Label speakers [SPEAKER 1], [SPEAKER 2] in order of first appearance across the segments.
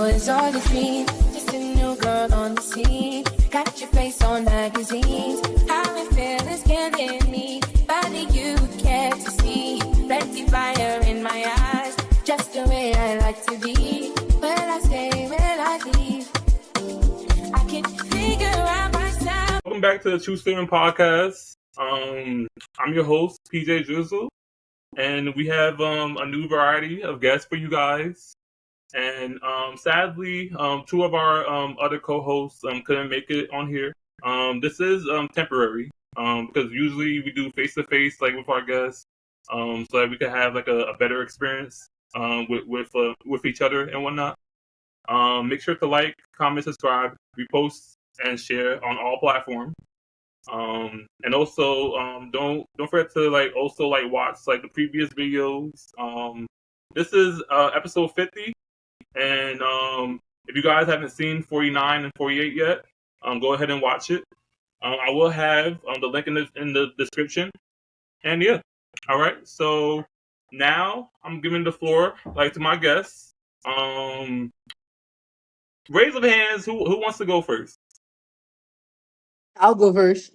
[SPEAKER 1] it's all a dream. Just a new girl on the scene. Got your face on magazines. How it feels is killing me. Body you care to see. Plenty fire in my eyes. Just the way I like to be. Will I stay? Will I leave? I can figure out myself.
[SPEAKER 2] Welcome back to the TRUTHSERUM podcast. I'm your host, PJDRIZZLE, and we have a new variety of guests for you guys. And sadly, two of our other co-hosts couldn't make it on here. This is temporary because usually we do face-to-face like with our guests, so that we can have like a better experience with each other and whatnot. Make sure to like, comment, subscribe, repost, and share on all platforms. And also don't forget to watch like the previous videos. This is episode 50, and if you guys haven't seen 49 and 48 yet, go ahead and watch it. I will have the link in the description. And yeah, all right. So now I'm giving the floor like to my guests. Raise of hands. Who wants to go first?
[SPEAKER 3] I'll go first.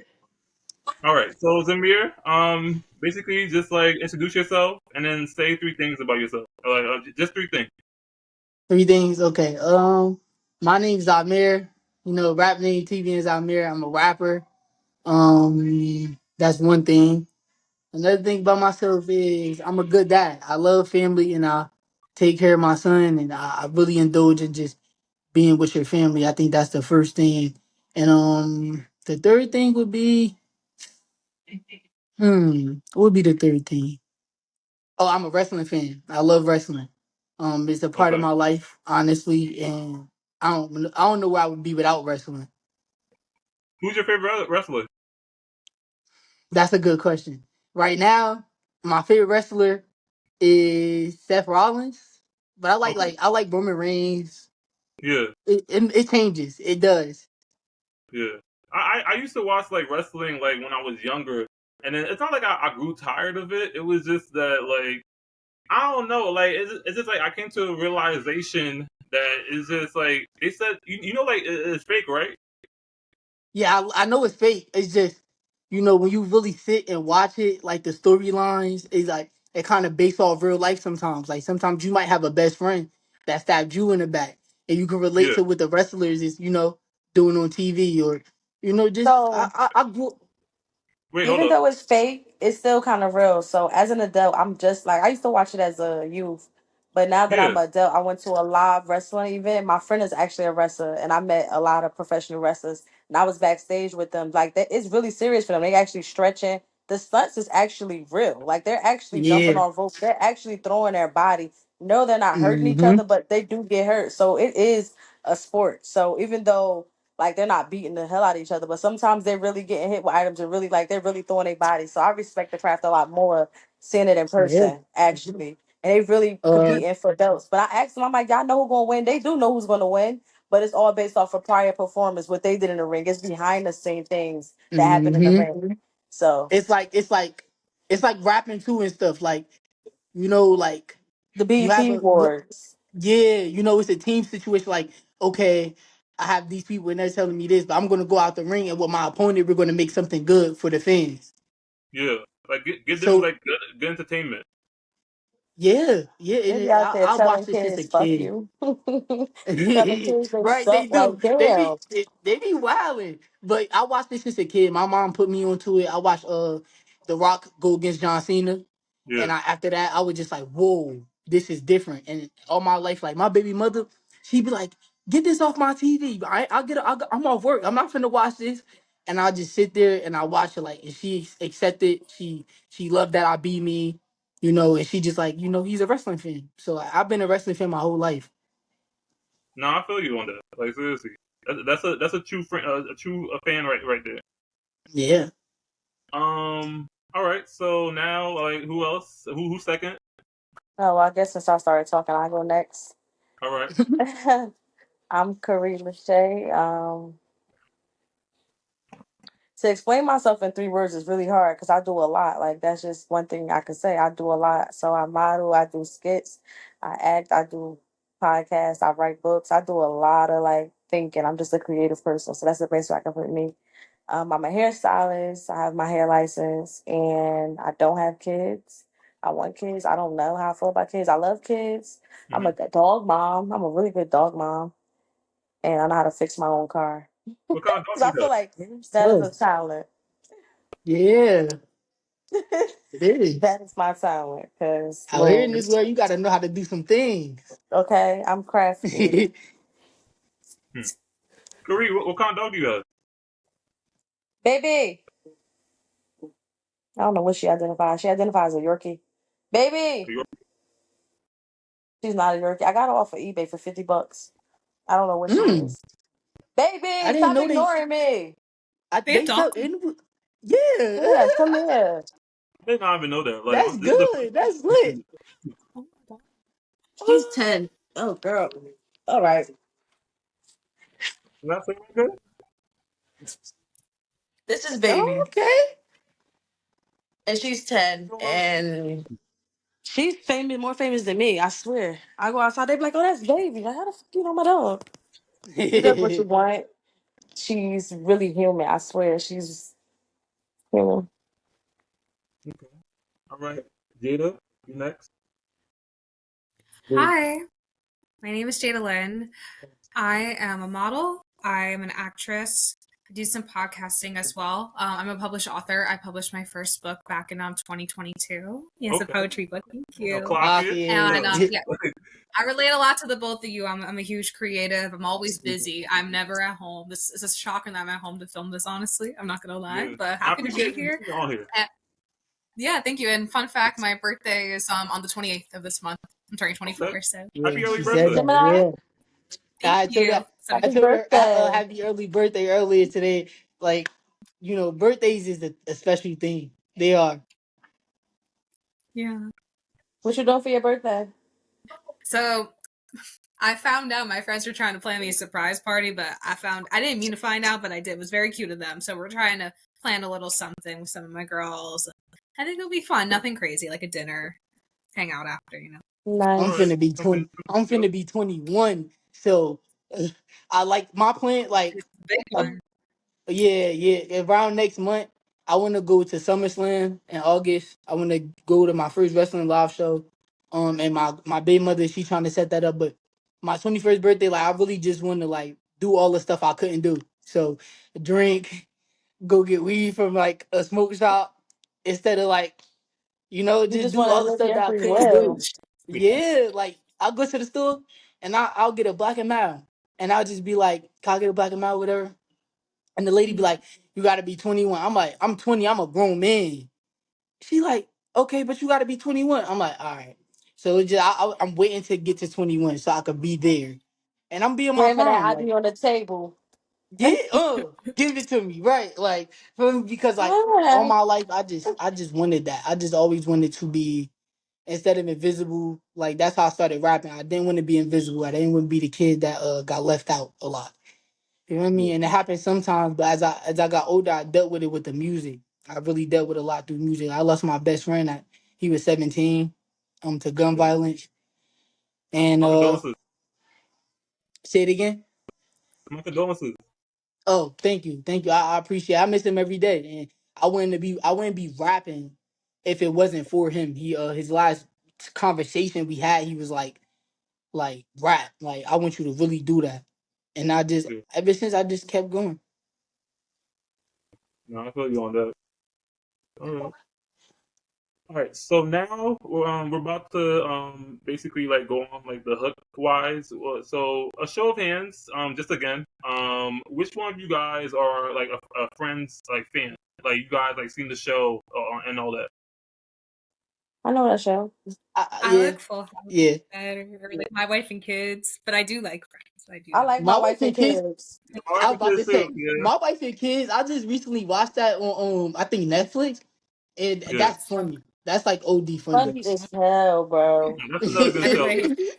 [SPEAKER 2] All right. So Zahmir, basically just like introduce yourself and then say three things about yourself. Just three things.
[SPEAKER 3] Three things. Okay. My name's Zahmir. Rap name TV is Zahmir. I'm a rapper. That's one thing. Another thing about myself is I'm a good dad. I love family and I take care of my son, and I really indulge in just being with your family. I think that's the first thing. And the third thing would be what would be the third thing? Oh, I'm a wrestling fan. I love wrestling. It's a part of
[SPEAKER 2] Okay.
[SPEAKER 3] my life, honestly, and I don't know where I would be without wrestling.
[SPEAKER 2] Who's your favorite wrestler?
[SPEAKER 3] That's a good question. Right now, my favorite wrestler is Seth Rollins, but
[SPEAKER 2] Okay.
[SPEAKER 3] I like Roman Reigns.
[SPEAKER 2] Yeah.
[SPEAKER 3] It changes. It does.
[SPEAKER 2] Yeah. I used to watch like wrestling like when I was younger, and then it's not like I grew tired of it. It was just that like I don't know, like it's just like I came to a realization that it's just like they said you know like it's fake, right?
[SPEAKER 3] Yeah, I know it's fake. It's just, when you really sit and watch it, like the storylines is like it kind of based off real life sometimes. Like sometimes you might have a best friend that stabbed you in the back, and you can relate
[SPEAKER 2] Yeah.
[SPEAKER 3] to what the wrestlers is, doing on TV, or just
[SPEAKER 4] So
[SPEAKER 3] I grew.
[SPEAKER 2] Wait, hold
[SPEAKER 4] even
[SPEAKER 2] up.
[SPEAKER 4] though it's fake, it's still kind of real. So as an adult, I'm just like I used to watch it as a youth, but now that
[SPEAKER 2] Yeah.
[SPEAKER 4] I'm an adult, I went to a live wrestling event. My friend is actually a wrestler, and I met a lot of professional wrestlers, and I was backstage with them. Like that, it's really serious for them. They actually stretching. The stunts is actually real. Like they're actually jumping
[SPEAKER 3] Yeah.
[SPEAKER 4] on ropes. They're actually throwing their body. No, they're not hurting each
[SPEAKER 3] Hmm.
[SPEAKER 4] other, but they do get hurt. So it is a sport. So even though like they're not beating the hell out of each other, but sometimes they're really getting hit with items and really like they're really throwing their body. So I respect the craft a lot more seeing it in
[SPEAKER 3] Yeah.
[SPEAKER 4] person, actually. And they really
[SPEAKER 3] Uh.
[SPEAKER 4] competing for belts. But I asked them, I'm like, y'all know who's gonna win? They do know who's gonna win, but it's all based off of prior performance, what they did in the ring. It's behind the scene things that happen in the
[SPEAKER 3] Hmm.
[SPEAKER 4] ring. So
[SPEAKER 3] It's like rapping too and stuff. Like
[SPEAKER 4] the
[SPEAKER 3] you have
[SPEAKER 4] BT
[SPEAKER 3] a.
[SPEAKER 4] Awards.
[SPEAKER 3] Yeah, it's a team situation. Like, okay, I have these people and they're telling me this, but I'm gonna go out the ring and with my opponent, we're gonna make something good for the fans.
[SPEAKER 2] Yeah. Like give them
[SPEAKER 3] So
[SPEAKER 2] like good entertainment.
[SPEAKER 3] yeah, yeah,
[SPEAKER 4] They be out there
[SPEAKER 3] I watched
[SPEAKER 4] telling
[SPEAKER 3] this since a
[SPEAKER 4] kids, fuck
[SPEAKER 3] kid.
[SPEAKER 4] you. Telling kids they
[SPEAKER 3] Right, they
[SPEAKER 4] suck
[SPEAKER 3] do.
[SPEAKER 4] like damn.
[SPEAKER 3] They be wilding. But I watched this since a kid. My mom put me onto it. I watched The Rock go against John Cena.
[SPEAKER 2] Yeah.
[SPEAKER 3] And after that, I was just like, whoa, this is different. And all my life, like my baby mother, she'd be like, get this off my TV. I'm off work. I'm not finna watch this. And I just sit there and I watch it, like, and she accepted. She loved that I be me, and she just like, he's a wrestling fan. So I've been a wrestling fan my whole life.
[SPEAKER 2] No, I feel you on that. Like seriously, that's a true friend, a true fan right there.
[SPEAKER 3] Yeah.
[SPEAKER 2] All right. So now, like, who else? Who's second?
[SPEAKER 4] Oh, well, I guess since I started talking, I go next.
[SPEAKER 2] All right.
[SPEAKER 4] I'm Kharie Lachey. To explain myself in three words is really hard because I do a lot. Like that's just one thing I can say. I do a lot. So I model, I do skits, I act, I do podcasts. I write books. I do a lot of like thinking. I'm just a creative person, so that's the best way I can put me. I'm a hairstylist. I have my hair license, and I don't have kids. I want kids. I don't know how I feel about kids. I love kids. I'm a
[SPEAKER 2] Mm-hmm.
[SPEAKER 4] good dog mom. I'm a really good dog mom, and I know how to fix my own car.
[SPEAKER 2] What kind of dog
[SPEAKER 4] So
[SPEAKER 2] you
[SPEAKER 4] I feel
[SPEAKER 2] got?
[SPEAKER 4] like that is
[SPEAKER 3] So
[SPEAKER 4] a talent.
[SPEAKER 3] yeah, it is.
[SPEAKER 4] That is my talent. Cause
[SPEAKER 3] Out here in
[SPEAKER 4] man,
[SPEAKER 3] this world, you got to know how to do some things.
[SPEAKER 4] okay, I'm crafty.
[SPEAKER 2] Hmm. Kharie, what kind of dog you got?
[SPEAKER 4] Baby, I don't know what she identifies. She identifies as a Yorkie. Baby,
[SPEAKER 2] York.
[SPEAKER 4] she's not a Yorkie. I got her off of eBay for $50. I don't know what she
[SPEAKER 3] Mm,
[SPEAKER 4] is.
[SPEAKER 3] I
[SPEAKER 4] Baby,
[SPEAKER 3] didn't
[SPEAKER 4] stop
[SPEAKER 3] know they.
[SPEAKER 4] ignoring me.
[SPEAKER 3] They
[SPEAKER 1] They
[SPEAKER 3] sell.
[SPEAKER 1] adopted.
[SPEAKER 3] Yeah,
[SPEAKER 4] Yeah, come here.
[SPEAKER 2] I did not even know that. Like,
[SPEAKER 3] that's
[SPEAKER 2] this is the
[SPEAKER 3] good. That's lit.
[SPEAKER 4] She's 10. Oh, girl. All right.
[SPEAKER 2] last thing I got.
[SPEAKER 4] This is
[SPEAKER 3] Oh,
[SPEAKER 4] baby.
[SPEAKER 3] okay.
[SPEAKER 4] And she's 10. And she's famous, more famous than me. I swear. I go outside, they be like, oh, that's baby. Like, how the fuck you know my dog? She does what you want. She's really human. I swear. She's human.
[SPEAKER 2] Okay. All right. Jada, you next.
[SPEAKER 5] Hi, my name is Jada Lynn. I am a model. I am an actress. I do some podcasting as well. I'm a published author. I published my first book back in 2022. Yes, a
[SPEAKER 2] Okay.
[SPEAKER 5] poetry book. Thank
[SPEAKER 2] I'll
[SPEAKER 5] you.
[SPEAKER 2] clock
[SPEAKER 3] Fuck
[SPEAKER 2] it.
[SPEAKER 5] And
[SPEAKER 2] Yeah.
[SPEAKER 3] yeah.
[SPEAKER 5] yeah, I relate a lot to the both of you. I'm a huge creative. I'm always busy. I'm never at home. This is a shocker that I'm at home to film this. Honestly, I'm not gonna lie,
[SPEAKER 2] Yeah.
[SPEAKER 5] but
[SPEAKER 2] I
[SPEAKER 5] happy to be
[SPEAKER 2] appreciate you
[SPEAKER 5] here.
[SPEAKER 2] being on here.
[SPEAKER 5] Yeah, thank you. And fun fact, my birthday is on the 28th of this month. I'm turning
[SPEAKER 2] Okay.
[SPEAKER 5] 24. So
[SPEAKER 3] Yeah,
[SPEAKER 2] Happy early
[SPEAKER 3] she said
[SPEAKER 2] birthday.
[SPEAKER 3] that.
[SPEAKER 4] Gemini,
[SPEAKER 3] Yeah.
[SPEAKER 5] thank
[SPEAKER 3] I told her.
[SPEAKER 5] you.
[SPEAKER 3] I
[SPEAKER 4] happy
[SPEAKER 3] told her
[SPEAKER 4] birthday.
[SPEAKER 3] happy early birthday earlier today. Like, birthdays is a special thing. They are.
[SPEAKER 5] Yeah.
[SPEAKER 4] What you doing for your birthday?
[SPEAKER 5] So I found out my friends were trying to plan me a surprise party, but I didn't mean to find out, but I did. It was very cute of them. So we're trying to plan a little something with some of my girls. I think it'll be fun. Nothing crazy, like a dinner, hang out after.
[SPEAKER 2] All
[SPEAKER 3] I'm
[SPEAKER 2] right.
[SPEAKER 4] Nice.
[SPEAKER 3] finna be
[SPEAKER 2] Something
[SPEAKER 3] 20. I'm finna be 21. So I like my plan. Like,
[SPEAKER 5] Big
[SPEAKER 3] uh,
[SPEAKER 5] one.
[SPEAKER 3] yeah. Around next month, I want to go to SummerSlam in August. I want to go to my first wrestling live show. And my big mother, she trying to set that up. But my 21st birthday, like, I really just want to like do all the stuff I couldn't do. So drink, go get weed from like a smoke shop instead of like
[SPEAKER 4] You
[SPEAKER 3] just
[SPEAKER 4] just
[SPEAKER 3] do
[SPEAKER 4] want to
[SPEAKER 3] all the
[SPEAKER 4] live
[SPEAKER 3] stuff
[SPEAKER 4] your
[SPEAKER 3] that I
[SPEAKER 4] free
[SPEAKER 3] couldn't do.
[SPEAKER 4] will.
[SPEAKER 3] Yeah, like I'll go to the store and I'll get a black and mild, and I'll just be like, "Can I get a black and mild, whatever?" And the lady be like, "You got to be 21." I'm like, "I'm 20. I'm a grown man." She like, "Okay, but you got to be 21." I'm like, "All right." So it's just I'm waiting to get to 21 so I could be there, and I'm being my
[SPEAKER 4] Slamming that
[SPEAKER 3] prime. Like,
[SPEAKER 4] ID on the table.
[SPEAKER 3] yeah, give it to me, right? Like, because like all
[SPEAKER 4] Yeah.
[SPEAKER 3] my life, I just wanted that. I just always wanted to be instead of invisible. Like that's how I started rapping. I didn't want to be invisible. I didn't want to be the kid that got left out a lot. You know what I
[SPEAKER 2] Yeah.
[SPEAKER 3] mean? And it happens sometimes, but as I got older, I dealt with it with the music. I really dealt with a lot through music. I lost my best friend at he was 17, to gun
[SPEAKER 2] Yeah.
[SPEAKER 3] violence. And
[SPEAKER 2] My condolences.
[SPEAKER 3] say it again.
[SPEAKER 2] My condolences.
[SPEAKER 3] Oh, thank you. I appreciate it. I miss him every day, and I wouldn't be rapping if it wasn't for him. He his last conversation we had, he was like rap. Like I want you to really do that. And I just
[SPEAKER 2] Yeah.
[SPEAKER 3] ever since I just kept going.
[SPEAKER 2] No, I feel you on that. All right. All right. So now we're about to basically like go on like the hook wise. So a show of hands. Just again. Which one of you guys are like a friend's like fan? Like you guys like seen the show and all that.
[SPEAKER 4] I know that show.
[SPEAKER 5] I
[SPEAKER 3] Yeah,
[SPEAKER 5] like Full House
[SPEAKER 3] yeah.
[SPEAKER 5] better, or like My Wife and Kids, but I do like Friends. I do
[SPEAKER 4] I
[SPEAKER 5] like
[SPEAKER 4] like my
[SPEAKER 3] My
[SPEAKER 4] wife
[SPEAKER 3] wife
[SPEAKER 4] and
[SPEAKER 3] and kids.
[SPEAKER 4] kids.
[SPEAKER 2] I
[SPEAKER 3] I
[SPEAKER 2] like
[SPEAKER 3] was
[SPEAKER 2] the
[SPEAKER 3] about to
[SPEAKER 2] kids too.
[SPEAKER 3] say
[SPEAKER 2] Yeah.
[SPEAKER 3] my wife and kids. I just recently watched that on I think Netflix, and
[SPEAKER 2] Yeah.
[SPEAKER 3] that's funny. That's like OD funny.
[SPEAKER 4] Funny as hell, bro.
[SPEAKER 2] That's another good show.
[SPEAKER 5] Right.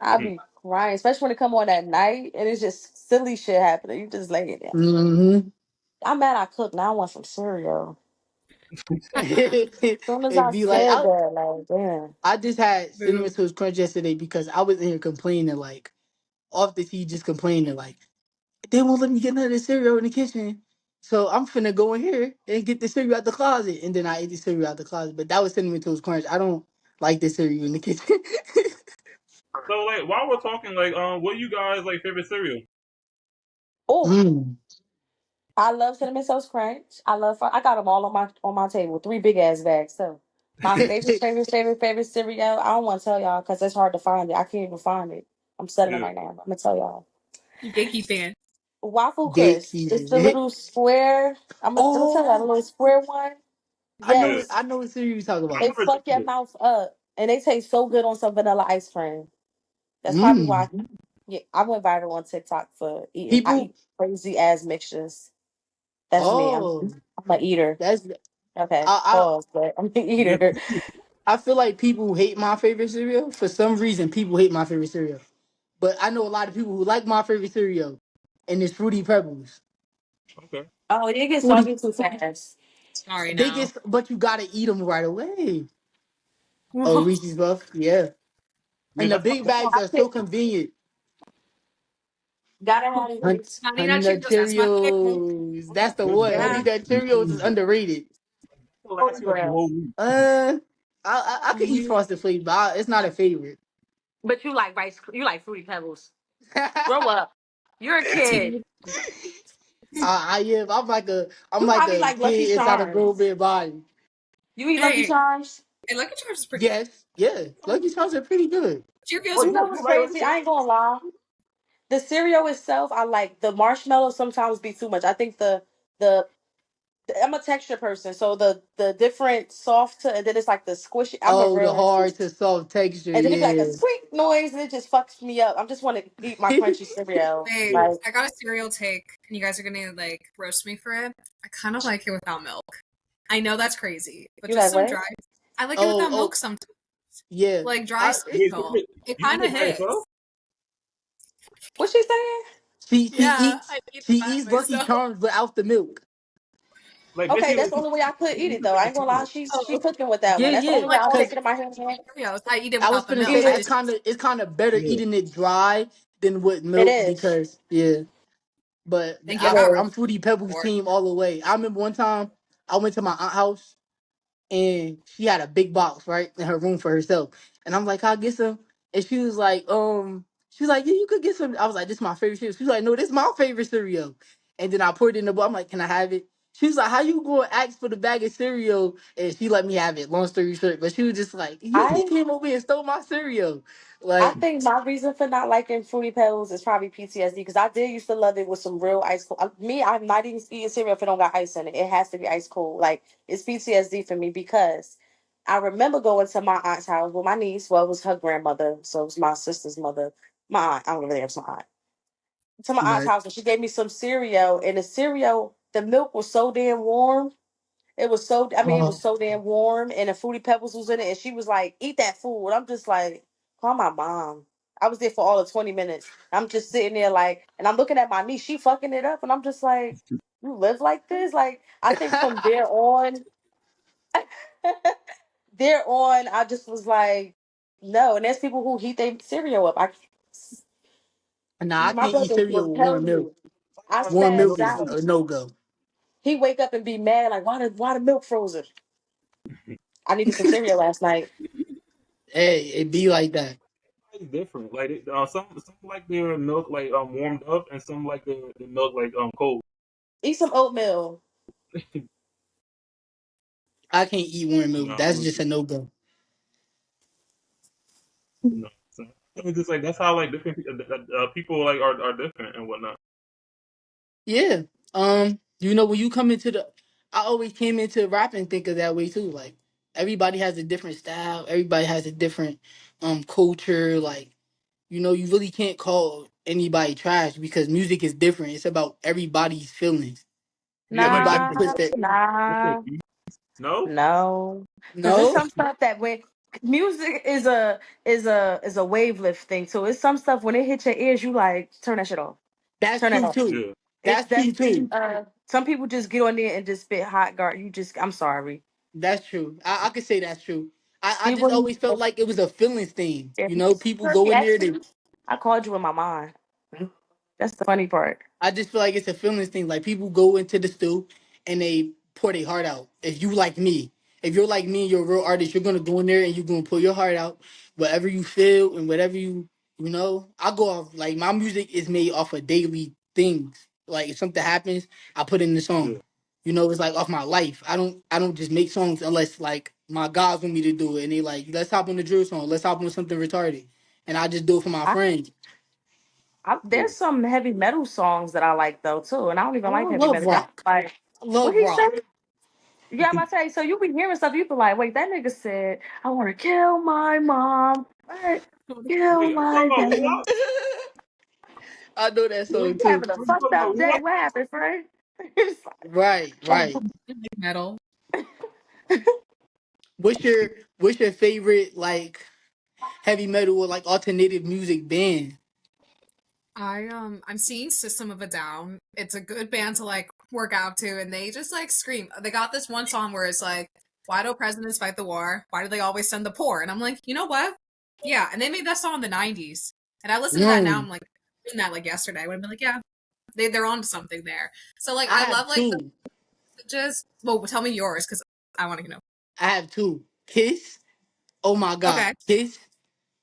[SPEAKER 4] I
[SPEAKER 2] Hmm.
[SPEAKER 4] be crying, especially when it come on at night and it's just silly shit happening. You just lay it down.
[SPEAKER 3] hmm
[SPEAKER 4] I'm mad I cooked. Now I want some cereal.
[SPEAKER 3] It'd
[SPEAKER 4] As soon as I
[SPEAKER 3] be like
[SPEAKER 4] said that, like, damn.
[SPEAKER 3] I just had
[SPEAKER 5] Boo.
[SPEAKER 3] cinnamon toast crunch yesterday because I was in here complaining like off the tea, just complaining like they won't let me get none of the cereal in the kitchen. So I'm finna go in here and get the cereal out the closet, and then I ate the cereal out the closet. But that was cinnamon toast crunch. I don't like the cereal in the kitchen.
[SPEAKER 2] So like while we're talking, like what you guys like favorite cereal?
[SPEAKER 4] Oh,
[SPEAKER 3] mm.
[SPEAKER 4] I love cinnamon toast crunch. I got them all on my table. 3 big ass bags too. My favorite cereal. I don't want to tell y'all because it's hard to find it. I can't even find it. I'm studying
[SPEAKER 2] Yeah.
[SPEAKER 4] right now. I'm gonna tell y'all.
[SPEAKER 5] Gatekeeping.
[SPEAKER 4] Waffle crisp. It's the
[SPEAKER 3] Gatekeepers.
[SPEAKER 4] little square. I'm gonna tell y'all the
[SPEAKER 3] Oh,
[SPEAKER 4] little square one.
[SPEAKER 2] Yeah.
[SPEAKER 4] Yes,
[SPEAKER 3] I know what cereal you talking
[SPEAKER 2] I
[SPEAKER 3] about.
[SPEAKER 4] they
[SPEAKER 2] never
[SPEAKER 4] fuck
[SPEAKER 2] tried
[SPEAKER 4] your
[SPEAKER 2] it.
[SPEAKER 4] mouth up, and they taste so good on some vanilla ice cream. That's probably
[SPEAKER 3] Mm.
[SPEAKER 4] why. Yeah, I went viral on TikTok for eating. I
[SPEAKER 3] People.
[SPEAKER 4] eat crazy ass mixtures. That's me.
[SPEAKER 3] Oh,
[SPEAKER 4] I'm an eater.
[SPEAKER 3] that's
[SPEAKER 4] Okay,
[SPEAKER 3] I.
[SPEAKER 4] pause, but I'm an
[SPEAKER 2] Yeah.
[SPEAKER 4] eater.
[SPEAKER 3] I feel like people hate my favorite cereal. For some reason, people hate my favorite cereal. But I know a lot of people who like my favorite cereal, and it's Fruity Pebbles.
[SPEAKER 2] Okay.
[SPEAKER 4] Oh, it gets
[SPEAKER 3] Fruity,
[SPEAKER 4] soggy too fast.
[SPEAKER 5] Sorry
[SPEAKER 3] they
[SPEAKER 5] now.
[SPEAKER 3] get, but you gotta eat them right away. Oh,
[SPEAKER 5] Whoa.
[SPEAKER 3] Reese's Puff, yeah.
[SPEAKER 2] Yeah,
[SPEAKER 3] And the big bags
[SPEAKER 4] I
[SPEAKER 3] are so
[SPEAKER 4] pick,
[SPEAKER 3] convenient.
[SPEAKER 4] gotta have it.
[SPEAKER 5] Honey
[SPEAKER 3] Honey
[SPEAKER 5] Nut
[SPEAKER 3] Nut
[SPEAKER 5] Cheerios, that's my favorite.
[SPEAKER 3] Cheerios, that's the
[SPEAKER 2] good
[SPEAKER 3] one. Honey
[SPEAKER 4] Yeah,
[SPEAKER 2] buddy.
[SPEAKER 3] Nut Cheerios is underrated.
[SPEAKER 2] It'll
[SPEAKER 4] Holy
[SPEAKER 2] last you like a
[SPEAKER 4] grail.
[SPEAKER 2] whole week.
[SPEAKER 3] I could eat Frosted Flakes, but it's not a favorite.
[SPEAKER 4] But you like rice? You like fruity pebbles? Grow up. You're a kid.
[SPEAKER 3] I am. I'm
[SPEAKER 4] You
[SPEAKER 3] like
[SPEAKER 4] probably
[SPEAKER 3] a
[SPEAKER 4] like Lucky
[SPEAKER 3] kid inside a grown
[SPEAKER 4] Charms.
[SPEAKER 3] man body.
[SPEAKER 4] You eat Lucky
[SPEAKER 5] Hey,
[SPEAKER 4] Charms?
[SPEAKER 5] hey, Lucky Charms is pretty good.
[SPEAKER 3] Yes, yeah. Lucky Charms are pretty good.
[SPEAKER 5] Cheerios
[SPEAKER 2] Oh,
[SPEAKER 5] are
[SPEAKER 4] You know
[SPEAKER 2] you
[SPEAKER 4] what's
[SPEAKER 2] like Lucky
[SPEAKER 4] crazy? I
[SPEAKER 2] Charms?
[SPEAKER 4] ain't gonna lie. The cereal itself, I like. The marshmallows sometimes be too much. I think the I'm a texture person, so the different soft to and then it's like the squishy. I'm a
[SPEAKER 3] Oh, the
[SPEAKER 4] real,
[SPEAKER 3] hard to soft texture,
[SPEAKER 4] and then it'd be like a
[SPEAKER 3] yeah.
[SPEAKER 4] squeak noise and it just fucks me up. I just want to eat my crunchy cereal.
[SPEAKER 5] Wait,
[SPEAKER 2] Yeah.
[SPEAKER 4] Like
[SPEAKER 5] I got a cereal take, and you guys are gonna like roast me for it. I kind of like it without milk. I know that's crazy, but
[SPEAKER 4] you
[SPEAKER 5] just
[SPEAKER 4] like
[SPEAKER 5] some
[SPEAKER 4] what?
[SPEAKER 5] dry. I like it
[SPEAKER 3] Oh,
[SPEAKER 5] without milk
[SPEAKER 3] oh,
[SPEAKER 5] sometimes,
[SPEAKER 3] yeah.
[SPEAKER 5] like dry
[SPEAKER 3] I
[SPEAKER 2] Wait, so
[SPEAKER 5] cereal.
[SPEAKER 2] wait,
[SPEAKER 5] It
[SPEAKER 2] you eat
[SPEAKER 5] kind of
[SPEAKER 2] it by yourself?
[SPEAKER 5] hits.
[SPEAKER 4] What she saying?
[SPEAKER 3] she
[SPEAKER 5] Yeah,
[SPEAKER 3] eats
[SPEAKER 5] I eat
[SPEAKER 3] she
[SPEAKER 5] it by
[SPEAKER 3] eats Lucky
[SPEAKER 5] myself.
[SPEAKER 3] Charms without the milk.
[SPEAKER 2] Like
[SPEAKER 4] Okay,
[SPEAKER 2] basically,
[SPEAKER 4] that's
[SPEAKER 2] like
[SPEAKER 4] the only way I could eat it though. I ain't gonna lie, she
[SPEAKER 5] Oh,
[SPEAKER 4] cooking with that
[SPEAKER 3] Yeah,
[SPEAKER 4] one. That's the
[SPEAKER 3] yeah.
[SPEAKER 4] only way
[SPEAKER 5] like
[SPEAKER 4] I'll
[SPEAKER 5] all
[SPEAKER 4] take
[SPEAKER 3] Cause
[SPEAKER 4] it in my hand.
[SPEAKER 5] Cheerios, I eat it
[SPEAKER 3] I was
[SPEAKER 5] without the
[SPEAKER 3] gonna
[SPEAKER 5] milk.
[SPEAKER 3] say
[SPEAKER 4] Eat
[SPEAKER 5] I
[SPEAKER 4] it.
[SPEAKER 5] just
[SPEAKER 3] it's kind of better
[SPEAKER 2] yeah.
[SPEAKER 3] eating it dry than with
[SPEAKER 4] It
[SPEAKER 3] milk
[SPEAKER 4] is.
[SPEAKER 3] because yeah. But
[SPEAKER 5] thank you.
[SPEAKER 4] It
[SPEAKER 5] I got
[SPEAKER 3] I'm
[SPEAKER 4] is.
[SPEAKER 3] Fruity Pebbles
[SPEAKER 5] more.
[SPEAKER 3] team all the way. I remember one time I went to my aunt's house and she had a big box right in her room for herself. And I'm like, I'll get some. And she was like, yeah, you could get some. I was like, this is my favorite cereal. She was like, no, this is my favorite cereal. And then I poured it in the bowl. I'm like, can I have it? She was like, how you going to ask for the bag of cereal? And she let me have it. Long story short, but she was just like, he
[SPEAKER 4] I
[SPEAKER 3] came over here and stole my cereal.
[SPEAKER 4] I
[SPEAKER 3] Like,
[SPEAKER 4] think my reason for not liking Fruity Pebbles is probably PTSD because I did used to love it with some real ice cold. I'm not even eating cereal if it don't got ice in it. It has to be ice cold. Like it's PTSD for me because I remember going to my aunt's house with my niece. Well, it was her grandmother, so it was my sister's mother. My aunt. I don't really have my aunt. To my aunt's
[SPEAKER 3] right.
[SPEAKER 4] house and she gave me some cereal and the cereal, the milk was so damn warm. It was
[SPEAKER 3] Oh.
[SPEAKER 4] so damn warm and the Fruity Pebbles was in it and she was like, eat that food. I'm just like, call my mom. I was there for all of 20 minutes. I'm just sitting there like, and I'm looking at my niece, she fucking it up and I'm just like, you live like this? Like, I think from there on, there on, I just was like, no. And there's people who heat their cereal up.
[SPEAKER 3] Nah, I
[SPEAKER 4] My
[SPEAKER 3] can't eat
[SPEAKER 4] brother
[SPEAKER 3] cereal
[SPEAKER 4] will
[SPEAKER 3] with
[SPEAKER 4] tell
[SPEAKER 3] warm milk.
[SPEAKER 4] you, I
[SPEAKER 3] Warm milk
[SPEAKER 4] spazzed
[SPEAKER 3] is
[SPEAKER 4] out.
[SPEAKER 3] a no go.
[SPEAKER 4] He wake up and be mad, like, why the milk frozen? I needed some cereal last night.
[SPEAKER 3] Hey, it be like that.
[SPEAKER 2] It's different. Like some like their milk like warmed up, and some like the milk like cold.
[SPEAKER 4] Eat some oatmeal.
[SPEAKER 3] I can't eat warm milk.
[SPEAKER 2] No,
[SPEAKER 3] That's just a no go.
[SPEAKER 2] no. So, it's just like that's how like different people like are different and whatnot.
[SPEAKER 3] Yeah. When you come into I always came into rap and think of that way too. Like everybody has a different style. Everybody has a different culture. Like you really can't call anybody trash because music is different. It's about everybody's feelings.
[SPEAKER 2] Yeah, like
[SPEAKER 3] Everybody
[SPEAKER 4] Nah,
[SPEAKER 3] puts that.
[SPEAKER 4] nah,
[SPEAKER 2] no.
[SPEAKER 4] no. Because it's
[SPEAKER 3] No,
[SPEAKER 4] some stuff that when music is a wave lift thing. So it's some stuff when it hits your ears, you like turn that shit off.
[SPEAKER 3] that's
[SPEAKER 4] Turn that
[SPEAKER 3] true
[SPEAKER 4] off.
[SPEAKER 3] too.
[SPEAKER 2] Yeah.
[SPEAKER 4] It's
[SPEAKER 3] That's true too.
[SPEAKER 4] some people just get on there and just spit hot garbage. I'm sorry.
[SPEAKER 3] That's true. I could say that's true. I just
[SPEAKER 4] People,
[SPEAKER 3] always felt like it was a feelings thing.
[SPEAKER 4] if
[SPEAKER 3] You
[SPEAKER 4] you
[SPEAKER 3] know, people
[SPEAKER 4] heard
[SPEAKER 3] go
[SPEAKER 4] me
[SPEAKER 3] in there.
[SPEAKER 4] actually, I called you in my mind. That's the funny part.
[SPEAKER 3] I just feel like it's a feelings thing. Like people go into the stew and they pour their heart out. If you like me, if you're like me and you're a real artist, you're gonna go in there and you're gonna pour your heart out, whatever you feel and whatever you know. I go off like my music is made off of daily things. Like if something happens, I put in the
[SPEAKER 2] Yeah.
[SPEAKER 3] song. You know, it's like off my life. I don't just make songs unless like my guys want me to do it and they like, let's hop on the drill song, let's hop on something retarded. And I just do it for my
[SPEAKER 4] I,
[SPEAKER 3] friends.
[SPEAKER 2] Yeah.
[SPEAKER 4] there's some heavy metal songs that I like though too, and I don't even
[SPEAKER 3] Oh,
[SPEAKER 4] like
[SPEAKER 3] I
[SPEAKER 4] heavy
[SPEAKER 3] love
[SPEAKER 4] metal. That's
[SPEAKER 3] rock.
[SPEAKER 4] like
[SPEAKER 3] I
[SPEAKER 4] what
[SPEAKER 3] love
[SPEAKER 4] he
[SPEAKER 3] rock.
[SPEAKER 4] said. Yeah, I'm about to say. So you be hearing stuff, you be like, wait, that nigga said, I want to kill my mom, right? Kill
[SPEAKER 2] Wait, are we talking
[SPEAKER 4] my
[SPEAKER 2] about
[SPEAKER 4] dad.
[SPEAKER 2] Hiatuses?
[SPEAKER 3] I know that
[SPEAKER 2] Are
[SPEAKER 3] song
[SPEAKER 4] You
[SPEAKER 3] too.
[SPEAKER 4] having a
[SPEAKER 2] we
[SPEAKER 4] fucked
[SPEAKER 2] talking
[SPEAKER 4] up
[SPEAKER 2] about
[SPEAKER 4] day.
[SPEAKER 2] Hiatuses?
[SPEAKER 4] What happened, Frank? It's
[SPEAKER 3] Right,
[SPEAKER 4] like,
[SPEAKER 3] right.
[SPEAKER 5] Metal.
[SPEAKER 3] What's your favorite like heavy metal or like alternative music band?
[SPEAKER 5] I'm seeing System of a Down. It's a good band to like work out to, and they just like scream. They got this one song where it's like, "Why do presidents fight the war? Why do they always send the poor?" And I'm like, you know what? Yeah, and they made that song in the '90s, and I listen to that now.
[SPEAKER 3] Mm,
[SPEAKER 5] I'm like, doing that like yesterday. I would have been like, yeah, they're on to something there. So like,
[SPEAKER 3] I
[SPEAKER 5] I
[SPEAKER 3] have
[SPEAKER 5] love like the
[SPEAKER 3] two.
[SPEAKER 5] messages. Well, tell me yours because I want to know.
[SPEAKER 3] I have two. Kiss. Oh my God,
[SPEAKER 5] Okay.
[SPEAKER 3] Kiss.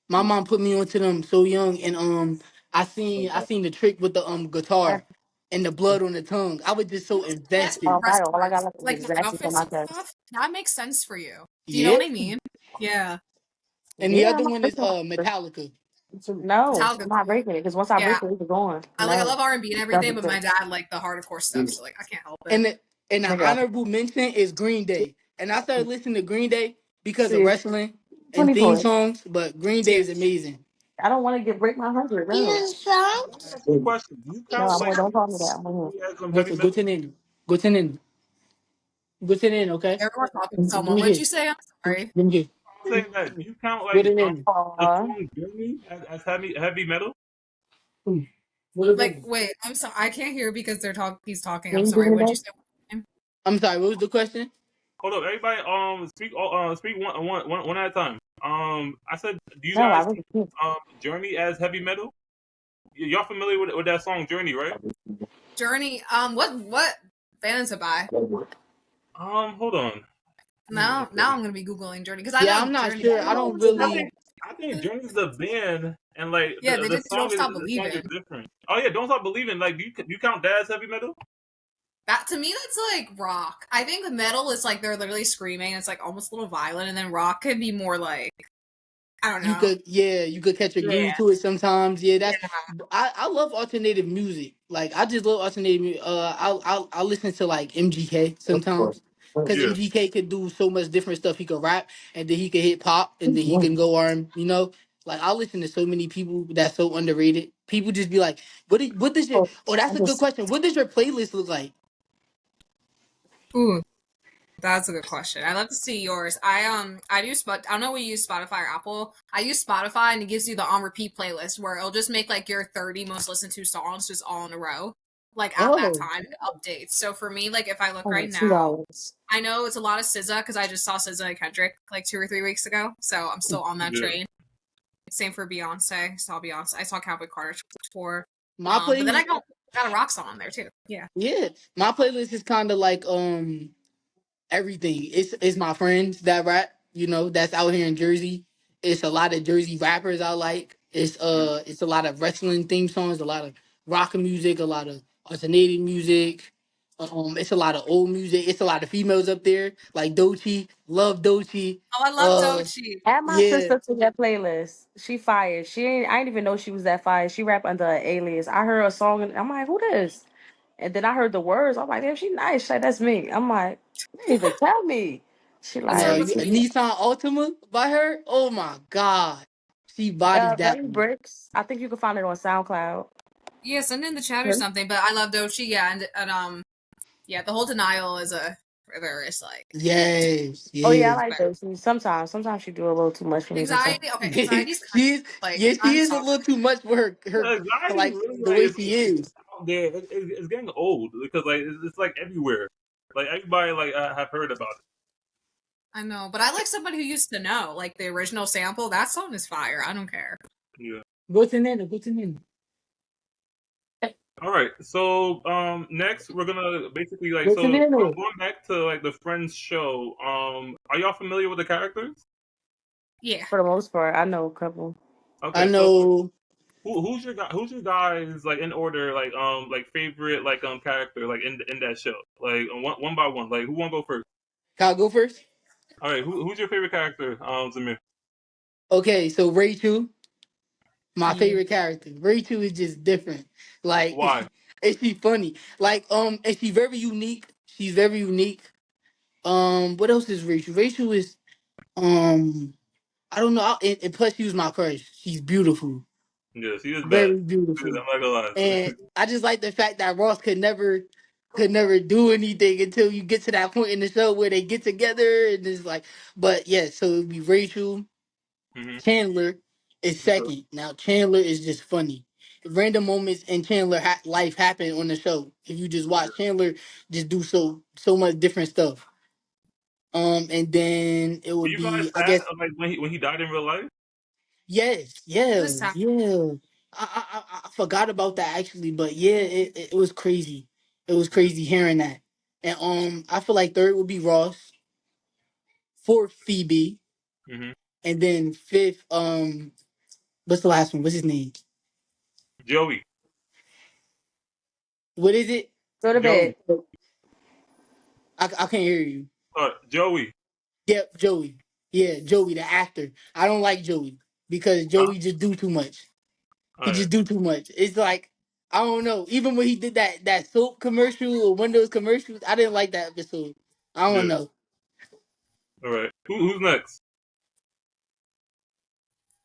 [SPEAKER 3] My mom put me onto them so young, and I seen the trick with the guitar and the blood on the tongue. I was just so
[SPEAKER 5] That's
[SPEAKER 3] invested.
[SPEAKER 4] all right,
[SPEAKER 5] breast
[SPEAKER 4] all I got
[SPEAKER 5] parts,
[SPEAKER 4] left is
[SPEAKER 5] like the
[SPEAKER 4] exactly for
[SPEAKER 5] outfits
[SPEAKER 4] my
[SPEAKER 5] and
[SPEAKER 4] test.
[SPEAKER 5] stuff. That makes sense for you. Do you know
[SPEAKER 3] Yeah.
[SPEAKER 5] what I mean? Yeah.
[SPEAKER 3] And the
[SPEAKER 4] Yeah,
[SPEAKER 3] other
[SPEAKER 4] I'm not
[SPEAKER 3] one is
[SPEAKER 4] breaking my
[SPEAKER 3] Metallica.
[SPEAKER 4] no, I'm
[SPEAKER 5] Metallica's
[SPEAKER 4] not
[SPEAKER 5] good.
[SPEAKER 4] breaking it because once I
[SPEAKER 5] Yeah.
[SPEAKER 4] break it, it's gone.
[SPEAKER 5] I
[SPEAKER 4] No,
[SPEAKER 5] love R&B and everything, but my
[SPEAKER 4] 100%.
[SPEAKER 5] dad like the hardcore stuff, so like I can't help it.
[SPEAKER 3] And the
[SPEAKER 4] Nigga,
[SPEAKER 3] honorable mention is Green Day. And I started listening to Green Day because of
[SPEAKER 4] see,
[SPEAKER 3] wrestling and theme
[SPEAKER 4] 24.
[SPEAKER 3] songs, but Green Day
[SPEAKER 5] Yeah.
[SPEAKER 3] is amazing.
[SPEAKER 4] I don't want to get break my 100. No,
[SPEAKER 2] Let me ask you a question. Do you
[SPEAKER 4] no,
[SPEAKER 2] count like
[SPEAKER 4] don't call me that. I'm on
[SPEAKER 2] Journey as some
[SPEAKER 3] Go
[SPEAKER 2] heavy
[SPEAKER 3] to go
[SPEAKER 2] metal?
[SPEAKER 3] to Nino. Go to Nino. Go to Nino, okay?
[SPEAKER 5] Everyone talking to
[SPEAKER 3] Give
[SPEAKER 5] someone.
[SPEAKER 3] me
[SPEAKER 5] What'd
[SPEAKER 3] here.
[SPEAKER 5] you say? I'm sorry.
[SPEAKER 3] Give me here.
[SPEAKER 2] I'm saying that do you count
[SPEAKER 3] Go
[SPEAKER 2] like
[SPEAKER 3] to Nino.
[SPEAKER 2] the
[SPEAKER 4] here.
[SPEAKER 2] song Journey as heavy metal?
[SPEAKER 3] Go to
[SPEAKER 5] Like,
[SPEAKER 3] Nino.
[SPEAKER 5] wait, I'm sorry. I can't hear because he's talking.
[SPEAKER 4] Can
[SPEAKER 5] I'm
[SPEAKER 4] you give
[SPEAKER 5] sorry.
[SPEAKER 4] me
[SPEAKER 5] What'd you
[SPEAKER 4] that?
[SPEAKER 5] say?
[SPEAKER 3] I'm sorry, what was the question?
[SPEAKER 2] Hold up, everybody. Speak one at a time. I said, do you
[SPEAKER 4] No, I
[SPEAKER 2] guys
[SPEAKER 4] really can't.
[SPEAKER 2] Journey as heavy metal? Y'all familiar with that song Journey, right?
[SPEAKER 5] Journey. What band is it by?
[SPEAKER 2] Hold on.
[SPEAKER 5] Now I'm gonna be googling Journey because I
[SPEAKER 3] Yeah,
[SPEAKER 5] know
[SPEAKER 3] I'm not
[SPEAKER 5] Journey. But
[SPEAKER 3] sure.
[SPEAKER 5] I don't
[SPEAKER 3] I
[SPEAKER 5] know
[SPEAKER 3] don't
[SPEAKER 5] what's
[SPEAKER 2] I
[SPEAKER 5] the
[SPEAKER 3] really
[SPEAKER 2] think I think Journey's the band, and like
[SPEAKER 5] yeah. They
[SPEAKER 2] the
[SPEAKER 5] did
[SPEAKER 2] song is
[SPEAKER 5] Don't Stop
[SPEAKER 2] the song is
[SPEAKER 5] Believing.
[SPEAKER 2] different. Oh yeah, Don't Stop Believing. Like, do you count that as heavy metal?
[SPEAKER 5] That to me, that's like rock. I think metal is like they're literally screaming. It's like almost a little violent, and then rock could be more like I don't know.
[SPEAKER 3] you could catch a groove
[SPEAKER 5] Yeah.
[SPEAKER 3] to it sometimes. Yeah, that's
[SPEAKER 5] Yeah.
[SPEAKER 3] I love alternative music. Like I just love alternative I listen to like MGK sometimes. Cause
[SPEAKER 2] Yeah.
[SPEAKER 3] MGK could do so much different stuff. He could rap and then he could hit pop and then he can go on, you know. Like I listen to so many people that's so underrated. People just be like, what does your oh
[SPEAKER 4] I
[SPEAKER 3] that's a good
[SPEAKER 4] just
[SPEAKER 3] question. What does your playlist look like?
[SPEAKER 5] Ooh, that's a good question. I'd love to see yours. I do I don't know if you use Spotify or Apple. I use Spotify and it gives you the on repeat playlist where it'll just make like your 30 most listened to songs just all in a row. Like at that
[SPEAKER 3] Oh,
[SPEAKER 5] time, it updates. So for me, like if I look right
[SPEAKER 4] $2.
[SPEAKER 5] now, I know it's a lot of SZA because I just saw SZA and Kendrick like 2 or 3 weeks ago. So I'm still on that
[SPEAKER 2] Yeah.
[SPEAKER 5] train. Same for Beyonce. Saw Beyonce. I saw Cowboy Carter tour.
[SPEAKER 3] my
[SPEAKER 5] But then I
[SPEAKER 3] playlist,
[SPEAKER 5] got a rock song on there too. Yeah.
[SPEAKER 3] yeah. My playlist is kind of like everything. It's my friends that rap, you know, that's out here in Jersey. It's a lot of Jersey rappers I like. It's a lot of wrestling theme songs, a lot of rock music, a lot of alternating music. It's a lot of old music. It's a lot of females up there like Doechii. Love Doechii.
[SPEAKER 5] Oh, I love
[SPEAKER 3] Uh,
[SPEAKER 5] Doechii.
[SPEAKER 4] Add my
[SPEAKER 3] yeah,
[SPEAKER 4] sister to that playlist. She fired. I didn't even know she was that fired. She rap under an alias. I heard a song and I'm like, who this? And then I heard the words. I'm like, damn, she nice. She's like, that's me. I'm like, you didn't even tell me. She
[SPEAKER 5] What's her
[SPEAKER 3] yeah.
[SPEAKER 4] like,
[SPEAKER 5] what's
[SPEAKER 3] A Nissan Altima by her. Oh my god, she bodied that
[SPEAKER 4] Betty
[SPEAKER 3] one.
[SPEAKER 4] Bricks. I think you can find it on SoundCloud.
[SPEAKER 5] Yeah, send in the chat or
[SPEAKER 4] Okay.
[SPEAKER 5] something. But I love Doechii, yeah, and yeah, the whole denial is a river is like
[SPEAKER 3] Yes,
[SPEAKER 4] Oh yeah, I
[SPEAKER 3] yes.
[SPEAKER 4] like those. Sometimes she do a little too much for me. Sometimes.
[SPEAKER 5] anxiety. Okay, anxiety's kind
[SPEAKER 3] she is
[SPEAKER 5] of like
[SPEAKER 3] yeah, she
[SPEAKER 5] I'm
[SPEAKER 3] is a
[SPEAKER 5] sorry.
[SPEAKER 3] little too much for her
[SPEAKER 2] Anxiety
[SPEAKER 3] like
[SPEAKER 2] really
[SPEAKER 3] the
[SPEAKER 2] like
[SPEAKER 3] way
[SPEAKER 2] is
[SPEAKER 3] she is.
[SPEAKER 2] out there. It's getting old because like it's like everywhere. Like everybody like have heard about it.
[SPEAKER 5] I know, but I like somebody who used to know. Like the original sample, that song is fire. I don't care.
[SPEAKER 2] Yeah.
[SPEAKER 3] Go to Nana. Go to Nana.
[SPEAKER 2] All right. So next we're gonna basically like
[SPEAKER 3] Go
[SPEAKER 2] so
[SPEAKER 3] to Nana.
[SPEAKER 2] going back to like the Friends show. Are y'all familiar with the characters?
[SPEAKER 5] Yeah.
[SPEAKER 4] For the most part, I know a couple.
[SPEAKER 3] I
[SPEAKER 2] Okay. So
[SPEAKER 3] know.
[SPEAKER 2] who's your guy? Who's your guys like in order like favorite like character like in that show like one by one like who want to go first?
[SPEAKER 3] Can I go first?
[SPEAKER 2] All right. Who's your favorite character? Zahmir.
[SPEAKER 3] Okay, so Rachel, my
[SPEAKER 5] Yeah.
[SPEAKER 3] favorite character. Rachel is just different. Like,
[SPEAKER 2] Why?
[SPEAKER 3] and she funny. Like, and she's very unique. She's very unique. What else is Rachel? Rachel is I don't know. And plus, she was my crush. She's beautiful,
[SPEAKER 2] Yeah, she is bad.
[SPEAKER 3] very
[SPEAKER 2] I'm
[SPEAKER 3] beautiful.
[SPEAKER 2] not gonna lie.
[SPEAKER 3] And I just like the fact that Ross could never do anything until you get to that point in the show where they get together and it's like. But yeah, so it'd be Rachel.
[SPEAKER 2] hmm
[SPEAKER 3] Chandler is
[SPEAKER 2] Okay.
[SPEAKER 3] second. Now Chandler is just funny. Random moments in Chandler life happen on the show. If you just watch Chandler, just do so much different stuff. And then it
[SPEAKER 2] Were
[SPEAKER 3] would
[SPEAKER 2] you guys
[SPEAKER 3] be, I
[SPEAKER 2] sad
[SPEAKER 3] guess,
[SPEAKER 2] like when he died in real life?
[SPEAKER 3] yes,
[SPEAKER 5] It
[SPEAKER 3] yeah,
[SPEAKER 5] was sad.
[SPEAKER 3] yeah. I forgot about that actually, but yeah, it was crazy. It was crazy hearing that. And I feel like third would be Ross, fourth Phoebe,
[SPEAKER 2] hmm
[SPEAKER 3] and then fifth, what's the last one? What's his name?
[SPEAKER 2] Joey.
[SPEAKER 3] What is it?
[SPEAKER 4] Go to
[SPEAKER 2] Joey.
[SPEAKER 4] bed.
[SPEAKER 3] I can't hear you.
[SPEAKER 2] Joey.
[SPEAKER 3] Yep, Joey. Yeah, Joey, the actor. I don't like Joey because
[SPEAKER 2] Huh?
[SPEAKER 3] Joey just do too much.
[SPEAKER 2] All
[SPEAKER 3] He
[SPEAKER 2] right.
[SPEAKER 3] just do too much. It's like I don't know. Even when he did that soap commercial or Windows commercials, I didn't like that episode. I don't
[SPEAKER 2] Yeah.
[SPEAKER 3] know.
[SPEAKER 2] All right. Who's next?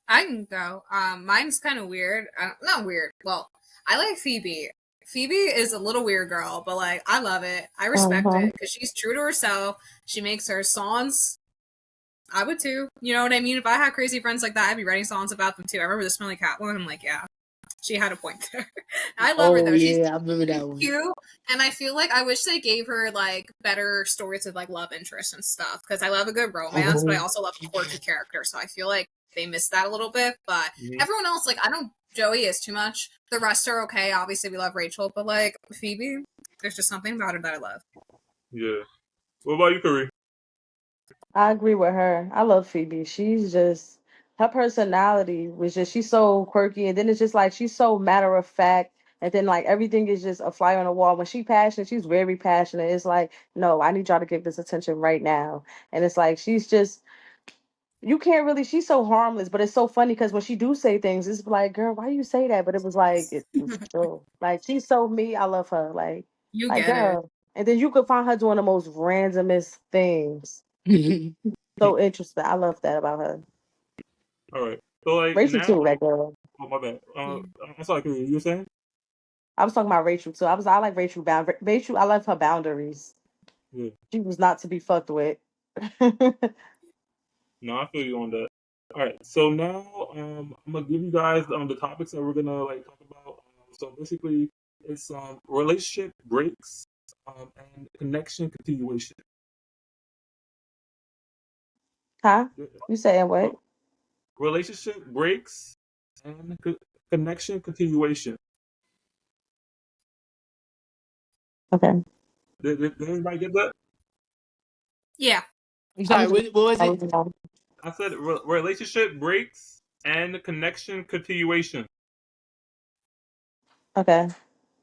[SPEAKER 5] I can go. Mine's kind of weird. Not weird. Well, I like Phoebe. Phoebe is a little weird girl, but like I love it. I respect
[SPEAKER 4] Uh-huh.
[SPEAKER 5] it because she's true to herself. She makes her songs. I would too. You know what I mean? If I had crazy friends like that, I'd be writing songs about them too. I remember the Smelly Cat one. I'm like, yeah, she had a point there. I love her
[SPEAKER 3] Oh
[SPEAKER 5] though. She's
[SPEAKER 3] yeah, I remember that one.
[SPEAKER 5] cute, and I feel like I wish they gave her like better stories with like love interest and stuff because I love a good romance, but I
[SPEAKER 3] Oh,
[SPEAKER 5] also love a quirky character. So I feel like they missed that a little bit. But
[SPEAKER 2] hmm
[SPEAKER 5] everyone else, like I don't. Joey is too much. The rest are okay. Obviously, we love Rachel, but like Phoebe, there's just something about her that I love.
[SPEAKER 2] Yeah. What about you, Kharie?
[SPEAKER 4] I agree with her. I love Phoebe. She's just her personality was just she's so quirky, and then it's just like she's so matter of fact, and then like everything is just a fly on the wall. When she's passionate, she's very passionate. It's like, no, I need y'all to give this attention right now, and it's like she's just you can't really. She's so harmless, but it's so funny because when she do say things, it's like, girl, why you say that? But it was like it was true. Like she's so me. I love her.
[SPEAKER 5] You
[SPEAKER 4] Like
[SPEAKER 5] get it.
[SPEAKER 4] girl, and then you could find her doing the most randomest things. So interesting. I love that about her.
[SPEAKER 2] All right. So like
[SPEAKER 4] Rachel
[SPEAKER 2] now,
[SPEAKER 4] too, that girl.
[SPEAKER 2] oh my bad.
[SPEAKER 5] Yeah.
[SPEAKER 2] I'm sorry, Kharie. You were saying?
[SPEAKER 4] I was talking about Rachel too. I like Rachel Rachel, I love her boundaries.
[SPEAKER 2] Yeah.
[SPEAKER 4] She was not to be fucked with.
[SPEAKER 2] No, I feel you on that. All right. So now, I'm gonna give you guys the topics that we're gonna like talk about. So basically, it's relationship breaks, and connection continuation.
[SPEAKER 4] Huh?
[SPEAKER 2] Yeah.
[SPEAKER 4] You saying what?
[SPEAKER 2] Relationship breaks and connection continuation.
[SPEAKER 4] Okay.
[SPEAKER 2] Did everybody get that?
[SPEAKER 5] Yeah.
[SPEAKER 3] I'm
[SPEAKER 4] I'm
[SPEAKER 3] sorry.
[SPEAKER 4] just
[SPEAKER 3] What was
[SPEAKER 4] I
[SPEAKER 3] it?
[SPEAKER 4] was
[SPEAKER 2] I said relationship breaks and connection continuation.
[SPEAKER 4] okay.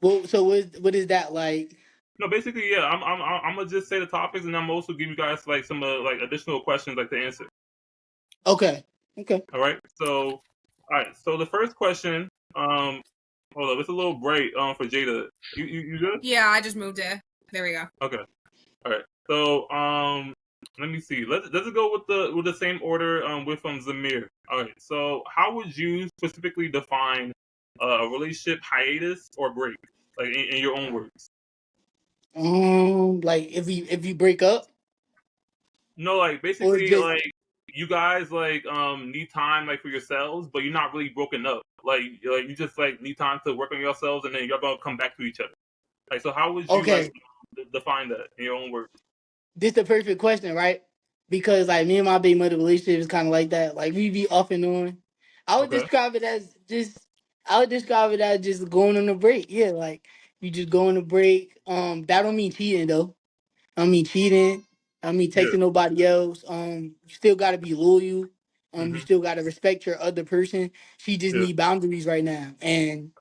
[SPEAKER 3] Well, so what is that like?
[SPEAKER 2] No, basically, yeah. I'm gonna just say the topics, and I'm also give you guys like some like additional questions like to answer.
[SPEAKER 3] Okay, okay.
[SPEAKER 2] All right. So, all right. So the first question, hold up, it's a little bright for Jada. You good?
[SPEAKER 5] Yeah, I just moved it. There we go.
[SPEAKER 2] Okay. All right. So let me see. Let's go with the same order with Zahmir. All right. So how would you specifically define a relationship hiatus or break, like in your own words?
[SPEAKER 3] Like if you break up
[SPEAKER 2] No, like
[SPEAKER 3] or
[SPEAKER 2] basically
[SPEAKER 3] just
[SPEAKER 2] like you guys like need time like for yourselves, but you're not really broken up. Like you just like need time to work on yourselves, and then you're gonna come back to each other. Like, so how would you like
[SPEAKER 3] Okay,
[SPEAKER 2] define that in your own words?
[SPEAKER 3] this the perfect question, right? Because like me and my baby mother relationship is kind of like that. Like we be off and on. I would
[SPEAKER 2] Okay.
[SPEAKER 3] describe it as just. I would describe it as just going on a break. Yeah, like you just go on a break. That don't mean cheating though. I mean cheating. I mean
[SPEAKER 2] Yeah.
[SPEAKER 3] texting nobody else. You still gotta be loyal. You
[SPEAKER 2] Mhm.
[SPEAKER 3] still gotta respect your other person. She just
[SPEAKER 2] Yeah.
[SPEAKER 3] need boundaries right now, and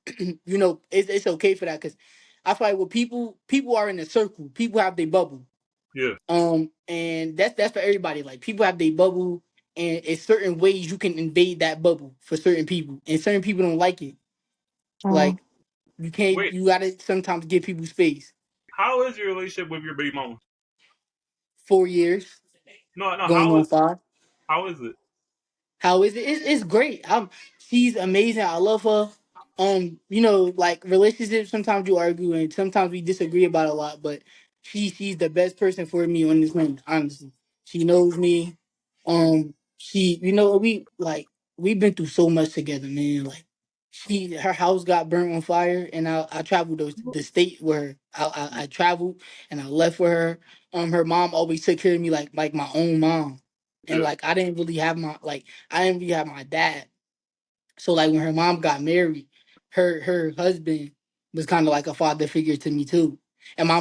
[SPEAKER 3] you know it's okay for that because I feel like with people are in a circle. People have their bubble.
[SPEAKER 2] Yeah.
[SPEAKER 3] And that's for everybody. Like people have their bubble, and it's certain ways you can invade that bubble for certain people, and certain people don't like it.
[SPEAKER 4] Mhm.
[SPEAKER 3] Like you can't.
[SPEAKER 2] Wait.
[SPEAKER 3] You gotta sometimes give people space.
[SPEAKER 2] How is your relationship with your baby mama?
[SPEAKER 3] 4 years
[SPEAKER 2] No, no.
[SPEAKER 3] going on 5.
[SPEAKER 2] How is it?
[SPEAKER 3] How is it? It's great. She's amazing. I love her. You know, like relationships. Sometimes you argue, and sometimes we disagree about a lot. But she's the best person for me on this planet. Honestly, she knows me. She, you know, we've been through so much together, man. Like her house got burnt on fire, and I traveled the state where I traveled, and I left with her. Her mom always took care of me like my own mom, and
[SPEAKER 2] Yeah.
[SPEAKER 3] like I didn't really have I didn't really have my dad. So like when her mom got married, her husband was kind of like a father figure to me too. And my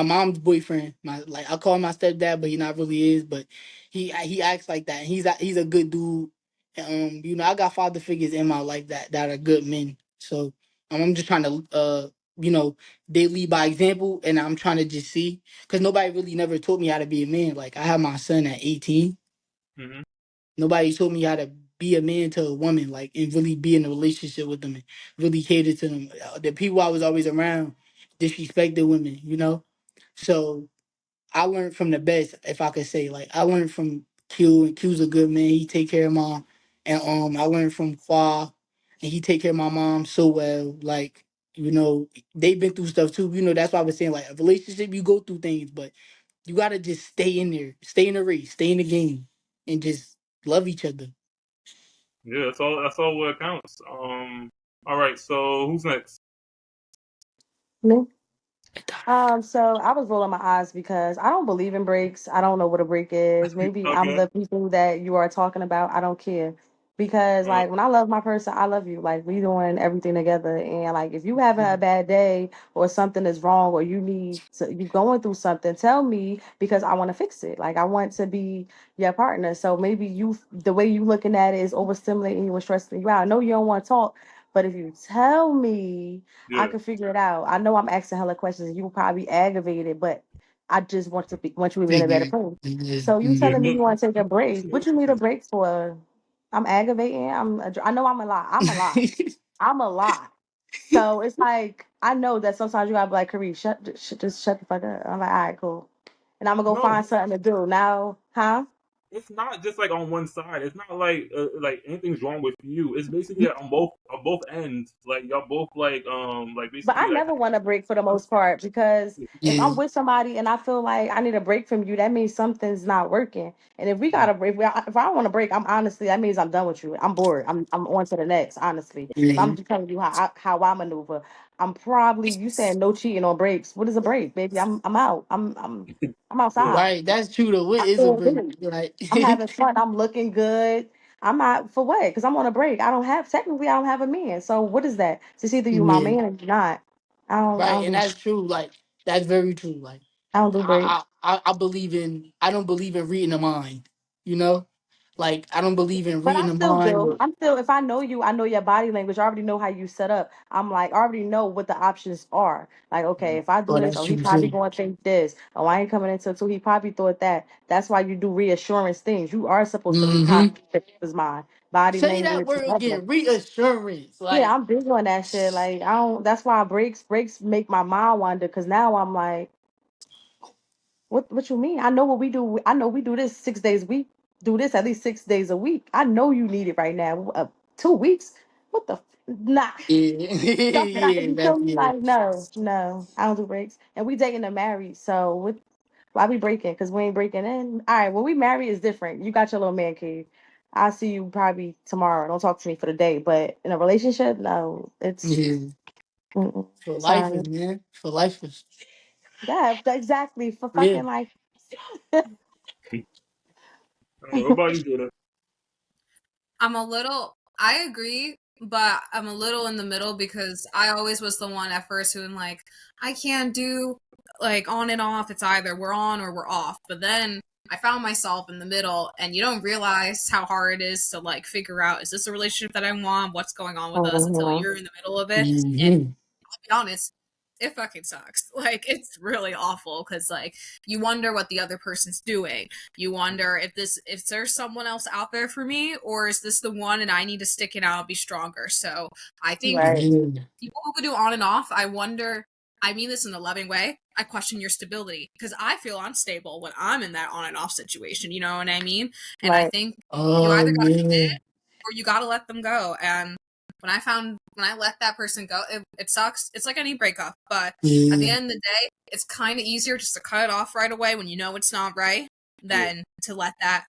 [SPEAKER 3] mom's boyfriend, my like I call him my stepdad, but he not really is. But he acts like that. He's a good dude. You know, I got father figures in my life that are good men. So I'm just trying to you know, they lead by example, and I'm trying to just see because nobody really never taught me how to be a man. Like I had my son at 18.
[SPEAKER 2] Mhm.
[SPEAKER 3] Nobody told me how to be a man to a woman, like, and really be in a relationship with them and really cater to them. The people I was always around disrespected women, you know? So I learned from the best, if I could say. Like, I learned from Q, and Q's a good man. He take care of mom. And I learned from Qua, and he take care of my mom so well. Like, you know, they've been through stuff too. You know, that's why I was saying, like, a relationship, you go through things, but you gotta just stay in there, stay in the race, stay in the game, and just love each other.
[SPEAKER 2] Yeah. That's all. That's all what counts. All right. So who's next?
[SPEAKER 4] Me? So I was rolling my eyes because I don't believe in breaks. I don't know what a break is. Maybe I'm
[SPEAKER 2] Okay.
[SPEAKER 4] the people that you are talking about. I don't care. Because
[SPEAKER 2] Uh,
[SPEAKER 4] like when I love my person, I love you. Like we doing everything together. And like if you having a bad day or something is wrong or you going through something, tell me because I want to fix it. Like I want to be your partner. So maybe the way you looking at it is overstimulating you and stressing you out. I know you don't want to talk, but if you tell me I
[SPEAKER 2] yeah.
[SPEAKER 4] can figure it out. I know I'm asking hella questions and you will probably be aggravated, but I just want you to be in a better
[SPEAKER 3] Figure.
[SPEAKER 4] place. So you
[SPEAKER 2] Yeah.
[SPEAKER 3] Mhm.
[SPEAKER 4] telling me
[SPEAKER 2] So,
[SPEAKER 4] you want to take a break? What you need a break for? I'm aggravating. I know I'm a lot. I'm a lot. I'm a lot. So it's like I know that sometimes you gotta be like, Kharie, just shut the fuck up. I'm like, all right, cool. And I'm gonna go
[SPEAKER 2] no,
[SPEAKER 4] find something to do now, huh?
[SPEAKER 2] it's not just like on one side. It's not like anything's wrong with you. It's basically on both ends. Like y'all both like
[SPEAKER 4] But I
[SPEAKER 2] basically like
[SPEAKER 4] never want a break for the most part because if
[SPEAKER 3] Yeah.
[SPEAKER 4] I'm with somebody and I feel like I need a break from you, that means something's not working. And if we got a break, if I don't want a break, I'm honestly that means I'm done with you. I'm bored. I'm on to the next. Honestly, if I'm
[SPEAKER 3] Mhm.
[SPEAKER 4] just telling you how I maneuver, I'm probably you saying no cheating on breaks. What is a break, baby? I'm out. I'm
[SPEAKER 2] yeah.
[SPEAKER 4] outside.
[SPEAKER 3] Right. That's true though. What
[SPEAKER 4] I
[SPEAKER 3] is a
[SPEAKER 4] feel
[SPEAKER 3] break?
[SPEAKER 4] good.
[SPEAKER 3] Right.
[SPEAKER 4] I'm having fun. I'm looking good. I'm not for what? Because I'm on a break. I don't have a man. So what is that? It's either you my
[SPEAKER 3] Yeah.
[SPEAKER 4] man or you're not. I
[SPEAKER 3] Right.
[SPEAKER 4] don't
[SPEAKER 3] And
[SPEAKER 4] do
[SPEAKER 3] that's true. Like that's very true. Like
[SPEAKER 4] I don't do break.
[SPEAKER 3] I believe in. I don't believe in reading the mind. You know, like I don't believe in
[SPEAKER 4] But
[SPEAKER 3] reading
[SPEAKER 4] I
[SPEAKER 3] the
[SPEAKER 4] still
[SPEAKER 3] mind.
[SPEAKER 4] do.
[SPEAKER 3] Or,
[SPEAKER 4] I'm still if I know you, I know your body language. I already know how you set up. I'm like, I already know what the options are. Like, okay, if I do
[SPEAKER 3] oh,
[SPEAKER 4] this,
[SPEAKER 3] that's
[SPEAKER 4] oh, he
[SPEAKER 3] true
[SPEAKER 4] probably
[SPEAKER 3] too.
[SPEAKER 4] gonna think this. Oh, I ain't coming into two. He probably thought that. That's why you do reassurance things. You are supposed to read
[SPEAKER 3] Hmm.
[SPEAKER 4] people's mind, body
[SPEAKER 3] Say that
[SPEAKER 4] language,
[SPEAKER 3] word
[SPEAKER 4] whatever.
[SPEAKER 3] again. Reassurance.
[SPEAKER 4] Yeah,
[SPEAKER 3] Like.
[SPEAKER 4] I'm big on that shit. Like I don't. That's why breaks make my mind wander. Cause now I'm like, what you mean? I know what we do. I know we do this 6 days a week. Do this at least 6 days a week. I know you need it right now. 2 weeks? What the? Nah.
[SPEAKER 3] Yeah.
[SPEAKER 4] Stop it.
[SPEAKER 3] Yeah.
[SPEAKER 4] You feel
[SPEAKER 3] That's
[SPEAKER 4] me?
[SPEAKER 3] yeah.
[SPEAKER 4] Like no. I don't do breaks. And we dating and married. So why we breaking? Cause we ain't breaking in. All right. When we married is different. You got your little man cave. I'll see you probably tomorrow. Don't talk to me for the day. But in a relationship, no, it's
[SPEAKER 3] Yeah, for
[SPEAKER 4] sorry.
[SPEAKER 3] lifers, man. For lifers.
[SPEAKER 4] Yeah, exactly. For
[SPEAKER 3] Yeah.
[SPEAKER 4] fucking like
[SPEAKER 2] What about you, Jada?
[SPEAKER 5] I agree, but I'm a little in the middle because I always was the one at first who I'm like, I can't do like on and off. It's either we're on or we're off. But then I found myself in the middle, and you don't realize how hard it is to like figure out, is this a relationship that I want? What's going on with us until
[SPEAKER 4] Mhm.
[SPEAKER 5] you're in the middle of it. And
[SPEAKER 3] Mm-hmm.
[SPEAKER 5] I'll be honest, it fucking sucks. Like, it's really awful because, like, you wonder what the other person's doing. You wonder if there's someone else out there for me, or is this the one and I need to stick it out and be stronger. So I think
[SPEAKER 4] Right.
[SPEAKER 3] Yeah.
[SPEAKER 5] people who could do on and off, I wonder, I mean this in a loving way, I question your stability because I feel unstable when I'm in that on and off situation. You know what I mean? And I
[SPEAKER 4] Right.
[SPEAKER 5] think you
[SPEAKER 3] Oh
[SPEAKER 5] either got to
[SPEAKER 3] yeah.
[SPEAKER 5] or you got to let them go. And when I let that person go, it sucks. It's like any breakup, but at the
[SPEAKER 3] Yeah.
[SPEAKER 5] end of the day, it's kind of easier just to cut it off right away when you know it's not right
[SPEAKER 2] Yeah.
[SPEAKER 5] than to let that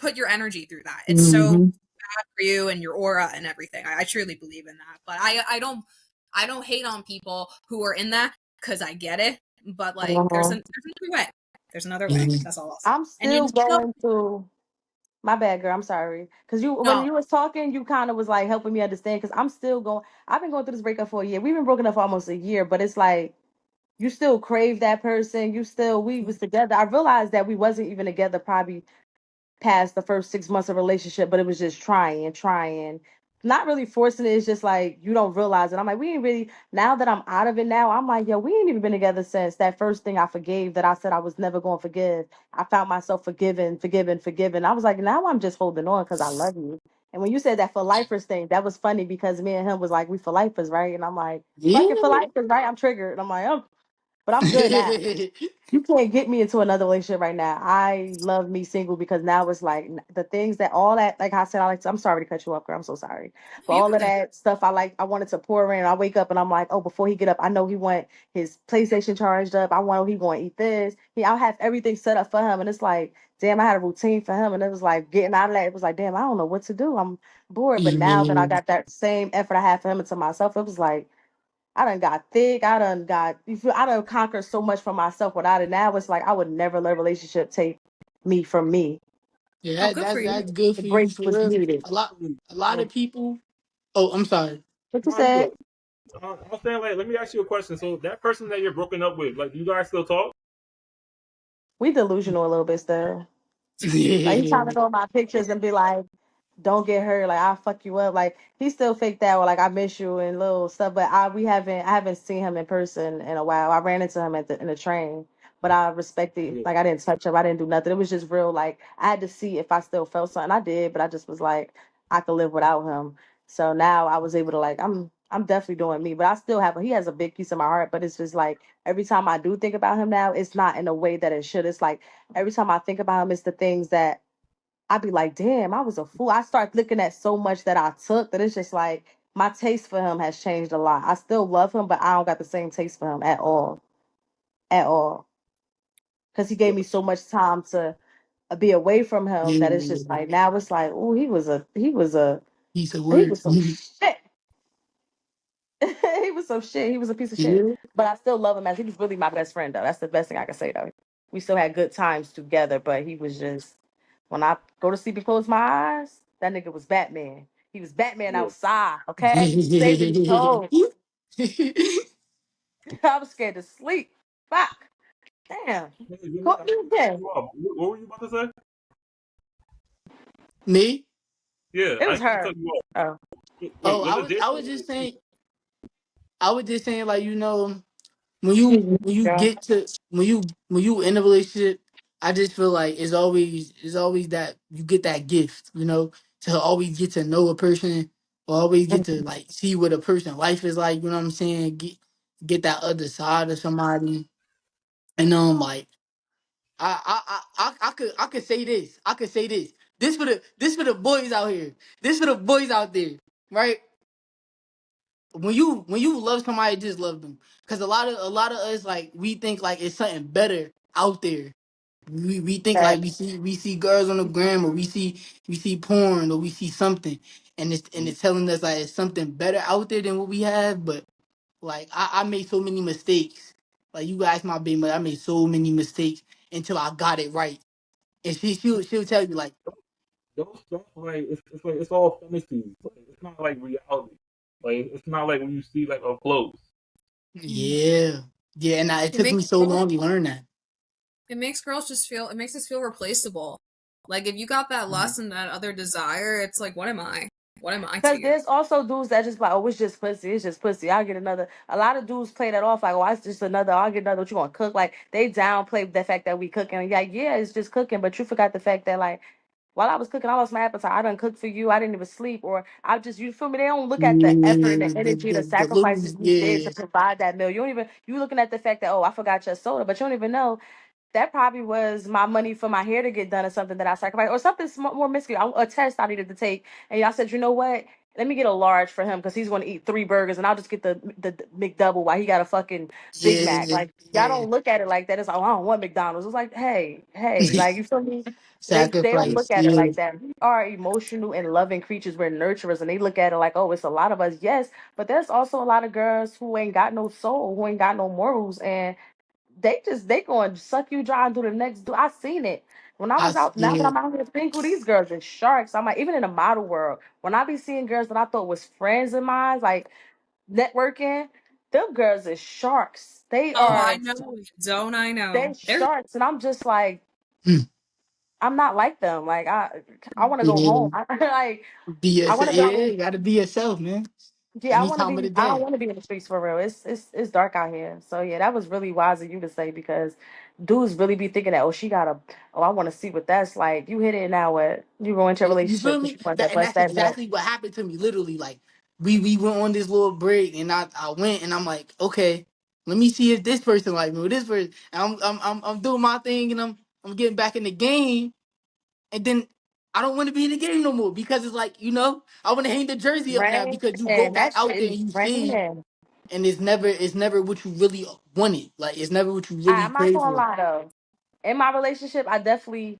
[SPEAKER 5] put your energy through that. It's so
[SPEAKER 3] Mm-hmm.
[SPEAKER 5] bad for you and your aura and everything. I truly believe in that. But I don't hate on people who are in that because I get it. But like
[SPEAKER 4] Mhm.
[SPEAKER 5] there's another way. There's another way.
[SPEAKER 3] Yeah.
[SPEAKER 5] That's all I'll say.
[SPEAKER 4] I'm
[SPEAKER 5] And you
[SPEAKER 4] still
[SPEAKER 5] know
[SPEAKER 4] going through. My bad, girl. I'm sorry. Cause you, when
[SPEAKER 5] no.
[SPEAKER 4] you was talking, you kind of was like helping me understand. Cause I'm still going. I've been going through this breakup for a year. We've been broken up for almost a year, but it's like you still crave that person. You still, we was together. I realized that we wasn't even together probably past the first 6 months of relationship, but it was just trying, not really forcing it. It's just like you don't realize it. I'm like, we ain't really. Now that I'm out of it now, I'm like, yo, we ain't even been together since that first thing I forgave that I said I was never going to forgive. I found myself forgiving. I was like, now I'm just holding on because I love you. And when you said that for lifers thing, that was funny because me and him was like, we for lifers, right? And I'm like, fucking for
[SPEAKER 3] Yeah.
[SPEAKER 4] lifers, right? I'm triggered. And I'm like, oh, but I'm good now. You can't get me into another relationship right now. I love me single because now it's like the things that all that, like I said, I like to, I'm sorry to cut you off, girl. I'm so sorry. But
[SPEAKER 5] You
[SPEAKER 4] all of
[SPEAKER 5] could.
[SPEAKER 4] that stuff I wanted to pour in. I wake up and I'm like, oh, before he get up, I know he want his PlayStation charged up. I know he going to eat this. I'll have everything set up for him. And it's like, damn, I had a routine for him. And it was like getting out of that. It was like, damn, I don't know what to do. I'm bored. But now that I
[SPEAKER 3] Yeah.
[SPEAKER 4] got that same effort I had for him into myself, it was like, I done got thick. I done conquered so much for myself without it. Now it's like I would never let a relationship take me from me.
[SPEAKER 3] Yeah,
[SPEAKER 5] Oh, good for
[SPEAKER 3] that's
[SPEAKER 5] you.
[SPEAKER 3] good
[SPEAKER 4] The
[SPEAKER 3] for you
[SPEAKER 4] break
[SPEAKER 3] for
[SPEAKER 4] was
[SPEAKER 3] real.
[SPEAKER 4] needed.
[SPEAKER 3] A lot
[SPEAKER 2] Um,
[SPEAKER 3] of people. Oh, I'm sorry.
[SPEAKER 4] What you
[SPEAKER 2] no, you
[SPEAKER 4] said?
[SPEAKER 2] good. I'm saying, like, let me ask you a question. So that person that you're broken up with, like, you guys still talk?
[SPEAKER 4] We delusional a little bit still. Like he trying to
[SPEAKER 3] Yeah.
[SPEAKER 4] go on my pictures and be like, don't get hurt. Like I'll fuck you up. Like he still faked that or like I miss you and little stuff. But I haven't seen him in person in a while. I ran into him in the train. But I respected,
[SPEAKER 2] Yeah.
[SPEAKER 4] like I didn't touch him. I didn't do nothing. It was just real. Like I had to see if I still felt something. I did, but I just was like, I could live without him. So now I was able to like, I'm definitely doing me. But I still have he has a big piece of my heart. But it's just like every time I do think about him now, it's not in a way that it should. It's like every time I think about him, it's the things that I'd be like, damn, I was a fool. I start looking at so much that I took that it's just like my taste for him has changed a lot. I still love him, but I don't got the same taste for him at all. At all. Because he gave me so much time to be away from him that it's just
[SPEAKER 3] Yeah.
[SPEAKER 4] like now it's like, oh,
[SPEAKER 3] Piece of
[SPEAKER 4] he
[SPEAKER 3] work.
[SPEAKER 4] was some shit. He was some shit. He was a piece of shit.
[SPEAKER 3] Yeah.
[SPEAKER 4] But I still love him as he was really my best friend though. That's the best thing I can say though. We still had good times together, but he was just when I go to sleep and close my eyes, that nigga was Batman. He was Batman
[SPEAKER 2] Yeah.
[SPEAKER 4] outside, okay? Saving these hoes. I was scared to sleep. Fuck. Damn.
[SPEAKER 2] Hey, Jimmy,
[SPEAKER 4] Caught
[SPEAKER 2] I
[SPEAKER 4] me
[SPEAKER 2] didn't mean to cut
[SPEAKER 4] again.
[SPEAKER 2] you off. What were you about to say?
[SPEAKER 3] Me?
[SPEAKER 2] Yeah,
[SPEAKER 4] It
[SPEAKER 2] I
[SPEAKER 4] was
[SPEAKER 2] didn't mean to
[SPEAKER 4] her.
[SPEAKER 2] cut you off.
[SPEAKER 4] Oh.
[SPEAKER 2] Wait,
[SPEAKER 3] Oh,
[SPEAKER 2] was
[SPEAKER 3] I
[SPEAKER 2] it
[SPEAKER 3] was
[SPEAKER 2] Jada?
[SPEAKER 3] I was just saying like when you get to when you in a relationship, I just feel like it's always that you get that gift, to always get to know a person or always get to like see what a person life is like, you know what I'm saying? Get that other side of somebody. And like I could say this. I could say this. This for the boys out here. This for the boys out there, right? When you love somebody, just love them. Cause a lot of us like we think like it's something better out there. We think
[SPEAKER 4] That
[SPEAKER 3] like we see girls on the gram, or we see porn, or we see something, and it's telling us like it's something better out there than what we have. But like I made so many mistakes. Like you guys, my baby mother, I made so many mistakes until I got it right. And she'll tell you like,
[SPEAKER 2] those stuff like it's like it's all fantasies. Like it's not like reality. Like it's not like when you see like up close.
[SPEAKER 3] yeah, yeah, and it
[SPEAKER 5] It
[SPEAKER 3] took me
[SPEAKER 5] makes
[SPEAKER 3] so long to learn that.
[SPEAKER 5] it makes girls just feel it makes us feel replaceable. Like if you got that lust and that other desire, it's like, what am I? What am I to
[SPEAKER 4] because
[SPEAKER 5] you?
[SPEAKER 4] there's also dudes that just like, oh, it's just pussy, it's just pussy. I'll get another. A lot of dudes play that off like, oh, it's just another. I'll get another. What you gonna cook? Like they downplay the fact that we cooking. Like, yeah, it's just cooking, but you forgot the fact that like while I was cooking, I lost my appetite. I done cooked for you. I didn't even sleep, or I just you feel me. They don't look at the effort and
[SPEAKER 3] Yeah,
[SPEAKER 4] the energy, the
[SPEAKER 3] the little
[SPEAKER 4] sacrifices you did to
[SPEAKER 3] yeah,
[SPEAKER 4] provide that meal. You don't even you looking at the fact that oh, I forgot your soda, but you don't even know that probably was my money for my hair to get done or something that I sacrificed or something more minuscule, a test I needed to take. And y'all said, you know what? Let me get a large for him because he's going to eat 3 burgers and I'll just get the McDouble while he got a fucking Big Mac.
[SPEAKER 3] yeah,
[SPEAKER 4] Like, y'all
[SPEAKER 3] yeah.
[SPEAKER 4] don't look at it like that. It's like, oh, I don't want McDonald's. It's like, hey, like, you feel me? They don't
[SPEAKER 3] Sacrifice.
[SPEAKER 4] look at it
[SPEAKER 3] Yeah,
[SPEAKER 4] like that. We are emotional and loving creatures. We're nurturers, and they look at it like, oh, it's a lot of us. Yes, but there's also a lot of girls who ain't got no soul, who ain't got no morals, and they going to suck you dry and do the next do. I seen it when I was out. Now that
[SPEAKER 3] yeah.
[SPEAKER 4] I'm out here single, these girls are sharks. I'm like, even in the model world, when I be seeing girls that I thought was friends of mine, like networking, them girls are sharks. They
[SPEAKER 5] Oh, I
[SPEAKER 4] are
[SPEAKER 5] know. Don't I
[SPEAKER 4] they
[SPEAKER 5] know? They're
[SPEAKER 4] sharks, and I'm just like,
[SPEAKER 3] Hmm.
[SPEAKER 4] I'm not like them. Like I want to go
[SPEAKER 3] Yeah,
[SPEAKER 4] home. Like
[SPEAKER 3] be
[SPEAKER 4] I
[SPEAKER 3] yourself.
[SPEAKER 4] want to
[SPEAKER 3] Yeah,
[SPEAKER 4] go.
[SPEAKER 3] you gotta be yourself, man.
[SPEAKER 4] Yeah, I
[SPEAKER 3] Any
[SPEAKER 4] want to
[SPEAKER 3] time of the
[SPEAKER 4] be. I don't
[SPEAKER 3] day.
[SPEAKER 4] want to be in the streets for real. It's dark out here. So yeah, that was really wise of you to say because dudes really be thinking that she got a. Oh, I want to see what that's like. You hit it now. What you go into a
[SPEAKER 3] You
[SPEAKER 4] relationship
[SPEAKER 3] feel
[SPEAKER 4] because
[SPEAKER 3] me?
[SPEAKER 4] you want
[SPEAKER 3] That
[SPEAKER 4] that
[SPEAKER 3] and
[SPEAKER 4] bust
[SPEAKER 3] that's
[SPEAKER 4] that nut.
[SPEAKER 3] exactly what happened to me. Literally, like we went on this little break, and I went, and I'm like, okay, let me see if this person like me, or this person. And I'm doing my thing, and I'm getting back in the game, and then I don't want to be in the game no more because it's like I want to hang the jersey up now
[SPEAKER 4] Raining.
[SPEAKER 3] because you go back
[SPEAKER 4] That shit
[SPEAKER 3] out there
[SPEAKER 4] is
[SPEAKER 3] and you see,
[SPEAKER 4] raining.
[SPEAKER 3] and it's never what you really wanted. Like it's never what you really
[SPEAKER 4] I'm not
[SPEAKER 3] prayed
[SPEAKER 4] gonna
[SPEAKER 3] for.
[SPEAKER 4] lie though. In my relationship, I definitely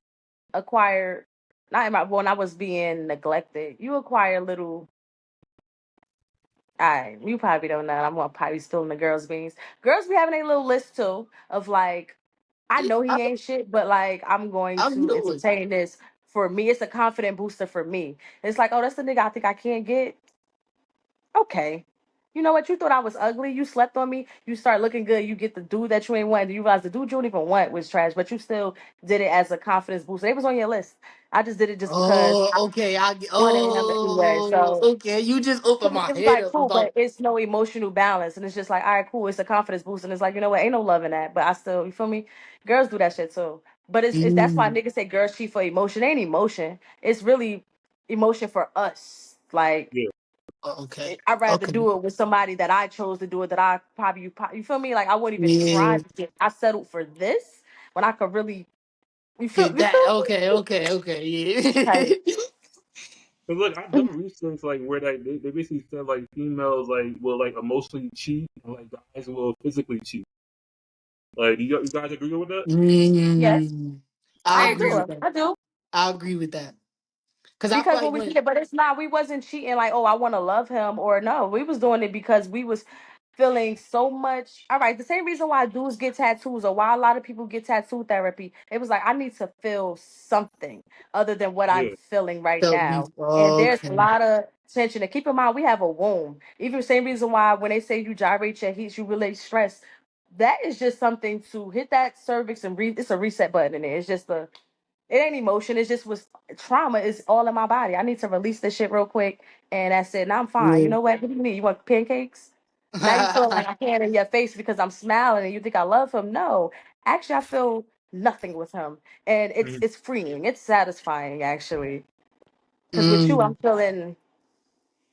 [SPEAKER 4] acquired. Not in my when I was being neglected. You acquire little. You probably don't know. I'm gonna probably still in the girls' beans. Girls be having a little list too of like I know
[SPEAKER 3] I,
[SPEAKER 4] he ain't shit, but like I'm going
[SPEAKER 3] I
[SPEAKER 4] to
[SPEAKER 3] knew it.
[SPEAKER 4] entertain this for me. It's a confident booster for me. It's like, oh, that's the nigga I think I can't get. Okay. You know what? You thought I was ugly. You slept on me. You start looking good. You get the dude that you ain't want. And you realize the dude you don't even want was trash, but you still did it as a confidence booster. It was on your list. I just did it just because I
[SPEAKER 3] Oh, okay.
[SPEAKER 4] wanted him anyway. So
[SPEAKER 3] Okay. You just opened my
[SPEAKER 4] it was
[SPEAKER 3] head
[SPEAKER 4] like
[SPEAKER 3] up
[SPEAKER 4] cool,
[SPEAKER 3] about.
[SPEAKER 4] but it's no emotional balance, and it's just like all right, cool. It's a confidence boost, and it's like you know what, ain't no love in that, but I still, you feel me? Girls do that shit too, but it's that's why
[SPEAKER 3] Mm,
[SPEAKER 4] niggas say girls cheat for emotion. It ain't emotion. It's really emotion for us. Like
[SPEAKER 2] Yeah.
[SPEAKER 3] okay.
[SPEAKER 4] I'd rather
[SPEAKER 3] Okay.
[SPEAKER 4] do it with somebody that I chose to do it. That I probably you feel me? Like I wouldn't even try
[SPEAKER 3] Yeah.
[SPEAKER 4] to get. I settled for this when I could really.
[SPEAKER 3] Get
[SPEAKER 4] You
[SPEAKER 3] that.
[SPEAKER 4] feel
[SPEAKER 3] Okay. Okay. Okay.
[SPEAKER 4] me?
[SPEAKER 3] Yeah.
[SPEAKER 2] But look, I've done research like where they basically said like females like will like emotionally cheat and like guys will physically cheat. Like, you guys agree with that?
[SPEAKER 4] Yes,
[SPEAKER 3] mm, I
[SPEAKER 5] I
[SPEAKER 4] I
[SPEAKER 3] agree
[SPEAKER 5] agree
[SPEAKER 3] with
[SPEAKER 5] with
[SPEAKER 4] do.
[SPEAKER 3] that.
[SPEAKER 4] I do.
[SPEAKER 3] I agree with that. Cause I feel
[SPEAKER 4] Because
[SPEAKER 3] like
[SPEAKER 4] when we
[SPEAKER 3] when.
[SPEAKER 4] did it, but it's not. We wasn't cheating. Like, oh, I want to love him, or no, we was doing it because we was feeling so much. All right, the same reason why dudes get tattoos, or why a lot of people get tattoo therapy. It was like I need to feel something other than what I'm
[SPEAKER 2] Yeah.
[SPEAKER 4] feeling right
[SPEAKER 3] Felt me.
[SPEAKER 4] now, and there's a
[SPEAKER 3] Okay.
[SPEAKER 4] lot of tension. And keep in mind, we have a womb. Even the same reason why when they say you gyrate your heat, you relate stress. That is just something to hit that cervix and it's a reset button in there. It's just a it ain't emotion. It's just was trauma is all in my body. I need to release this shit real quick, and that's it. Now I'm fine. You
[SPEAKER 3] Yeah.
[SPEAKER 4] know what? What do you need? You want pancakes? Now you feel like I can't in your face because I'm smiling, and you think I love him. No, actually, I feel nothing with him, and it's
[SPEAKER 2] Mhm.
[SPEAKER 4] it's freeing. It's satisfying actually, because with you,
[SPEAKER 3] mm,
[SPEAKER 4] I'm feeling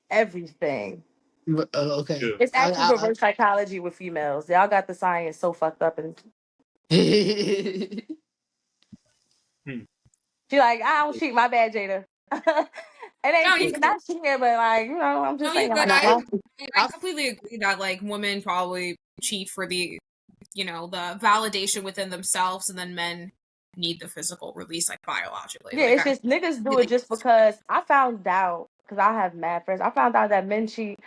[SPEAKER 4] everything.
[SPEAKER 3] okay.
[SPEAKER 2] Yeah.
[SPEAKER 4] It's actually reverse psychology with females. Y'all got the science so fucked up, and
[SPEAKER 2] Hmm.
[SPEAKER 4] she like, I don't cheat. My bad, Jada. It ain't
[SPEAKER 5] no, you
[SPEAKER 4] cheating,
[SPEAKER 5] good.
[SPEAKER 4] not cheating, but like I'm
[SPEAKER 5] No,
[SPEAKER 4] just
[SPEAKER 5] you
[SPEAKER 4] saying
[SPEAKER 5] good.
[SPEAKER 4] like
[SPEAKER 5] I
[SPEAKER 3] I,
[SPEAKER 5] completely agree that like women probably cheat for the the validation within themselves, and then men need the physical release like biologically.
[SPEAKER 4] Yeah,
[SPEAKER 5] Like
[SPEAKER 4] it's
[SPEAKER 5] I
[SPEAKER 4] just niggas do
[SPEAKER 5] really
[SPEAKER 4] it just because I found out, because I have mad friends. I found out that men cheat.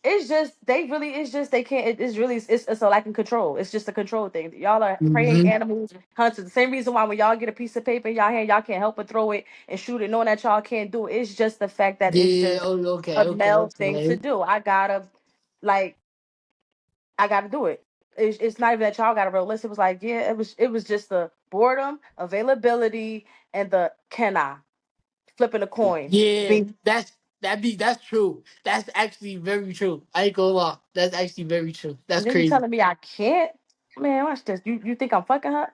[SPEAKER 4] It's just they really. It's just they can't. It's really. It's a lack of control. It's just a control thing. Y'all are preying
[SPEAKER 3] Hmm.
[SPEAKER 4] animals, hunters. The same reason why when y'all get a piece of paper in y'all hand, y'all can't help but throw it and shoot it, knowing that y'all can't do it. It's just the fact that it's
[SPEAKER 3] Yeah.
[SPEAKER 4] just
[SPEAKER 3] Oh,
[SPEAKER 4] a
[SPEAKER 3] okay. Okay.
[SPEAKER 4] male thing to
[SPEAKER 3] Okay.
[SPEAKER 4] do. Like, I gotta do it. It's not even that y'all got a real list. It was like, yeah, it was just the boredom, availability, and the can I flipping a coin.
[SPEAKER 3] Yeah. That's true. That's actually very true. I ain't gonna lie. That's actually very true. That's
[SPEAKER 4] And then you
[SPEAKER 3] crazy.
[SPEAKER 4] telling me I can't? Man, watch this. You think I'm fucking her?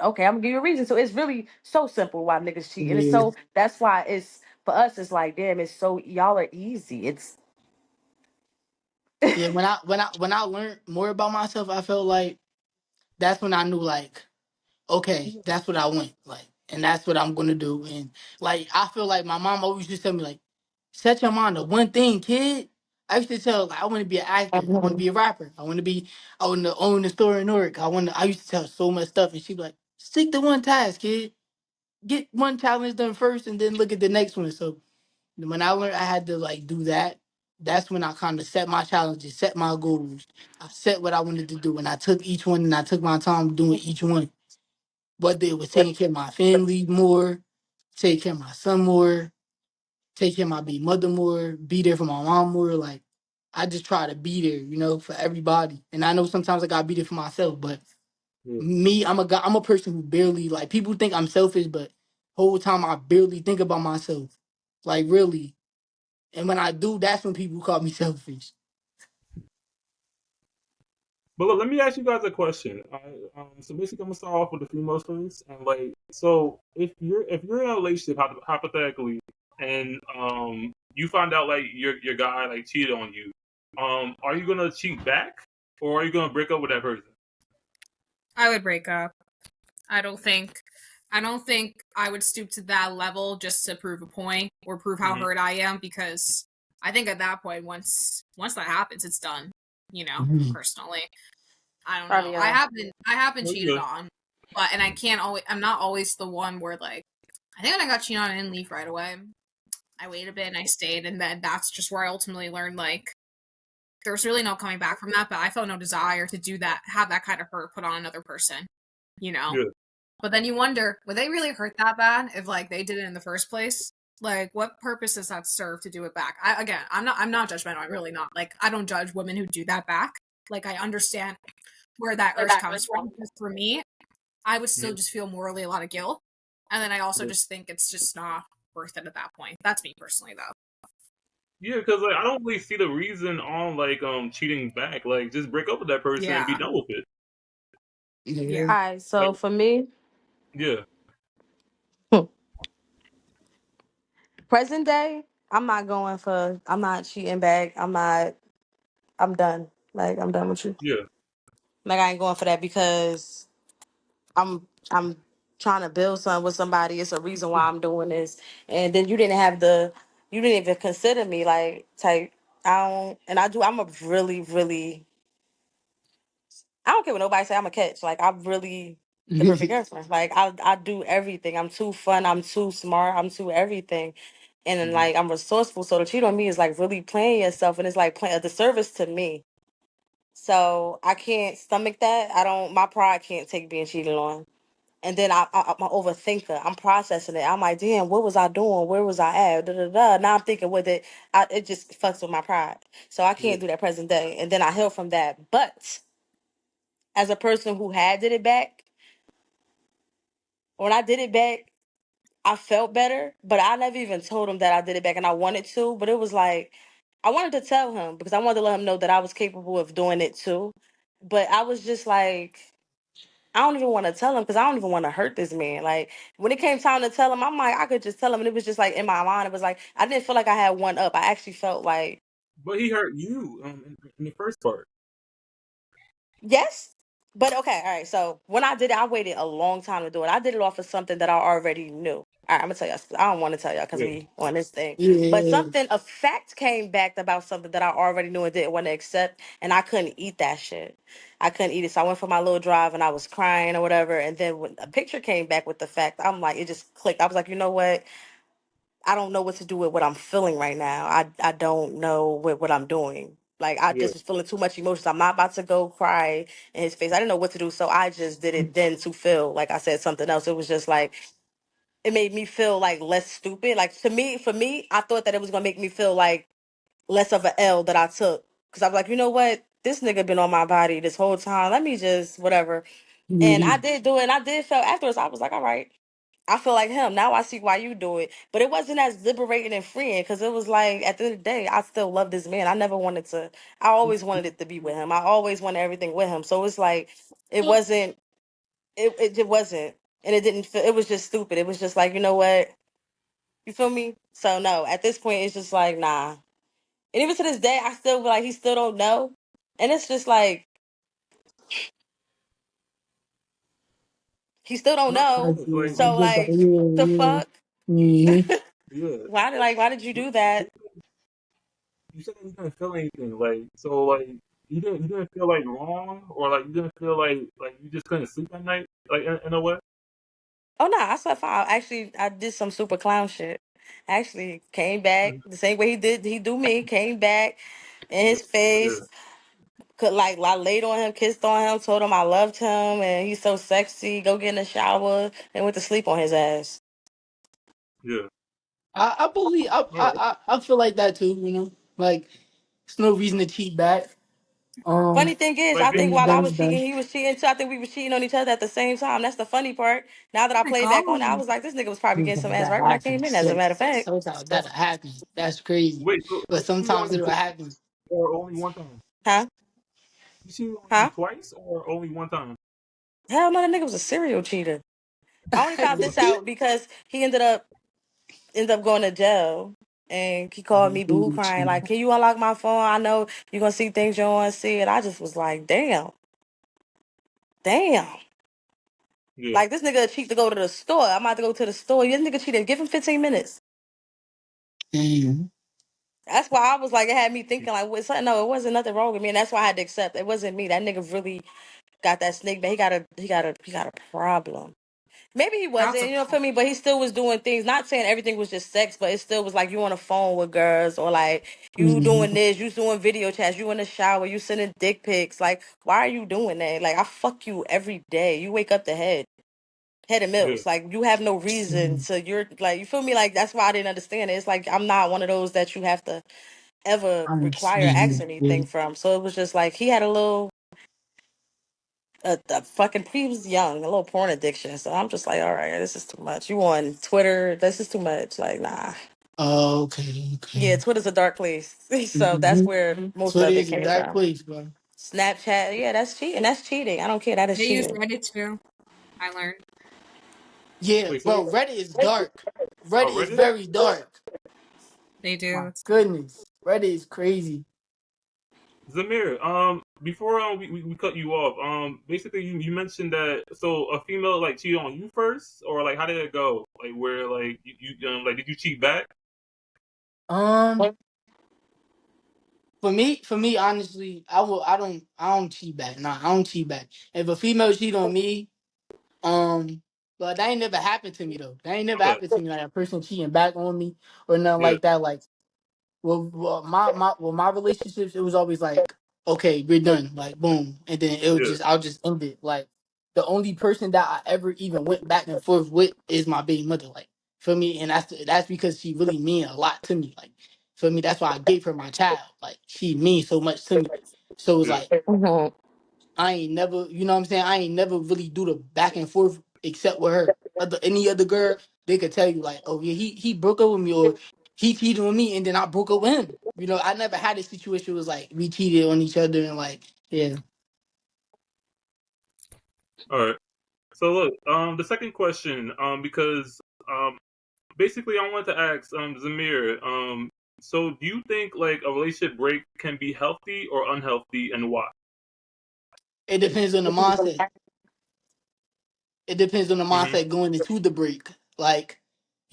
[SPEAKER 4] Okay, I'm gonna give you a reason. So it's really so simple why niggas cheat. And it's
[SPEAKER 3] Yeah.
[SPEAKER 4] so that's why it's for us it's like, damn, it's so y'all are easy. It's
[SPEAKER 3] Yeah. When I learned more about myself, I felt like that's when I knew like, okay, that's what I want. Like, and that's what I'm gonna do. And like I feel like my mom always used to tell me like, set your mind to one thing, kid. I used to tell like I want to be an actor. I want to
[SPEAKER 4] Mhm.
[SPEAKER 3] be a rapper. I want to own the store in Newark. I used to tell her so much stuff, and she'd be like, stick to one task, kid. Get one challenge done first, and then look at the next one. So when I learned I had to like do that, that's when I kind of set my challenges, set my goals. I set what I wanted to do, and I took each one, and I took my time doing each one. Whether it was taking care of my family more, take care of my son more, take care of my big mother more, be there for my mom more. Like I just try to be there, for everybody. And I know sometimes I gotta be there for myself, but
[SPEAKER 2] Yeah.
[SPEAKER 3] me, I'm a guy, I'm a person who barely like people think I'm selfish, but whole time I barely think about myself. Like really. And when I do, that's when people call me selfish.
[SPEAKER 2] But look, let me ask you guys a question. So basically, I'm gonna start off with the females first, and like, so if you're in a relationship, hypothetically, and you find out like your guy like cheated on you, are you gonna cheat back, or are you gonna break up with that person?
[SPEAKER 5] I would break up. I don't think I would stoop to that level just to prove a point or prove how
[SPEAKER 2] Hmm.
[SPEAKER 5] hurt I am, because I think at that point once that happens, it's done.
[SPEAKER 3] Mhm.
[SPEAKER 5] Personally. I don't know.
[SPEAKER 4] Probably
[SPEAKER 5] I haven't
[SPEAKER 2] Well,
[SPEAKER 5] cheated
[SPEAKER 2] yeah,
[SPEAKER 5] on, but and I'm not always the one where like I think when I got cheated on, I didn't leave right away. I waited a bit and I stayed, and then that's just where I ultimately learned like there's really no coming back from that. But I felt no desire to do that, have that kind of hurt put on another person, you know.
[SPEAKER 2] yeah.
[SPEAKER 5] But then you wonder, would they really hurt that bad if like they did it in the first place? Like, what purpose does that serve to do it back? I'm not judgmental. I'm really not. Like, I don't judge women who do that back. Like, I understand where that urge comes from. Because for me, I would still
[SPEAKER 2] Mhm.
[SPEAKER 5] just feel morally a lot of guilt, and then I also
[SPEAKER 2] Yeah,
[SPEAKER 5] just think it's just not worth it at that point. That's me personally, though.
[SPEAKER 2] yeah, because like I don't really see the reason on like cheating back. Like, just break up with that person and be
[SPEAKER 5] Yeah,
[SPEAKER 2] done with it.
[SPEAKER 3] Yeah.
[SPEAKER 5] yeah.
[SPEAKER 4] Alright,
[SPEAKER 2] Like,
[SPEAKER 4] so for me,
[SPEAKER 2] yeah,
[SPEAKER 4] present day, I'm not cheating back. I'm done. Like I'm done with you.
[SPEAKER 2] yeah,
[SPEAKER 4] Like I ain't going for that because I'm trying to build something with somebody. It's a reason why I'm doing this. And then you didn't even consider me like type. I don't and I do I'm a really, really I don't care what nobody say, I'm a catch. Like I'm really the perfect girlfriend. Like I do everything. I'm too fun, I'm too smart, I'm too everything. And then
[SPEAKER 2] mhm,
[SPEAKER 4] like I'm resourceful. So to cheat on me is like really playing yourself and it's like playing a disservice to me. So I can't stomach that. My pride can't take being cheated on. And then I'm an overthinker. I'm processing it. I'm like, damn, what was I doing? Where was I at? Da, da, da. Now I'm thinking with it, it just fucks with my pride. So I
[SPEAKER 2] yeah,
[SPEAKER 4] can't do that present day. And then I heal from that. But as a person who had did it back, when I did it back, I felt better. But I never even told him that I did it back and I wanted to. But it was like, I wanted to tell him because I wanted to let him know that I was capable of doing it too. But I was just like, I don't even want to tell him because I don't even want to hurt this man. Like when it came time to tell him, I'm like, I could just tell him, and it was just like in my mind, it was like I didn't feel like I had one up. I actually felt like
[SPEAKER 2] but he hurt you in the first part.
[SPEAKER 4] yes, but okay, all right. So when I did it, I waited a long time to do it. I did it off of something that I already knew. All right, I'm gonna tell y'all. I don't want to tell y'all because
[SPEAKER 2] Yeah.
[SPEAKER 4] we on this thing. But
[SPEAKER 3] Yeah.
[SPEAKER 4] a fact came back about something that I already knew and didn't want to accept, and I couldn't eat that shit. I couldn't eat it, so I went for my little drive and I was crying or whatever. And then when a picture came back with the fact, I'm like, it just clicked. I was like, you know what? I don't know what to do with what I'm feeling right now. I don't know what I'm doing. Like I
[SPEAKER 2] Yeah.
[SPEAKER 4] just was feeling too much emotions. I'm not about to go cry in his face. I didn't know what to do, so I just did it then to feel like I said something else. It was just like it made me feel like less stupid. Like to me, for me, I thought that it was gonna make me feel like less of a L that I took. Cause I was like, you know what? This nigga been on my body this whole time. Let me just whatever. And I did do it and I did feel afterwards, I was like, all right. I feel like him. Now I see why you do it. But it wasn't as liberating and freeing because it was like at the end of the day, I still love this man. I never wanted to I always wanted it to be with him. I always wanted everything with him. So it's like it wasn't it wasn't. And it didn't feel it was just stupid. It was just like, you know what? You feel me? So no, at this point it's just like nah. And even to this day, I still feel like he still don't know. And it's just like he still don't
[SPEAKER 2] No,
[SPEAKER 3] I
[SPEAKER 4] know.
[SPEAKER 2] no,
[SPEAKER 3] see.
[SPEAKER 2] like,
[SPEAKER 3] I'm
[SPEAKER 4] So
[SPEAKER 3] just like,
[SPEAKER 4] like the
[SPEAKER 3] yeah,
[SPEAKER 4] fuck?
[SPEAKER 3] yeah.
[SPEAKER 2] yeah.
[SPEAKER 4] Why did you do that?
[SPEAKER 2] You said that you didn't feel anything, like, so, like, you didn't feel like wrong, or like you didn't feel like you just couldn't sleep at night, like in a way.
[SPEAKER 4] Oh no, I slept fine. Actually, I did some super clown shit. Actually, came back the same way he do me. Came back in his
[SPEAKER 2] Yeah,
[SPEAKER 4] face. Could like I laid on him, kissed on him, told him I loved him, and he's so sexy. Go get in the shower and went to sleep on his ass.
[SPEAKER 2] yeah.
[SPEAKER 3] I believe
[SPEAKER 2] All right.
[SPEAKER 3] I feel like that too. You know, like it's no reason to cheat back.
[SPEAKER 4] Funny thing is,
[SPEAKER 2] Like,
[SPEAKER 4] I
[SPEAKER 3] When
[SPEAKER 4] think
[SPEAKER 3] it's
[SPEAKER 4] while I
[SPEAKER 3] done,
[SPEAKER 4] was
[SPEAKER 3] it's done.
[SPEAKER 4] cheating, he was cheating too. I think we were cheating on each other at the same time. That's the funny part. Now that I
[SPEAKER 5] Oh my
[SPEAKER 4] play back on it, I
[SPEAKER 5] god.
[SPEAKER 4] was like, this nigga was probably getting some
[SPEAKER 3] Sometimes
[SPEAKER 4] ass
[SPEAKER 3] that
[SPEAKER 4] right when I came in.
[SPEAKER 3] happens.
[SPEAKER 4] As a
[SPEAKER 3] Yeah.
[SPEAKER 4] matter of fact,
[SPEAKER 3] Sometimes that happens. That's crazy.
[SPEAKER 2] wait,
[SPEAKER 3] But
[SPEAKER 2] so you
[SPEAKER 3] sometimes
[SPEAKER 2] only
[SPEAKER 3] it'll happen.
[SPEAKER 2] or only one time?
[SPEAKER 4] huh?
[SPEAKER 2] You seen only
[SPEAKER 4] Huh?
[SPEAKER 2] twice or only one time?
[SPEAKER 4] Hell no, that nigga was a serial cheater. I only found this
[SPEAKER 3] Yeah.
[SPEAKER 4] out because he ended up going to jail. And he called me boo crying, like, can you unlock my phone? I know you're gonna see things you don't want to see. And I just was like, damn, damn.
[SPEAKER 2] Yeah,
[SPEAKER 4] Like this nigga cheat to go to the store. I'm about to go to the store. This nigga cheated. Give him 15 minutes.
[SPEAKER 3] Damn.
[SPEAKER 4] That's why I was like, it had me thinking like, what's something? No, it wasn't nothing wrong with me, and that's why I had to accept it wasn't me. That nigga really got that snake, but he got a problem. Maybe he
[SPEAKER 5] That's
[SPEAKER 4] wasn't,
[SPEAKER 5] a
[SPEAKER 4] you know, for me, but he still was doing things. Not saying everything was just sex, but it still was like you on the phone with girls, or like you doing
[SPEAKER 3] Mhm.
[SPEAKER 4] this, you doing video chats, you in the shower, you sending dick pics. Like, why are you doing that? Like, I fuck you every day. You wake up the head of
[SPEAKER 2] yeah.
[SPEAKER 4] milks. Like, you have no reason
[SPEAKER 3] Mhm.
[SPEAKER 4] to. You're like, you feel me? Like, that's why I didn't understand it. It's like I'm not one of those that you have to ever
[SPEAKER 3] I
[SPEAKER 4] require ask
[SPEAKER 3] understand. Yeah.
[SPEAKER 4] anything from. So it was just like he had a little a fucking he was young, a little porn addiction. So I'm just like, all right, this is too much. You on Twitter, this is too much. Like, nah.
[SPEAKER 3] Oh, okay.
[SPEAKER 4] Yeah,
[SPEAKER 3] Okay.
[SPEAKER 4] Twitter's a dark place. So that's
[SPEAKER 3] Mhm.
[SPEAKER 4] where most
[SPEAKER 3] Twitter
[SPEAKER 4] of it
[SPEAKER 3] is a
[SPEAKER 4] came
[SPEAKER 3] dark
[SPEAKER 4] from.
[SPEAKER 3] place, bro.
[SPEAKER 4] Snapchat, yeah, that's cheating. That's cheating. I don't care. That is
[SPEAKER 5] They use
[SPEAKER 4] cheating.
[SPEAKER 5] Reddit too. I learned.
[SPEAKER 3] Yeah,
[SPEAKER 2] Wait, say
[SPEAKER 3] bro.
[SPEAKER 2] that.
[SPEAKER 3] Reddit is dark.
[SPEAKER 2] Oh,
[SPEAKER 3] Reddit is
[SPEAKER 2] Reddit.
[SPEAKER 3] very dark.
[SPEAKER 5] They
[SPEAKER 3] My
[SPEAKER 5] do.
[SPEAKER 3] goodness, Reddit is crazy.
[SPEAKER 2] Zamir, before we cut you off, basically you mentioned that so a female like cheated on you first, or like how did it go? Like where like you like did you cheat back?
[SPEAKER 3] Um, for me, honestly, I don't cheat back. Nah, I don't cheat back. If a female cheat on me, but that ain't never happened to me though. That ain't never
[SPEAKER 2] Okay,
[SPEAKER 3] happened to me like a person cheating back on me or nothing
[SPEAKER 2] yeah,
[SPEAKER 3] like that. Like, my relationships, it was always like, okay, we're done, like boom, and then
[SPEAKER 2] yeah,
[SPEAKER 3] I'll just end it. Like, the only person that I ever even went back and forth with is my baby mother. Like, for me, and that's because she really mean a lot to me. Like, for me, that's why I gave her my child. Like, she means so much to me. So it's
[SPEAKER 2] yeah.
[SPEAKER 3] like I ain't never, you know what I'm saying? I ain't never really do the back and forth except with her. Any other girl, they could tell you like, oh yeah, he broke up with me or he cheated on me and then I broke up with him. You know, I never had a situation where it was like we cheated on each other and like, yeah.
[SPEAKER 2] All right. So look, the second question, because basically I wanted to ask Zamir, so do you think like a relationship break can be healthy or unhealthy, and why?
[SPEAKER 3] It depends on the mindset. It depends on the
[SPEAKER 2] Hmm.
[SPEAKER 3] mindset going into the break. Like,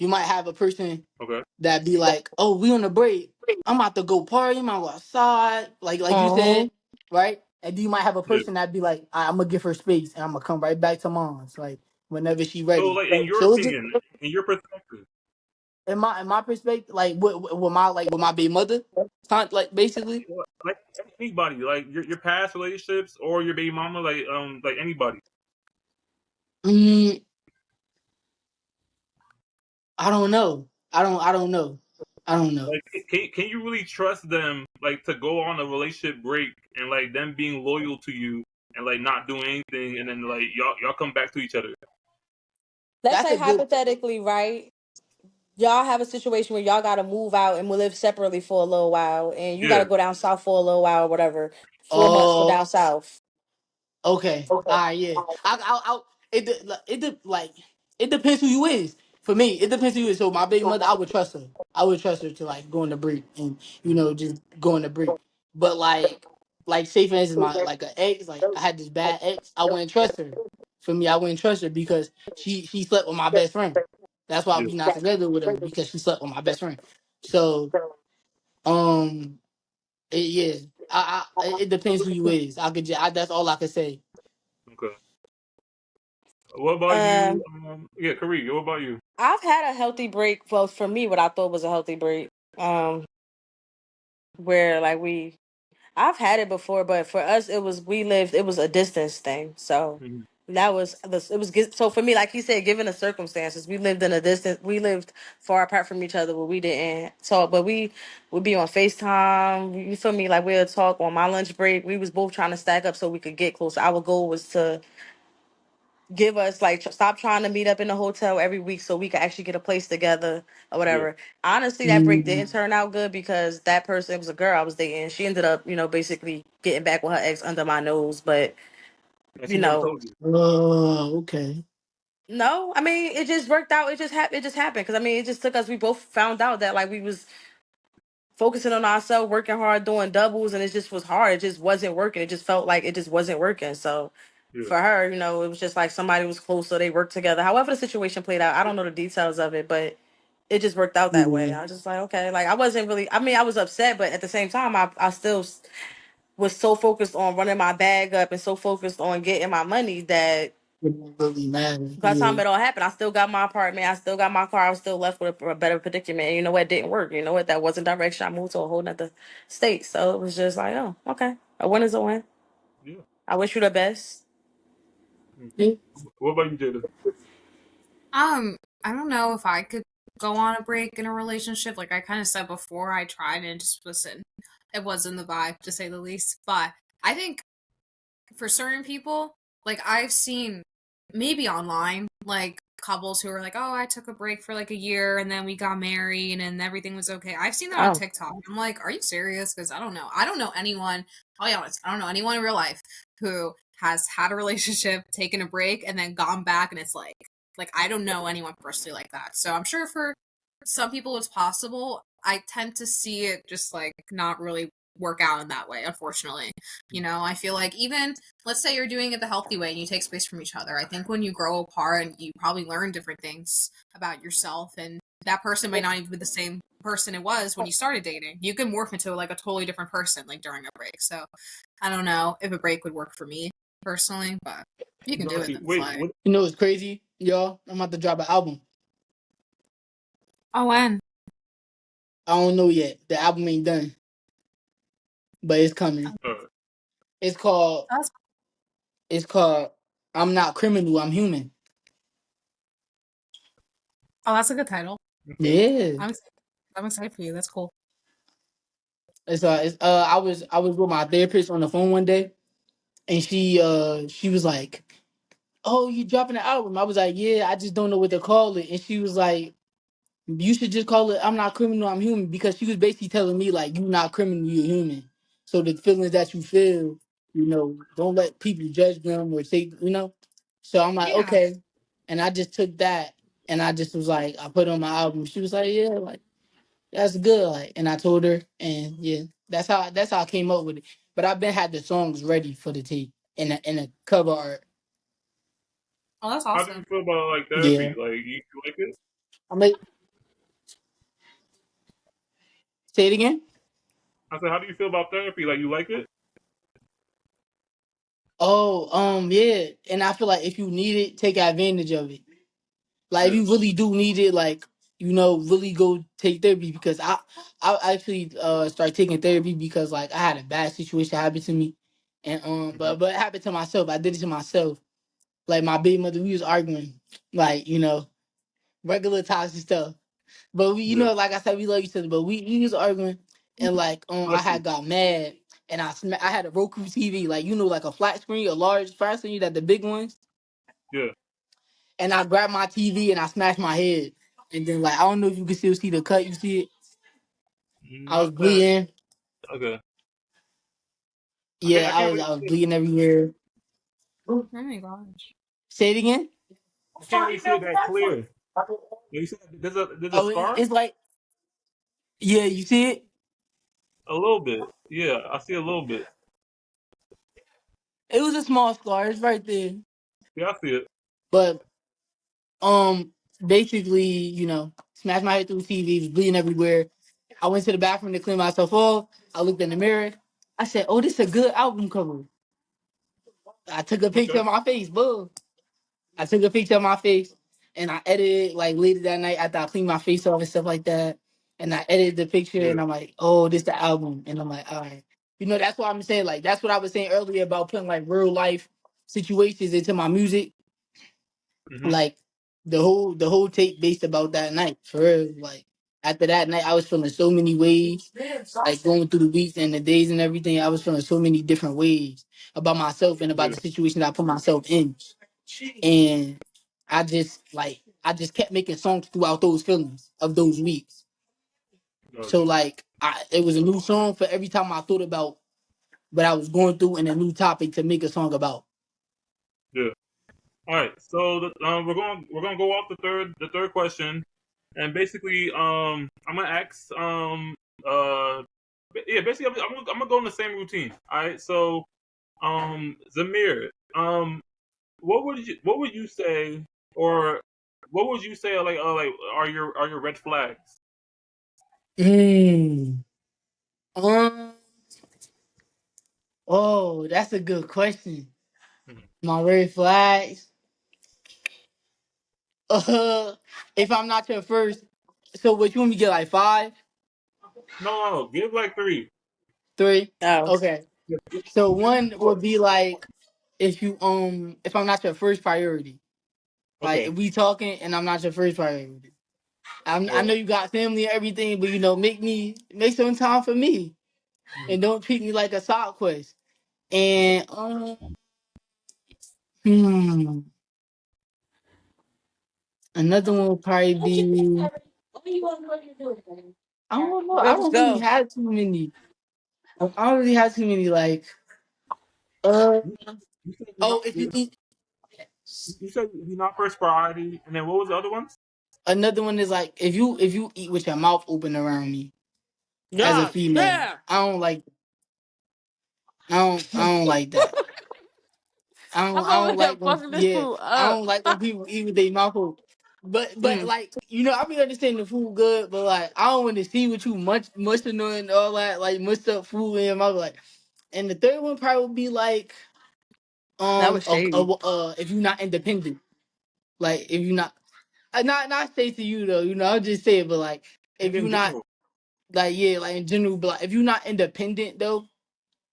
[SPEAKER 3] You might have a person
[SPEAKER 2] Okay.
[SPEAKER 3] that be like, "Oh, we on a break. I'm about to go party. I'm gonna go outside." Like you
[SPEAKER 4] Mm-hmm.
[SPEAKER 3] said, right? And then you might have a
[SPEAKER 2] Yeah.
[SPEAKER 3] person that be like, "I'm gonna give her space, and I'm gonna come right back to mom's, like whenever she
[SPEAKER 2] So,
[SPEAKER 3] ready."
[SPEAKER 2] like, in your
[SPEAKER 3] So it's just
[SPEAKER 2] opinion, in your perspective,
[SPEAKER 3] in my perspective, like with my baby mother, like basically.
[SPEAKER 2] like anybody, like your past relationships or your baby mama, like anybody.
[SPEAKER 3] Mm, I don't know. I don't know. I don't know.
[SPEAKER 2] Like, can you really trust them, like, to go on a relationship break and like them being loyal to you and like not doing anything, and then like y'all come back to each other?
[SPEAKER 4] Let's
[SPEAKER 3] That's
[SPEAKER 4] say
[SPEAKER 3] a good.
[SPEAKER 4] hypothetically, right? Y'all have a situation where y'all gotta move out and will live separately for a little while, and you
[SPEAKER 2] Yeah,
[SPEAKER 4] gotta go down south for a little while or whatever. 4 months for
[SPEAKER 3] Oh,
[SPEAKER 4] down south.
[SPEAKER 3] okay. Yeah. Like it depends who you is. For me, it depends who you is. So my baby mother, I would trust her. I would trust her to like go on the break and just go on the break. But like say for instance, my like an ex, like I had this bad ex, I wouldn't trust her. For me, I wouldn't trust her because she slept with my best friend. That's why
[SPEAKER 2] yeah.
[SPEAKER 3] we not together with her because she slept with my best friend. So um yeah, it depends who you is. That's all I could say.
[SPEAKER 2] Okay. What about you?
[SPEAKER 4] Um,
[SPEAKER 2] Yeah, Kharie, what about you?
[SPEAKER 4] I've had a healthy break. Well, for me, what I thought was a healthy break. Um, where like I've had it before, but for us, it was a distance thing. So
[SPEAKER 2] Mhm.
[SPEAKER 4] that was so for me, like he said, given the circumstances, we lived far apart from each other, but we didn't talk, but we would be on FaceTime. You feel me? Like we'll talk on my lunch break. We was both trying to stack up so we could get closer. Our goal was to give us like stop trying to meet up in the hotel every week so we could actually get a place together or
[SPEAKER 2] Yeah.
[SPEAKER 4] whatever. Honestly, that break
[SPEAKER 3] Mm,
[SPEAKER 4] didn't turn out good because that person, it was a girl I was dating. She ended up, basically getting back with her ex under my nose. But
[SPEAKER 2] And
[SPEAKER 4] you
[SPEAKER 2] she never
[SPEAKER 4] know,
[SPEAKER 2] told you.
[SPEAKER 3] okay.
[SPEAKER 4] no, I mean it just worked out. It just happened. It just happened because I mean it just took us. We both found out that like we was focusing on ourselves, working hard, doing doubles, and it just was hard. It just wasn't working. It just felt like it just wasn't working. So
[SPEAKER 2] Yeah.
[SPEAKER 4] for her, it was just like somebody was close, so they worked together. However, the situation played out, I don't know the details of it, but it just worked out that way.
[SPEAKER 3] Yeah.
[SPEAKER 4] I was just like, okay, like I wasn't really. I mean, I was upset, but at the same time, I still was so focused on running my bag up and so focused on getting my money that
[SPEAKER 3] It don't really matter.
[SPEAKER 4] by the
[SPEAKER 3] Yeah.
[SPEAKER 4] time it all happened, I still got my apartment, I still got my car, I was still left with a better predicament. And you know what? It didn't work. You know what? That wasn't direction. I moved to a whole nother state. So it was just like, oh, okay. A win is a win.
[SPEAKER 2] Yeah.
[SPEAKER 4] I wish you the best.
[SPEAKER 2] Mhm.
[SPEAKER 3] Yeah.
[SPEAKER 2] What about you, Jada?
[SPEAKER 5] I don't know if I could go on a break in a relationship. Like I kind of said before, I tried and it just wasn't. It wasn't the vibe, to say the least. But I think for certain people, like I've seen maybe online, like couples who are like, "Oh, I took a break for like a year and then we got married and everything was okay." I've seen that on
[SPEAKER 4] Oh,
[SPEAKER 5] TikTok. I'm like, "Are you serious?" Because I don't know. I don't know anyone. I'll be honest. I don't know anyone in real life who has had a relationship, taken a break, and then gone back, and it's like I don't know anyone personally like that. So I'm sure for some people it's possible. I tend to see it just like not really work out in that way, unfortunately. I feel like even let's say you're doing it the healthy way and you take space from each other. I think when you grow apart and you probably learn different things about yourself, and that person might not even be the same person it was when you started dating. You can morph into like a totally different person like during a break. So I don't know if a break would work for me personally, but if you can do
[SPEAKER 2] Got
[SPEAKER 5] it,
[SPEAKER 2] you.
[SPEAKER 5] then
[SPEAKER 2] Wait,
[SPEAKER 5] play.
[SPEAKER 2] what?
[SPEAKER 3] You know what's crazy, y'all? I'm about to drop an album.
[SPEAKER 5] Oh, when?
[SPEAKER 3] I don't know yet. The album ain't done, but it's coming.
[SPEAKER 2] Uh,
[SPEAKER 3] It's called.
[SPEAKER 5] That's
[SPEAKER 3] It's called. I'm not criminal. I'm human.
[SPEAKER 5] oh, that's a good title.
[SPEAKER 2] okay.
[SPEAKER 3] Yeah.
[SPEAKER 5] I'm I'm excited for you. That's cool.
[SPEAKER 3] I was with my therapist on the phone one day, and she was like, "Oh, you dropping the album?" I was like, "Yeah, I just don't know what to call it." And she was like, "You should just call it I'm not criminal, I'm human," because she was basically telling me like, "You're not criminal, you're human." So the feelings that you feel, don't let people judge them or take. So I'm like,
[SPEAKER 5] Yeah.
[SPEAKER 3] okay, and I just took that and I just was like, I put it on my album. She was like, "Yeah, like that's good," like, and I told her, and yeah, that's how I came up with it. But I've been had the songs ready for the tape and a cover art.
[SPEAKER 5] Oh, that's
[SPEAKER 2] How do you
[SPEAKER 5] awesome.
[SPEAKER 2] feel about like therapy?
[SPEAKER 3] Yeah,
[SPEAKER 2] Like you like it?
[SPEAKER 3] I mean. Say it again.
[SPEAKER 2] I said, how do you feel about therapy? Like, you like it?
[SPEAKER 3] Oh, yeah. And I feel like if you need it, take advantage of it. Like if
[SPEAKER 2] Yeah.
[SPEAKER 3] you really do need it, like really go take therapy because I actually started taking therapy because like I had a bad situation happen to me, and
[SPEAKER 2] Hmm.
[SPEAKER 3] but it happened to myself. I did it to myself. Like my baby mother, we was arguing, like regular toxic stuff. But we,
[SPEAKER 2] Yeah.
[SPEAKER 3] like I said, we love each other. But we was arguing, and like I
[SPEAKER 2] Bless you.
[SPEAKER 3] had got mad, and I had a Roku TV, like like a flat screen, a large flat screen, that the big ones.
[SPEAKER 2] Yeah.
[SPEAKER 3] And I grabbed my TV and I smashed my head. And then like I don't know if you can still see the cut. You see it? I was
[SPEAKER 2] Not that.
[SPEAKER 3] bleeding.
[SPEAKER 2] Okay.
[SPEAKER 3] Yeah,
[SPEAKER 2] I can't really
[SPEAKER 3] I was
[SPEAKER 2] see it.
[SPEAKER 3] bleeding everywhere.
[SPEAKER 5] Oh my gosh.
[SPEAKER 3] Say it again.
[SPEAKER 2] I can't really see it that clear. You said there's a
[SPEAKER 3] Oh,
[SPEAKER 2] scar?
[SPEAKER 3] it's like, yeah, you see it?
[SPEAKER 2] A little bit. Yeah, I see a little bit.
[SPEAKER 3] It was a small scar. It's right there.
[SPEAKER 2] Yeah, I see it.
[SPEAKER 3] But um, basically, smashed my head through the TV. Was bleeding everywhere. I went to the bathroom to clean myself off. I looked in the mirror. I said, "Oh, this is a good album cover." I took a picture
[SPEAKER 2] Okay.
[SPEAKER 3] of my face. Boom. I took a picture of my face and I edited like later that night after I cleaned my face off and stuff like that. And I edited the picture
[SPEAKER 2] Yeah.
[SPEAKER 3] and I'm like, oh, this the album. And I'm like, all right. That's what I'm saying. Like, that's what I was saying earlier about putting like real life situations into my music.
[SPEAKER 2] Hmm.
[SPEAKER 3] Like the whole tape based about that night. For real. Like after that night I was feeling so many ways. Like going through the weeks and the days and everything, I was feeling so many different ways about myself and about
[SPEAKER 2] Yeah.
[SPEAKER 3] the situation that I put myself in. And I just kept making songs throughout those feelings of those weeks.
[SPEAKER 2] Got
[SPEAKER 3] So
[SPEAKER 2] you.
[SPEAKER 3] like it was a new song for every time I thought about what I was going through and a new topic to make a song about.
[SPEAKER 2] Yeah. All right. So we're gonna go off the third question, and basically I'm gonna ask yeah, basically I'm gonna go in the same routine. All right. So Zahmir, what would you say, or what would you say like are your red flags?
[SPEAKER 3] Mm. Um. Oh, that's a good question.
[SPEAKER 2] Mhm.
[SPEAKER 3] My red flags. Uh, if I'm not your first, so what you want me to get like five,
[SPEAKER 2] No, give like three.
[SPEAKER 3] three?
[SPEAKER 4] Oh.
[SPEAKER 3] Okay.
[SPEAKER 2] Yeah,
[SPEAKER 3] So
[SPEAKER 2] give
[SPEAKER 3] one
[SPEAKER 2] four.
[SPEAKER 3] would be like if I'm not your first priority. Like
[SPEAKER 2] Okay.
[SPEAKER 3] if we talking and I'm not your first priority. I
[SPEAKER 2] Right.
[SPEAKER 3] know you got family and everything, but make some time for me
[SPEAKER 2] Mhm.
[SPEAKER 3] and don't treat me like a side quest. And hmm, another one would probably be I don't know. I
[SPEAKER 4] Let's
[SPEAKER 3] don't really
[SPEAKER 4] go.
[SPEAKER 3] have too many. I don't really have too many like uh
[SPEAKER 2] You said you're
[SPEAKER 3] oh
[SPEAKER 2] not.
[SPEAKER 3] if you eat
[SPEAKER 2] You said you're not first priority, and then what was the other ones?
[SPEAKER 3] another one is like if you eat with your mouth open around me as a
[SPEAKER 4] God
[SPEAKER 3] female.
[SPEAKER 4] damn.
[SPEAKER 3] I don't like that.
[SPEAKER 4] I'm
[SPEAKER 3] I
[SPEAKER 4] over
[SPEAKER 3] don't
[SPEAKER 4] here
[SPEAKER 3] like when
[SPEAKER 4] fucking this
[SPEAKER 3] yeah,
[SPEAKER 4] food
[SPEAKER 3] I
[SPEAKER 4] up.
[SPEAKER 3] don't like when people eat with their mouth open. But
[SPEAKER 4] Mm.
[SPEAKER 3] like I be understanding the food good, but like I don't want to see what you mushing on and all that like mushed up food in your mouth like. And the third one probably would be like
[SPEAKER 4] That was shady.
[SPEAKER 3] if you're not independent, like if you're not not say to you though, I'll just say it, but like if
[SPEAKER 2] And
[SPEAKER 3] you're
[SPEAKER 2] in
[SPEAKER 3] not
[SPEAKER 2] general.
[SPEAKER 3] like yeah, like in general, but like if you're not independent though,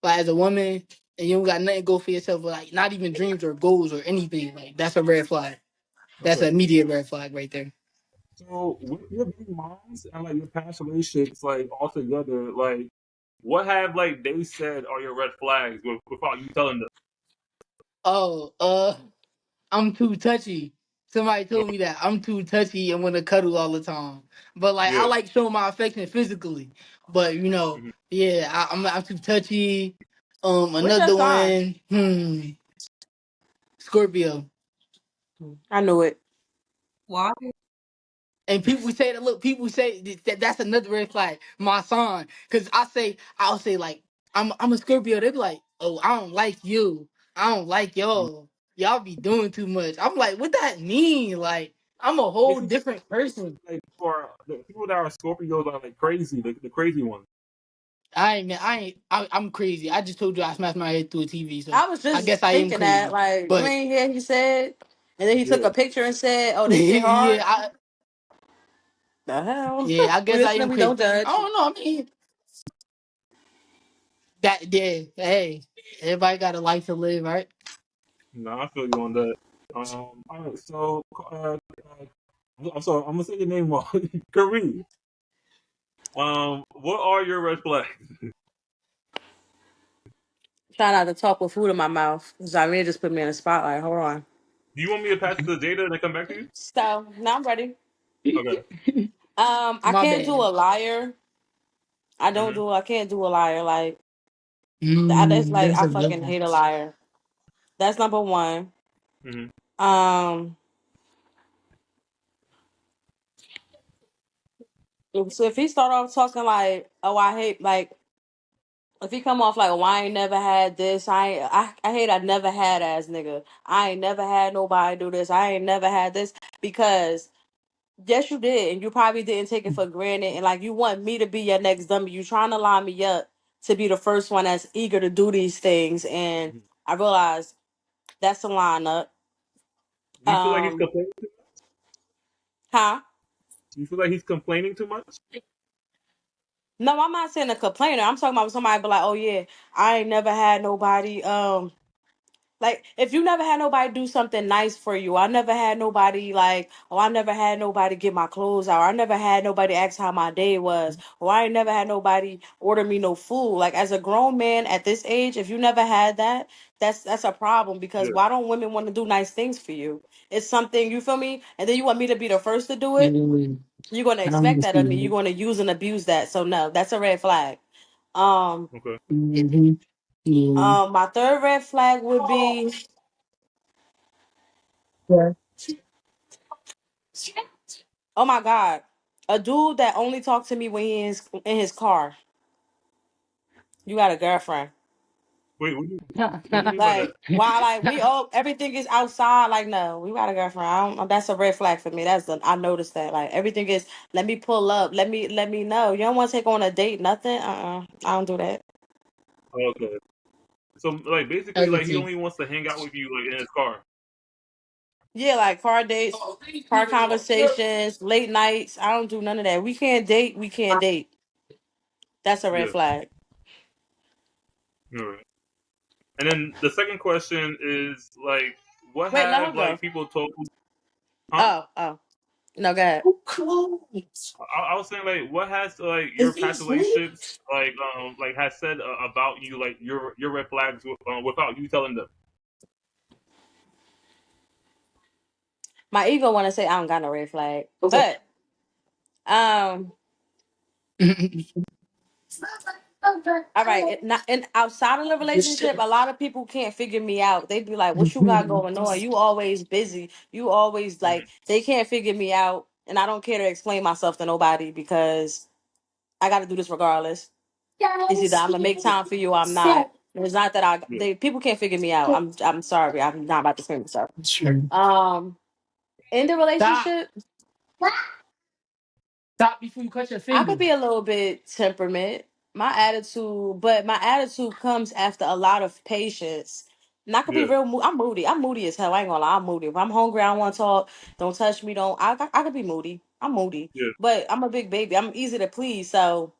[SPEAKER 3] like as a woman and you don't got nothing to go for yourself, but like not even dreams or goals or anything, like that's a red flag. That's
[SPEAKER 2] Okay.
[SPEAKER 3] an immediate red flag right there.
[SPEAKER 2] So with your big moms and like your past relationships, like all together, like what have like they said are your red flags without you telling them?
[SPEAKER 3] Oh, I'm too touchy. Somebody told me that I'm too touchy and want to cuddle all the time. But like I
[SPEAKER 2] Yeah.
[SPEAKER 3] like showing my affection physically. But
[SPEAKER 2] Hmm.
[SPEAKER 3] yeah, I'm too touchy.
[SPEAKER 4] What's your
[SPEAKER 3] Another
[SPEAKER 4] sign?
[SPEAKER 3] one, Scorpio.
[SPEAKER 4] I knew it.
[SPEAKER 5] Why?
[SPEAKER 3] And people say that. Look, people say that's another red flag. My sign, because I'll say like I'm a Scorpio. They be like, oh, I don't like you. I don't like y'all. Y'all be doing too much. I'm like, what that mean? Like, I'm a
[SPEAKER 2] They
[SPEAKER 3] whole
[SPEAKER 2] seem
[SPEAKER 3] different person.
[SPEAKER 2] like for the people that are Scorpios are like crazy, the crazy ones.
[SPEAKER 3] I ain't man. I'm crazy. I just told you I smashed my head through a TV, so
[SPEAKER 4] I was
[SPEAKER 3] I
[SPEAKER 4] just
[SPEAKER 3] guess I am
[SPEAKER 4] thinking that,
[SPEAKER 3] crazy.
[SPEAKER 4] like, you
[SPEAKER 3] But
[SPEAKER 4] ain't hear he said, and then he took
[SPEAKER 2] Yeah.
[SPEAKER 4] a picture and said, "Oh, this shit hard."
[SPEAKER 3] yeah,
[SPEAKER 4] The hell,
[SPEAKER 3] I
[SPEAKER 4] we
[SPEAKER 3] guess I
[SPEAKER 4] listen
[SPEAKER 3] am
[SPEAKER 4] and we
[SPEAKER 3] crazy.
[SPEAKER 4] don't
[SPEAKER 3] I
[SPEAKER 4] judge.
[SPEAKER 3] don't know. I mean, that yeah. Hey, everybody got a life to live, right?
[SPEAKER 2] No, I feel you on that. All right, so I'm sorry, I'm gonna say your name wrong. Kharie. What are your red flags?
[SPEAKER 4] Try not to talk with food in my mouth. Zahmir just put me in the spotlight. Hold on.
[SPEAKER 2] Do you want me to pass it to Jada and then come back to you?
[SPEAKER 4] So now I'm ready.
[SPEAKER 2] Okay.
[SPEAKER 4] I
[SPEAKER 3] My
[SPEAKER 4] can't do
[SPEAKER 3] bad.
[SPEAKER 4] a liar. I don't
[SPEAKER 2] Hmm.
[SPEAKER 4] do. I can't do a liar. Like that's like
[SPEAKER 3] That's
[SPEAKER 4] I
[SPEAKER 3] a good
[SPEAKER 4] fucking
[SPEAKER 3] one.
[SPEAKER 4] hate a liar. That's number one.
[SPEAKER 2] Hmm.
[SPEAKER 4] Um, so if he start off talking like, "Oh, I hate," like if he come off like, "Oh, I ain't never had this," I hate I never had ass nigga. I ain't never had nobody do this. I ain't never had this because yes, you did, and you probably didn't take it for granted. And like you want me to be your next dummy. You trying to line me up to be the first one that's eager to do these things, and I realized that's a lineup.
[SPEAKER 2] Do you feel like he's
[SPEAKER 4] Um,
[SPEAKER 2] complaining?
[SPEAKER 4] huh?
[SPEAKER 2] Do you feel like he's complaining too much?
[SPEAKER 4] No, I'm not saying a complainer. I'm talking about somebody be like, "Oh yeah, I ain't never had nobody." Like if you never had nobody do something nice for you, I never had nobody like, oh, I never had nobody get my clothes out. I never had nobody ask how my day was. Or I ain't never had nobody order me no food. Like as a grown man at this age, if you never had that, that's a problem because
[SPEAKER 2] Yeah.
[SPEAKER 4] why don't women want to do nice things for you? It's something you feel me, and then you want me to be the first to do it.
[SPEAKER 3] Mm,
[SPEAKER 4] You're gonna
[SPEAKER 3] I
[SPEAKER 4] expect that of me. You're
[SPEAKER 3] understand.
[SPEAKER 4] gonna use and abuse that. So no, that's a red flag. Um,
[SPEAKER 2] Okay.
[SPEAKER 3] Mm-hmm. Yeah.
[SPEAKER 4] my third red flag would be,
[SPEAKER 3] Yeah.
[SPEAKER 4] oh my God, a dude that only talks to me when he is in his car. You got a girlfriend.
[SPEAKER 2] Wait, what do you mean by that?
[SPEAKER 4] Like, why? Like, we all everything is outside. Like, no, we got a girlfriend. I don't. That's a red flag for me. I noticed that. Like, everything is. Let me pull up. Let me know. You don't want to take on a date. Nothing. I don't do that.
[SPEAKER 2] Okay. So like basically like he
[SPEAKER 3] Everything.
[SPEAKER 2] only wants to hang out with you like in his car.
[SPEAKER 4] Yeah, like car dates, car conversations, late nights. I don't do none of that. We can't date. We can't date. That's a red
[SPEAKER 2] Yeah.
[SPEAKER 4] flag.
[SPEAKER 2] All right. And then the second question is like, what
[SPEAKER 4] Wait, let
[SPEAKER 2] have
[SPEAKER 4] her go.
[SPEAKER 2] like people told? Huh?
[SPEAKER 4] Oh. No, go ahead.
[SPEAKER 2] I was saying like, what has like your
[SPEAKER 3] Is
[SPEAKER 2] past
[SPEAKER 3] he sleep?
[SPEAKER 2] relationships like has said about you like your red flags without you telling them?
[SPEAKER 4] My ego want to say I don't got no red flag, but um, all right. Not and outside of the relationship, a lot of people can't figure me out. They be like, "What you got going on? You always busy. You always like."
[SPEAKER 2] Hmm.
[SPEAKER 4] They can't figure me out, and I don't care to explain myself to nobody because I got to do this regardless. It's either I'm gonna make time for you, or I'm not. It's not that
[SPEAKER 2] Yeah.
[SPEAKER 4] they people can't figure me out. I'm sorry. I'm not about to explain myself.
[SPEAKER 3] Sure.
[SPEAKER 4] Um, in the
[SPEAKER 3] Stop.
[SPEAKER 4] relationship,
[SPEAKER 3] Stop before you cut your
[SPEAKER 4] I could
[SPEAKER 3] finger.
[SPEAKER 4] be a little bit temperament. But my attitude comes after a lot of patience. And I could be
[SPEAKER 2] Yeah.
[SPEAKER 4] real. I'm moody. I'm moody as hell. I ain't gonna lie. I'm moody. If I'm hungry, I don't want to talk. Don't touch me. Don't. I could be moody. I'm moody.
[SPEAKER 2] Yeah.
[SPEAKER 4] But I'm a big baby. I'm easy to please. So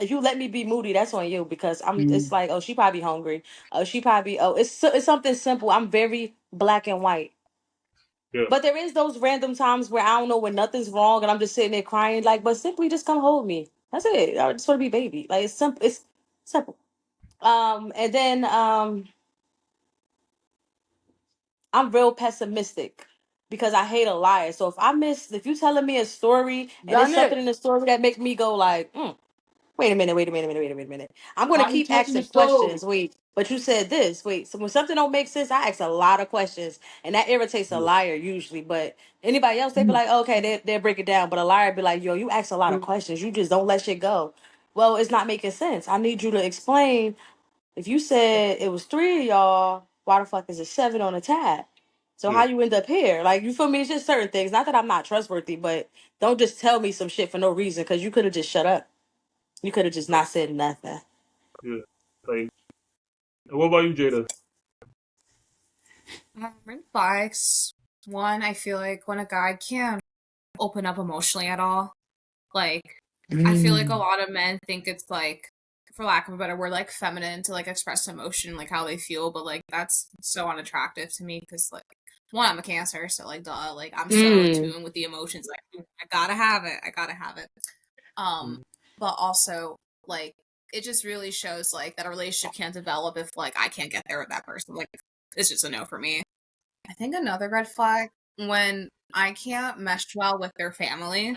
[SPEAKER 4] if you let me be moody, that's on you because I'm. It's
[SPEAKER 3] Mm.
[SPEAKER 4] like, oh, she probably hungry. Oh, she probably. Oh, it's something simple. I'm very black and white.
[SPEAKER 2] Yeah.
[SPEAKER 4] But there is those random times where I don't know when nothing's wrong and I'm just sitting there crying, like, but simply just come hold me. That's it. I just want to be baby. Like it's simple. It's simple. And then I'm real pessimistic because I hate a liar. So if you telling me a story and there's
[SPEAKER 3] Done
[SPEAKER 4] something
[SPEAKER 3] it.
[SPEAKER 4] in the story that make me go like, wait a minute, wait a minute, wait a minute. I'm gonna
[SPEAKER 3] Why you
[SPEAKER 4] keep
[SPEAKER 3] touching the
[SPEAKER 4] asking
[SPEAKER 3] stove?
[SPEAKER 4] questions. Wait, but you said this. Wait, so when something don't make sense, I ask a lot of questions, and that irritates a
[SPEAKER 2] Yeah.
[SPEAKER 4] liar usually. But anybody else, they be like, okay, they break it down. But a liar be like, yo, you ask a lot of questions. You just don't let shit go. Well, it's not making sense. I need you to explain. If you said it was three of y'all, why the fuck is it seven on the tab? So how you end up here? Like, you feel me? It's just certain things. Not that I'm not trustworthy, but don't just tell me some shit for no reason, because you could have just shut up. You could have just not said nothing.
[SPEAKER 2] Yeah. Like, what about you, Jada?
[SPEAKER 5] Red flags. One, I feel like when a guy can't open up emotionally at all, like, I feel like a lot of men think it's like, for lack of a better word, like feminine to like express emotion, like how they feel, but like that's so unattractive to me because like, one, I'm a Cancer, so like duh, like I'm so in tune with the emotions, like I gotta have it, I gotta have it. But also like it just really shows like that a relationship can't develop if like I can't get there with that person. Like it's just a no for me. I think another red flag when I can't mesh well with their family.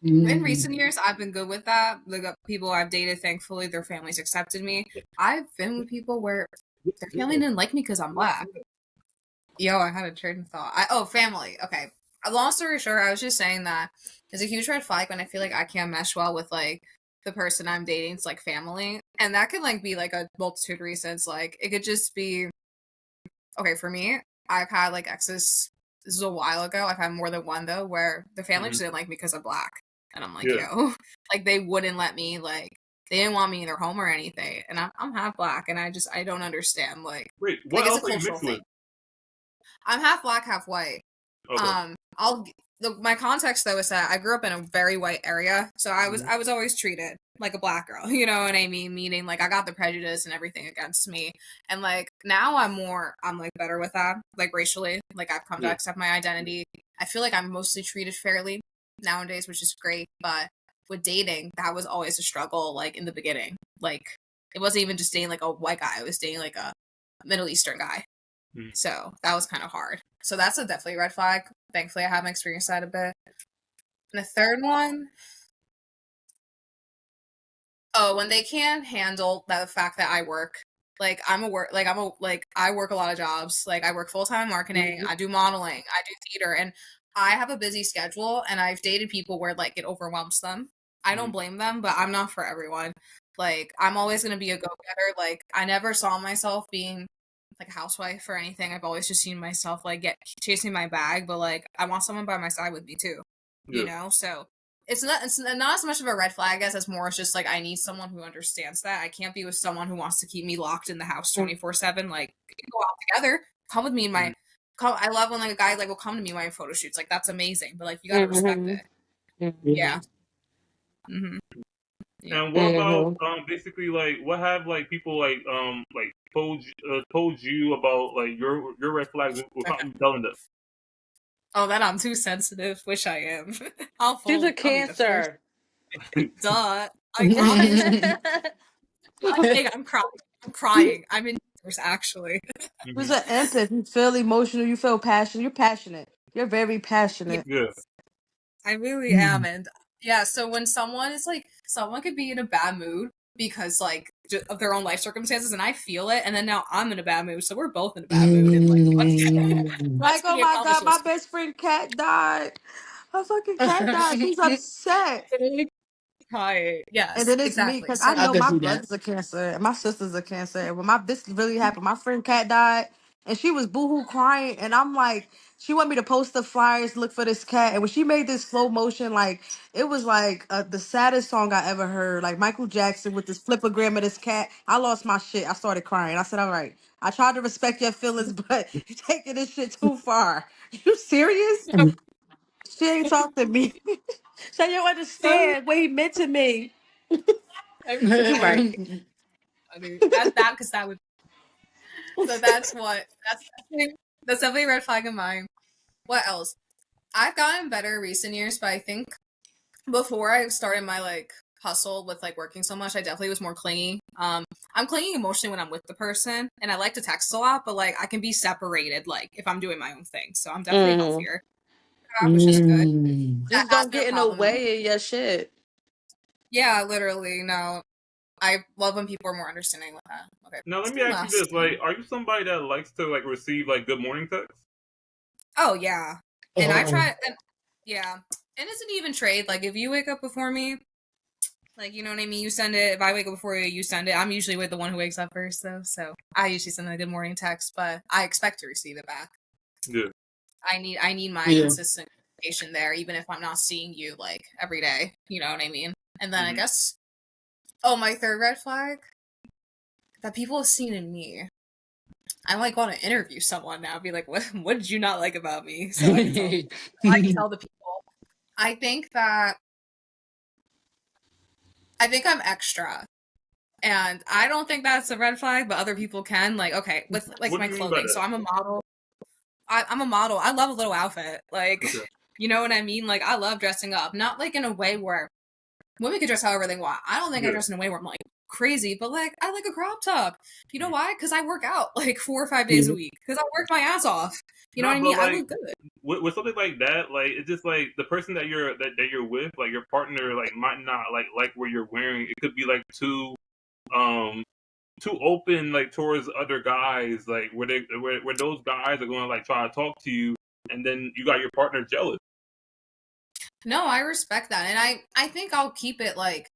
[SPEAKER 5] In recent years, I've been good with that. The people I've dated, thankfully, their families accepted me. I've been with people where their family didn't like me because I'm black. Yo, I had a train of thought. Family. Okay. Long story short, I was just saying that there's a huge red flag when I feel like I can't mesh well with like the person I'm dating. It's like family, and that can like be like a multitude of reasons. Like it could just be okay for me. I've had like exes. This is a while ago. I've had more than one though, where the family just didn't like me because I'm black, and I'm like, yo, like they wouldn't let me like. They didn't want me in their home or anything, and I'm half black, and I don't understand. Like,
[SPEAKER 2] Wait, what
[SPEAKER 5] it's
[SPEAKER 2] else
[SPEAKER 5] a
[SPEAKER 2] are you
[SPEAKER 5] cultural
[SPEAKER 2] mixed
[SPEAKER 5] thing.
[SPEAKER 2] with?
[SPEAKER 5] I'm half black, half white.
[SPEAKER 2] Okay.
[SPEAKER 5] My context though is that I grew up in a very white area, so I was always treated like a black girl. You know what I mean? Meaning like I got the prejudice and everything against me, and like now I'm like better with that, like racially. Like I've come to accept my identity. I feel like I'm mostly treated fairly nowadays, which is great. But with dating, that was always a struggle. Like in the beginning, like it wasn't even just dating like a white guy; I was dating like a Middle Eastern guy. So that was kind of hard. So that's a definitely red flag. Thankfully, I haven't experienced that a bit. And the third one, when they can't handle the fact that I work. Like I work a lot of jobs. Like I work full time marketing. I do modeling. I do theater, and I have a busy schedule. And I've dated people where like it overwhelms them. I don't blame them, but I'm not for everyone. Like I'm always gonna be a go getter. Like I never saw myself being like a housewife or anything. I've always just seen myself like chasing my bag, but like I want someone by my side with me too. You know? So it's not as much of a red flag as more as just like I need someone who understands that. I can't be with someone who wants to keep me locked in the house 24/7. Like we can go out together. Come with me in my I love when like a guy like will come to me when I have photo shoots. Like that's amazing. But like you gotta respect it. Yeah. Yeah.
[SPEAKER 2] And what about basically like what have like people like told you about like your red flags without you telling them?
[SPEAKER 5] Oh, that I'm too sensitive. Wish I am.
[SPEAKER 4] She's a
[SPEAKER 5] I'll be the first.
[SPEAKER 4] Cancer.
[SPEAKER 5] Duh. I'm crying. I'm crying. I'm in tears, actually.
[SPEAKER 4] Who's an empath? You feel emotional. You feel passionate. You're passionate. You're very passionate.
[SPEAKER 2] Yeah.
[SPEAKER 5] I really am. And yeah, so when someone is like, someone could be in a bad mood because like of their own life circumstances, and I feel it, and then now I'm in a bad mood, so we're both in a bad mood, and
[SPEAKER 4] Like, oh my god, my best friend cat died. Her fucking cat died. She's upset.
[SPEAKER 5] Hi. Yes,
[SPEAKER 4] And then it's me,
[SPEAKER 5] exactly.
[SPEAKER 4] because
[SPEAKER 5] So
[SPEAKER 4] I
[SPEAKER 3] I
[SPEAKER 4] know
[SPEAKER 3] can
[SPEAKER 4] my
[SPEAKER 3] see that.
[SPEAKER 4] brother's a Cancer and my sister's a Cancer. And when this really happened, my friend cat died and she was boohoo crying. And I'm like, she wanted me to post the flyers, look for this cat. And when she made this slow motion, like, it was like the saddest song I ever heard. Like Michael Jackson with this flipogram of this cat. I lost my shit. I started crying. I said, all right, I tried to respect your feelings, but you're taking this shit too far. You serious? She ain't talk to me. So you understand what he meant to me. Right.
[SPEAKER 5] that because that would so that's definitely a red flag of mine. What else? I've gotten better recent years, but I think before I started my like hustle with like working so much, I definitely was more clingy. I'm clingy emotionally when I'm with the person, and I like to text a lot, but like I can be separated like if I'm doing my own thing. So I'm definitely healthier, which is good. That
[SPEAKER 4] Just
[SPEAKER 5] has
[SPEAKER 4] don't
[SPEAKER 5] been a
[SPEAKER 4] get in the
[SPEAKER 5] problem.
[SPEAKER 4] way of your shit.
[SPEAKER 5] Yeah, literally. No, I love when people are more understanding with that. Okay.
[SPEAKER 2] Now let me ask you this: like, are you somebody that likes to like receive like good morning texts?
[SPEAKER 5] Oh yeah, and I try. And, yeah, and it's an even trade. Like if you wake up before me, like you know what I mean. You send it. If I wake up before you, you send it. I'm usually with the one who wakes up first, though. So I usually send a good morning text, but I expect to receive it back.
[SPEAKER 2] Yeah.
[SPEAKER 5] I need my
[SPEAKER 3] Yeah.
[SPEAKER 5] consistent communication there, even if I'm not seeing you like every day. You know what I mean? And then I
[SPEAKER 2] Mhm.
[SPEAKER 5] guess, oh, my third red flag that people have seen in me. I like want to interview someone now. Be like, what did you not like about me? So I can tell the people. I think I'm extra. And I don't think that's a red flag, but other people can. Like, okay, with like
[SPEAKER 2] What
[SPEAKER 5] my
[SPEAKER 2] do you mean by
[SPEAKER 5] clothing.
[SPEAKER 2] that?
[SPEAKER 5] So I'm a model. I'm a model. I love a little outfit. Like,
[SPEAKER 2] Okay.
[SPEAKER 5] you know what I mean? Like, I love dressing up. Not like in a way where women can dress however they want. I don't think I
[SPEAKER 2] Yeah.
[SPEAKER 5] dress in a way where I'm like crazy, but like I like a crop top. You know why? Because I work out like 4 or 5 days a
[SPEAKER 3] Yeah.
[SPEAKER 5] week. Because I work my ass off. You know
[SPEAKER 2] No,
[SPEAKER 5] what I
[SPEAKER 2] but
[SPEAKER 5] mean? I
[SPEAKER 2] like
[SPEAKER 5] look good.
[SPEAKER 2] with something like that, like it's just like the person that you're with, like your partner, like might not like what you're wearing. It could be like um too open like towards other guys, like where those guys are going to like try to talk to you, and then you got your partner jealous.
[SPEAKER 5] No, I respect that. And I think I'll keep it like,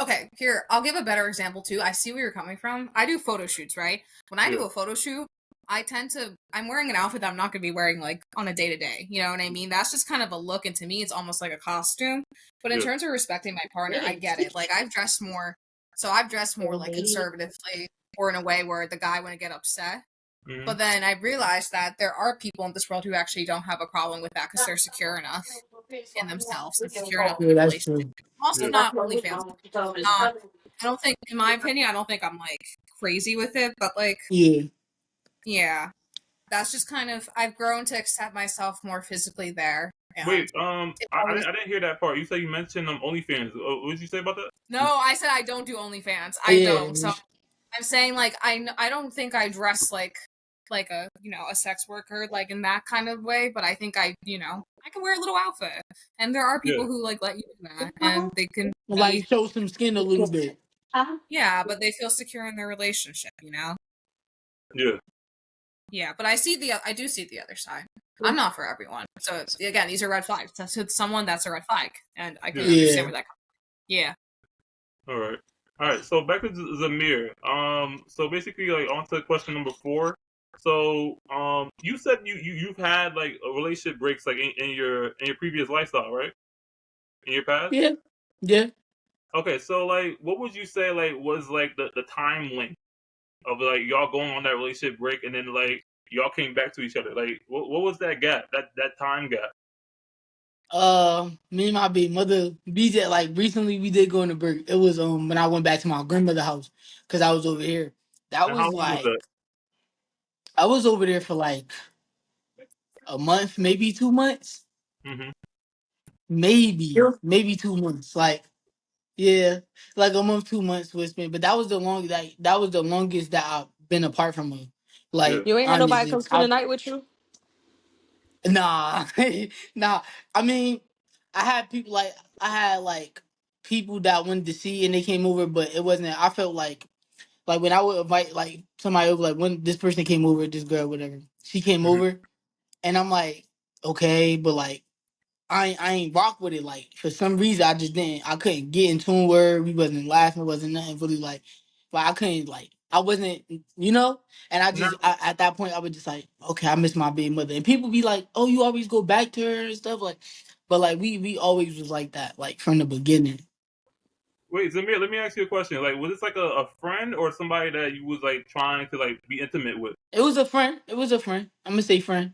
[SPEAKER 5] okay, here, I'll give a better example too. I see where you're coming from. I do photo shoots, right? When I
[SPEAKER 2] Yeah.
[SPEAKER 5] do a photo shoot, I'm wearing an outfit that I'm not going to be wearing like on a day to day. You know what I mean? That's just kind of a look. And to me, it's almost like a costume. But in
[SPEAKER 2] Yeah.
[SPEAKER 5] terms of respecting my partner, I get it. Like I've dressed more like conservatively or in a way where the guy wouldn't get upset.
[SPEAKER 2] Mhm.
[SPEAKER 5] But then I realized that there are people in this world who actually don't have a problem with that because they're secure enough in themselves and secure enough in
[SPEAKER 3] Yeah,
[SPEAKER 5] the
[SPEAKER 3] that's
[SPEAKER 5] relationship.
[SPEAKER 3] true.
[SPEAKER 5] I'm also
[SPEAKER 2] Yeah.
[SPEAKER 5] not OnlyFans. Not, I don't think, in my opinion, I don't think I'm like crazy with it, but like,
[SPEAKER 3] Yeah.
[SPEAKER 5] yeah, that's just kind of, I've grown to accept myself more physically there. And
[SPEAKER 2] Wait,
[SPEAKER 5] it's
[SPEAKER 2] I
[SPEAKER 5] always,
[SPEAKER 2] didn't hear that part. You said you mentioned OnlyFans. What did you say about that?
[SPEAKER 5] no, I said I don't do OnlyFans. I
[SPEAKER 3] Yeah.
[SPEAKER 5] don't. So I'm saying like, I don't think I dress like a, a sex worker, like in that kind of way, but I think I can wear a little outfit. And there are
[SPEAKER 2] Yeah.
[SPEAKER 5] people who like let you do that and they can
[SPEAKER 3] Like
[SPEAKER 5] be,
[SPEAKER 3] show some skin a little bit.
[SPEAKER 5] yeah, but they feel secure in their relationship.
[SPEAKER 2] Yeah.
[SPEAKER 5] Yeah, but I do see the other side. I'm not for everyone. So again, these are red flags. To someone that's a red flag. And I can
[SPEAKER 2] Yeah.
[SPEAKER 5] understand
[SPEAKER 3] Yeah.
[SPEAKER 5] where that comes from. Yeah.
[SPEAKER 2] All right. All right. So back to Zahmir. So basically, like on to question number 4. So you said you've had like a relationship breaks like in your previous lifestyle, right? In your past.
[SPEAKER 3] Yeah. Yeah.
[SPEAKER 2] Okay. So like, what would you say like was like the time length of like y'all going on that relationship break and then like y'all came back to each other? Like, what was that gap? That time gap?
[SPEAKER 3] Me and my big mother, BJ, like recently we did go on a break. It was when I went back to my grandmother's house because I was over here. That
[SPEAKER 2] And how
[SPEAKER 3] was
[SPEAKER 2] long was
[SPEAKER 3] like
[SPEAKER 2] that?
[SPEAKER 3] I was over there for like a month, maybe 2 months,
[SPEAKER 2] Hmm.
[SPEAKER 3] maybe 2 months. Like yeah, like a month, 2 months was spent. But that was the long that was the longest that I've been apart from her.
[SPEAKER 2] Yeah.
[SPEAKER 3] Like
[SPEAKER 4] You ain't had nobody
[SPEAKER 3] honestly,
[SPEAKER 4] come spend the night with you?
[SPEAKER 3] nah, nah. I mean, I had like people that wanted to see and they came over, but it wasn't. I felt like when I would invite like somebody over, like when this person came over, this girl, whatever, she came
[SPEAKER 2] Hmm.
[SPEAKER 3] over, and I'm like, okay, but like I ain't rock with it. Like for some reason, I couldn't get in tune with her. We wasn't laughing, wasn't nothing really like I couldn't like I wasn't, you know. And at that point I was just like, okay, I miss my big mother. And people be like, oh, you always go back to her and stuff like, but like we always was like that, like from the beginning.
[SPEAKER 2] Wait, Zamir, let me ask you a question. Like, was this like a friend or somebody that you was like trying to like be intimate with?
[SPEAKER 3] It was a friend. It was a friend. I'm gonna say friend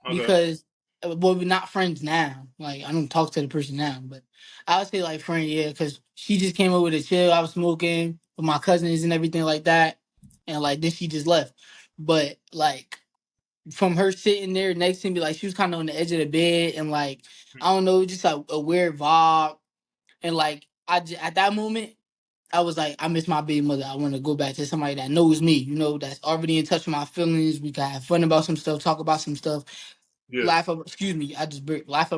[SPEAKER 2] Okay.
[SPEAKER 3] because well, we're not friends now. Like I don't talk to the person now, but I would say like friend, yeah, because she just came over to chill. I was smoking with my cousins and everything like that, and like then she just left. But like from her sitting there next to me, like she was kind of on the edge of the bed, and like I don't know, just like a weird vibe, and like at that moment. I was like, I miss my baby mother. I want to go back to somebody that knows me, you know, that's already in touch with my feelings. We can have fun about some stuff, talk about some stuff,
[SPEAKER 2] Yeah.
[SPEAKER 3] excuse me, I just laugh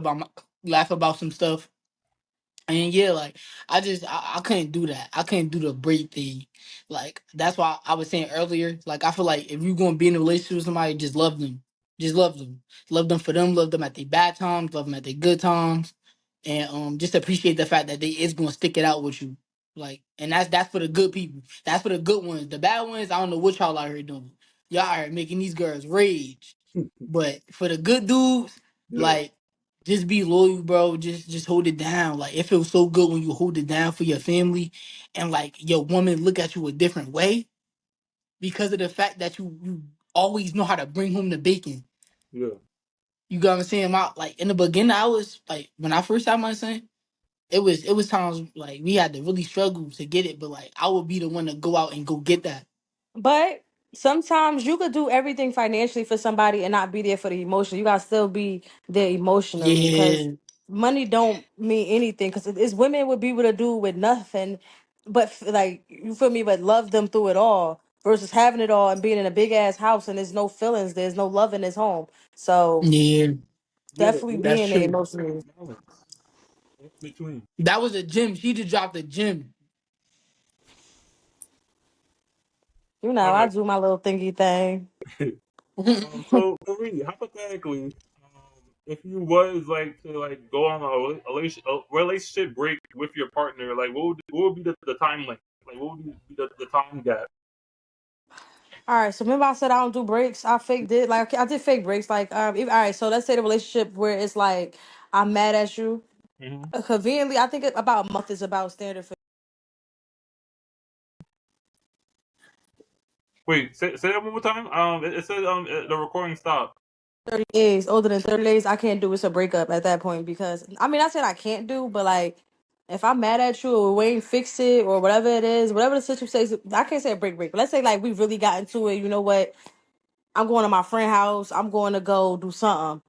[SPEAKER 3] about some stuff. And yeah, like I couldn't do that. I couldn't do the break thing. Like that's why I was saying earlier, like I feel like if you're gonna be in a relationship with somebody, just love them. Just love them. Love them for them, love them at their bad times, love them at their good times. And just appreciate the fact that they is gonna stick it out with you. Like, and that's for the good people. That's for the good ones. The bad ones, I don't know what y'all out here doing. Y'all are making these girls rage. But for the good dudes,
[SPEAKER 2] Yeah,
[SPEAKER 3] like just be loyal, bro. Just hold it down. Like it feels so good when you hold it down for your family, and like your woman look at you a different way because of the fact that you always know how to bring home the bacon.
[SPEAKER 2] yeah,
[SPEAKER 3] You got what I'm saying? My like in the beginning, I was like when I first had my son, it was times like we had to really struggle to get it, but like I would be the one to go out and go get that.
[SPEAKER 4] But sometimes you could do everything financially for somebody and not be there for the emotion. You gotta still be there emotionally because
[SPEAKER 3] Yeah,
[SPEAKER 4] money don't mean anything. Because it's women would be able to do with nothing, but like you feel me, but love them through it all versus having it all and being in a big ass house and there's no feelings, there's no love in this home. So
[SPEAKER 3] yeah,
[SPEAKER 2] yeah.
[SPEAKER 4] definitely
[SPEAKER 3] that's
[SPEAKER 4] being there
[SPEAKER 3] true.
[SPEAKER 4] emotionally.
[SPEAKER 2] Balance in between.
[SPEAKER 3] That was a gym. She just dropped a gym.
[SPEAKER 4] You know,
[SPEAKER 2] All
[SPEAKER 4] I
[SPEAKER 2] right.
[SPEAKER 4] do my little thingy thing.
[SPEAKER 2] So Kharie, hypothetically, if you was like to like go on a relationship break with your partner, like what would be the time length? Like what would be the time gap?
[SPEAKER 4] All right, so remember I said I don't do breaks. I fake did like I did fake breaks. Like all right, so let's say the relationship where it's like I'm mad at you.
[SPEAKER 2] Hmm.
[SPEAKER 4] Conveniently, I think about a month is about standard for
[SPEAKER 2] Wait, say that one more time. It said the recording stopped.
[SPEAKER 4] 30 days. Older than 30 days, I can't do. It's a breakup at that point because I mean I said I can't do, but like if I'm mad at you or we ain't fix it or whatever it is, whatever the situation says, I can't say a break. But let's say like we really got into it. You know what? I'm going to my friend house. I'm going to go do something.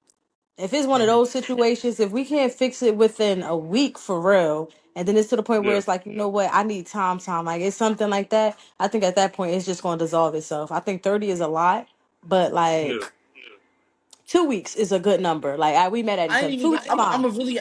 [SPEAKER 4] If it's one of
[SPEAKER 2] Hmm.
[SPEAKER 4] those situations, if we can't fix it within a week for real, and then it's to the point where
[SPEAKER 2] Yeah,
[SPEAKER 4] it's like, you know what, I need time, like it's something like that, I think at that point it's just going to dissolve itself. I think 30 is a lot, but
[SPEAKER 2] yeah.
[SPEAKER 4] like 2 weeks is a good number. Like we met at each
[SPEAKER 3] I ain't
[SPEAKER 4] other.
[SPEAKER 3] even.
[SPEAKER 4] 2 weeks is
[SPEAKER 3] I'm
[SPEAKER 4] fine.
[SPEAKER 3] a really.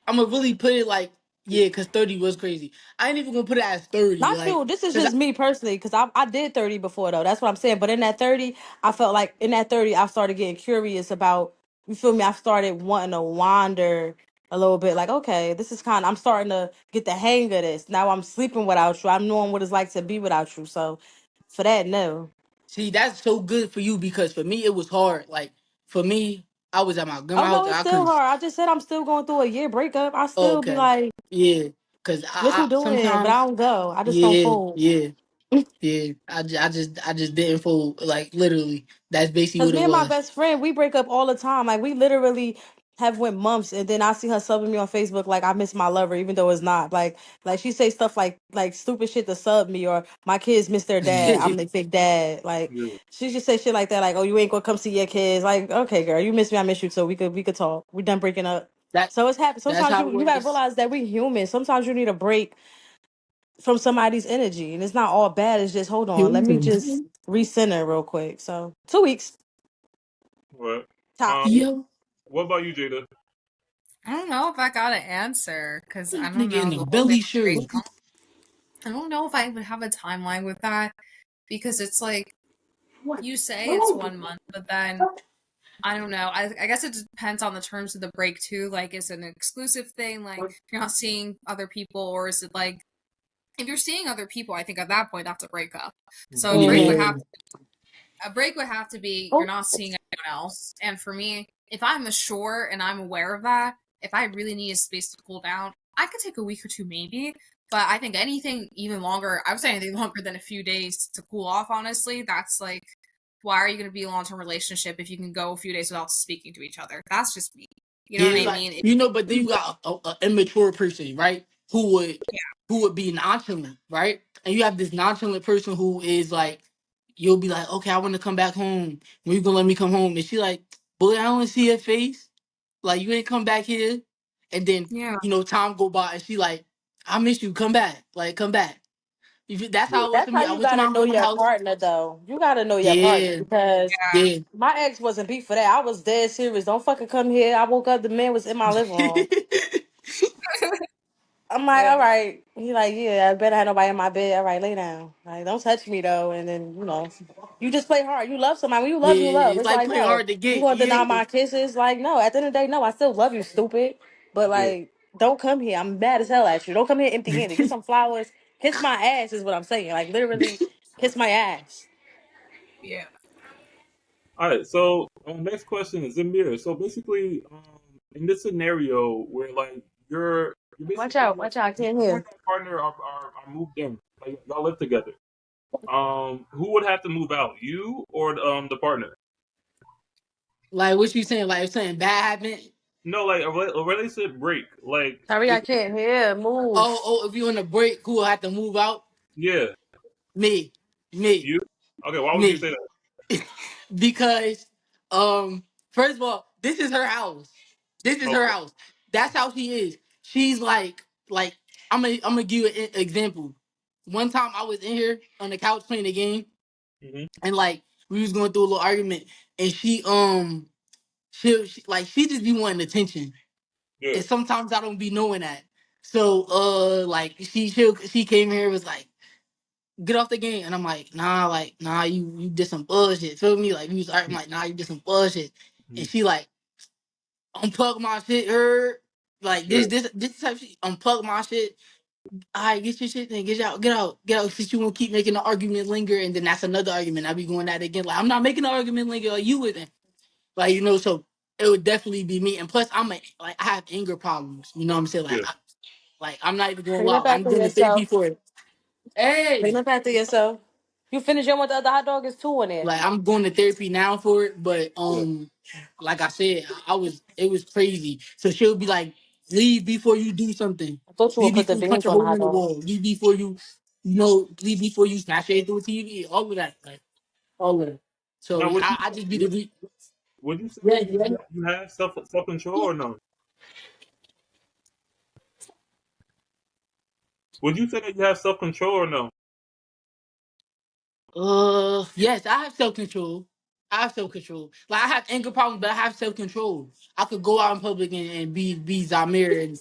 [SPEAKER 3] I'm gonna really put it like yeah, cause 30 was crazy. I ain't even gonna put it as 30,
[SPEAKER 4] Not
[SPEAKER 3] like
[SPEAKER 4] you. This is
[SPEAKER 3] cause
[SPEAKER 4] just me personally, because I did 30 before though. That's what I'm saying. But in that 30, I felt like in that 30, I started getting curious about. You feel me? I started wanting to wander a little bit. Like, okay, this is kind of. I'm starting to get the hang of this. Now I'm sleeping without you. I'm knowing what it's like to be without you. So, for that, no.
[SPEAKER 3] see that's so good for you because for me it was hard. Like for me, I was at my
[SPEAKER 4] Oh
[SPEAKER 3] grandma's
[SPEAKER 4] no,
[SPEAKER 3] house and
[SPEAKER 4] it's
[SPEAKER 3] I
[SPEAKER 4] still
[SPEAKER 3] couldn't.
[SPEAKER 4] hard. I just said I'm still going through a year breakup. I
[SPEAKER 3] Oh,
[SPEAKER 4] still be
[SPEAKER 3] okay,
[SPEAKER 4] like,
[SPEAKER 3] yeah, cause
[SPEAKER 4] what you
[SPEAKER 3] I
[SPEAKER 4] doing? But I
[SPEAKER 3] sometimes
[SPEAKER 4] don't go. I just don't
[SPEAKER 3] yeah
[SPEAKER 4] fold.
[SPEAKER 3] yeah yeah. I just didn't fold like literally. That's basically
[SPEAKER 4] Cause
[SPEAKER 3] what it
[SPEAKER 4] me and my
[SPEAKER 3] was.
[SPEAKER 4] best friend, we break up all the time. Like we literally have went months, and then I see her subbing me on Facebook. Like I miss my lover, even though it's not. Like she say stuff like stupid shit to sub me, or my kids miss their dad. I'm the fake dad. Like
[SPEAKER 2] Yeah.
[SPEAKER 4] she just say shit like that. Like oh, you ain't gonna come see your kids. Like okay, girl, you miss me, I miss you. So we could talk. We done breaking up.
[SPEAKER 3] that
[SPEAKER 4] So it's happened.
[SPEAKER 3] that's
[SPEAKER 4] Sometimes
[SPEAKER 3] how it
[SPEAKER 4] you gotta
[SPEAKER 3] was.
[SPEAKER 4] realize that we human. Sometimes you need a break from somebody's energy, and it's not all bad. It's just hold on, let me just recenter real quick. So 2 weeks
[SPEAKER 2] What?
[SPEAKER 4] tops.
[SPEAKER 3] Yo,
[SPEAKER 2] What about you, Jada?
[SPEAKER 5] I don't know if I got an answer because
[SPEAKER 3] this
[SPEAKER 5] I don't
[SPEAKER 3] nigga in
[SPEAKER 5] know
[SPEAKER 3] the
[SPEAKER 5] the whole
[SPEAKER 3] belly shirt.
[SPEAKER 5] situation. I don't know if I would have a timeline with that because it's like you say it's 1 month, but then I don't know. I guess it depends on the terms of the break too. Like, is it an exclusive thing? Like, you're not seeing other people, or is it like if you're seeing other people? I think at that point that's a breakup. So
[SPEAKER 4] Mm-hmm.
[SPEAKER 3] Yeah,
[SPEAKER 5] a break would have to be you're not seeing anyone else. And for me, if I'm assured and I'm aware of that, if I really need a space to cool down, I could take a week or two maybe. But I think anything even longer, I would say anything longer than a few days to cool off, honestly, that's like, why are you going to be in a long term relationship if you can go a few days without speaking to each other? That's just me. You know what
[SPEAKER 3] yeah,
[SPEAKER 5] I
[SPEAKER 3] like
[SPEAKER 5] mean?
[SPEAKER 3] but then you got a immature person, right? Who would be nonchalant, right? And you have this nonchalant person who is like, you'll be like, okay, I want to come back home. When you gonna let me come home? And she like, boy, I don't see your face. Like you ain't come back here. And then
[SPEAKER 5] Yeah.
[SPEAKER 3] time go by and she like, I miss you. Come back. Like come back. That's
[SPEAKER 2] Yeah.
[SPEAKER 3] how it was
[SPEAKER 4] That's
[SPEAKER 3] for
[SPEAKER 4] how
[SPEAKER 3] me. I
[SPEAKER 4] you
[SPEAKER 3] went to
[SPEAKER 4] gotta
[SPEAKER 3] my
[SPEAKER 4] know
[SPEAKER 3] mama's
[SPEAKER 4] your
[SPEAKER 3] house.
[SPEAKER 4] partner, though. You gotta know your partner
[SPEAKER 3] Yeah,
[SPEAKER 4] because
[SPEAKER 3] yeah.
[SPEAKER 4] my ex wasn't beat for that. I was dead serious. Don't fucking come here. I woke up, the man was in my living room. I'm like,
[SPEAKER 5] Yeah.
[SPEAKER 4] all right. He like, yeah, I better have nobody in my bed. All right, lay down. Like, don't touch me though. And then you just play hard. You love somebody. When you love, you
[SPEAKER 3] Yeah,
[SPEAKER 4] love.
[SPEAKER 3] it's
[SPEAKER 4] It's
[SPEAKER 3] like
[SPEAKER 4] like
[SPEAKER 3] playing
[SPEAKER 4] no,
[SPEAKER 3] hard to
[SPEAKER 4] you
[SPEAKER 3] get.
[SPEAKER 4] gonna deny
[SPEAKER 3] Yeah.
[SPEAKER 4] my kisses? Like no. At the end of the day, no. I still love you, stupid. But
[SPEAKER 2] Yeah.
[SPEAKER 4] like, don't come here. I'm mad as hell at you. Don't come here empty handed. Get some flowers. Kiss my ass is what I'm saying. Like literally, kiss my ass.
[SPEAKER 5] Yeah.
[SPEAKER 2] All right. So next question is Zahmir. So basically, in this scenario where like you're
[SPEAKER 4] Watch
[SPEAKER 2] basically
[SPEAKER 4] out,
[SPEAKER 2] like
[SPEAKER 4] watch out, I can't
[SPEAKER 2] you and
[SPEAKER 4] hear.
[SPEAKER 2] your partner are moved in, like y'all live together. Who would have to move out, you or the partner?
[SPEAKER 3] Like what you saying? Like saying bad happened?
[SPEAKER 2] No, like a relationship break. Like
[SPEAKER 4] Kharie, I
[SPEAKER 2] it,
[SPEAKER 4] can't hear. Move.
[SPEAKER 3] If you in a break, who will have to move out?
[SPEAKER 2] yeah,
[SPEAKER 3] Me, me,
[SPEAKER 2] you. Okay, why would you
[SPEAKER 3] me.
[SPEAKER 2] say that?
[SPEAKER 3] Because first of all, this is her house. This is her
[SPEAKER 2] Okay.
[SPEAKER 3] house. That's how she is. She's like I'm gonna give you an example. One time I was in here on the couch playing a game,
[SPEAKER 2] Hmm.
[SPEAKER 3] and like we was going through a little argument, and she just be wanting attention,
[SPEAKER 2] Yeah.
[SPEAKER 3] and sometimes I don't be knowing that. So like she came here and was like, get off the game. And I'm like, nah, you did some bullshit. Feel me? Like, we was arguing, like, nah, you did some bullshit.
[SPEAKER 2] Hmm.
[SPEAKER 3] And she like, unplug my shit, her. Like,
[SPEAKER 2] Yeah.
[SPEAKER 3] this type of shit, unplug my shit. All right, get your shit, then get out. Since you won't keep making the argument linger, and then that's another argument. I be going at it again. Like, I'm not making the argument linger, like, you wouldn't. Like, so it would definitely be me. And plus, I have anger problems. You know what I'm saying?
[SPEAKER 2] Yeah.
[SPEAKER 3] Like, I'm not even going
[SPEAKER 4] Clean up
[SPEAKER 3] wild. I'm
[SPEAKER 4] after
[SPEAKER 3] going to therapy
[SPEAKER 4] yourself.
[SPEAKER 3] for it.
[SPEAKER 4] Clean
[SPEAKER 3] Hey!
[SPEAKER 4] up after yourself. You finish your one with the other hot dog? Is two in there.
[SPEAKER 3] Like I'm going to therapy now for it, but
[SPEAKER 2] Yeah.
[SPEAKER 3] like I said, it was crazy. So she'll be like, leave before you do something.
[SPEAKER 4] I thought you would
[SPEAKER 3] Leave
[SPEAKER 4] put the
[SPEAKER 3] before you punch
[SPEAKER 4] beans
[SPEAKER 3] a
[SPEAKER 4] on the
[SPEAKER 3] hole
[SPEAKER 4] hot
[SPEAKER 3] in the
[SPEAKER 4] dog.
[SPEAKER 3] wall. Leave before you smash it through a TV. All of that, like all of it. So
[SPEAKER 2] Now,
[SPEAKER 3] yeah, I just be the
[SPEAKER 2] would you say
[SPEAKER 3] yeah,
[SPEAKER 2] that
[SPEAKER 3] yeah.
[SPEAKER 2] you have self control or no? Would you say that you have self control or no?
[SPEAKER 3] Yes, I have self control. I have self control. Like I have anger problems, but I have self control. I could go out in public and be Zahmir, and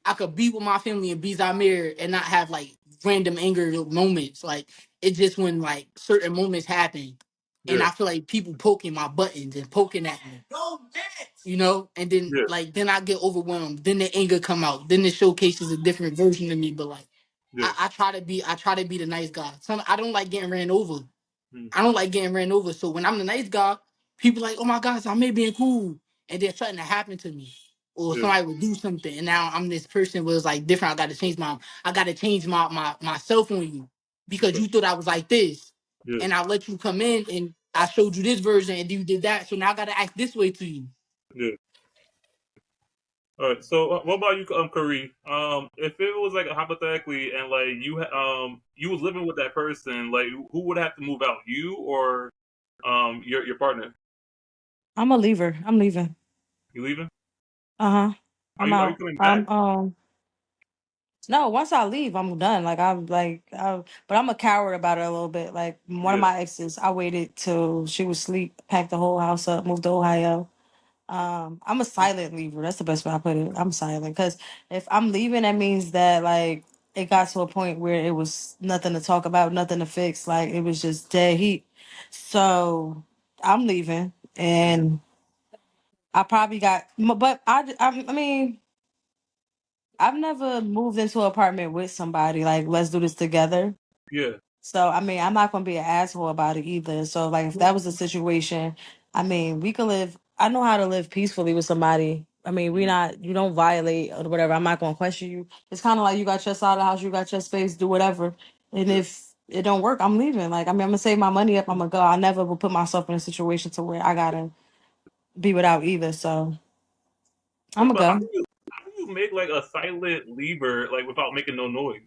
[SPEAKER 3] I could be with my family and be Zahmir and not have like random anger moments. Like it's just when like certain moments happen, and
[SPEAKER 2] Yeah.
[SPEAKER 3] I feel like people poking my buttons and poking at me. And then
[SPEAKER 2] Yeah.
[SPEAKER 3] then I get overwhelmed. Then the anger come out. Then it showcases a different version of me. But like
[SPEAKER 2] Yeah.
[SPEAKER 3] I try to be the nice guy. I don't like getting ran over.
[SPEAKER 2] Mm.
[SPEAKER 3] I don't like getting ran over. So when I'm the nice guy, people like, oh my gosh, I may be cool. And then something that happened to me. Or
[SPEAKER 2] Yeah.
[SPEAKER 3] somebody would do something. And now I'm this person was like different. I gotta change myself on you. Because
[SPEAKER 2] Okay.
[SPEAKER 3] you thought I was like this.
[SPEAKER 2] Yeah.
[SPEAKER 3] And I let you come in and I showed you this version and you did that. So now I gotta act this way to you.
[SPEAKER 2] Yeah. All right. So, what about you, Kharie? If it was like hypothetically, and like you was living with that person, like who would have to move out, you or your partner?
[SPEAKER 4] I'm a leaver. I'm leaving.
[SPEAKER 2] You leaving?
[SPEAKER 4] Uh-huh.
[SPEAKER 2] Are
[SPEAKER 4] I'm
[SPEAKER 2] you
[SPEAKER 4] out.
[SPEAKER 2] coming back?
[SPEAKER 4] No, once I leave, I'm done. But I'm a coward about it a little bit. Like one of
[SPEAKER 2] Yeah.
[SPEAKER 4] my exes, I waited till she was asleep, packed the whole house up, moved to Ohio. I'm a silent leaver. That's the best way I put it. I'm silent because if I'm leaving, that means that like it got to a point where it was nothing to talk about, nothing to fix. Like it was just dead heat. So I'm leaving, and I probably but I mean. I've never moved into an apartment with somebody like let's do this together.
[SPEAKER 2] Yeah.
[SPEAKER 4] So I mean, I'm not gonna be an asshole about it either. So like, if that was the situation, I mean, we could live. I know how to live peacefully with somebody. I mean,
[SPEAKER 2] Mhm.
[SPEAKER 4] you don't violate or whatever. I'm not gonna question you. It's kind of like you got your side of the house, you got your space, do whatever. And
[SPEAKER 2] Yeah.
[SPEAKER 4] if it don't work, I'm leaving. Like, I mean, I'm gonna save my money up. I'm gonna go. I never will put myself in a situation to where I gotta be without either. So I'm
[SPEAKER 2] Yeah,
[SPEAKER 4] gonna
[SPEAKER 2] but
[SPEAKER 4] go.
[SPEAKER 2] how do you make like a silent lever like without making no noise?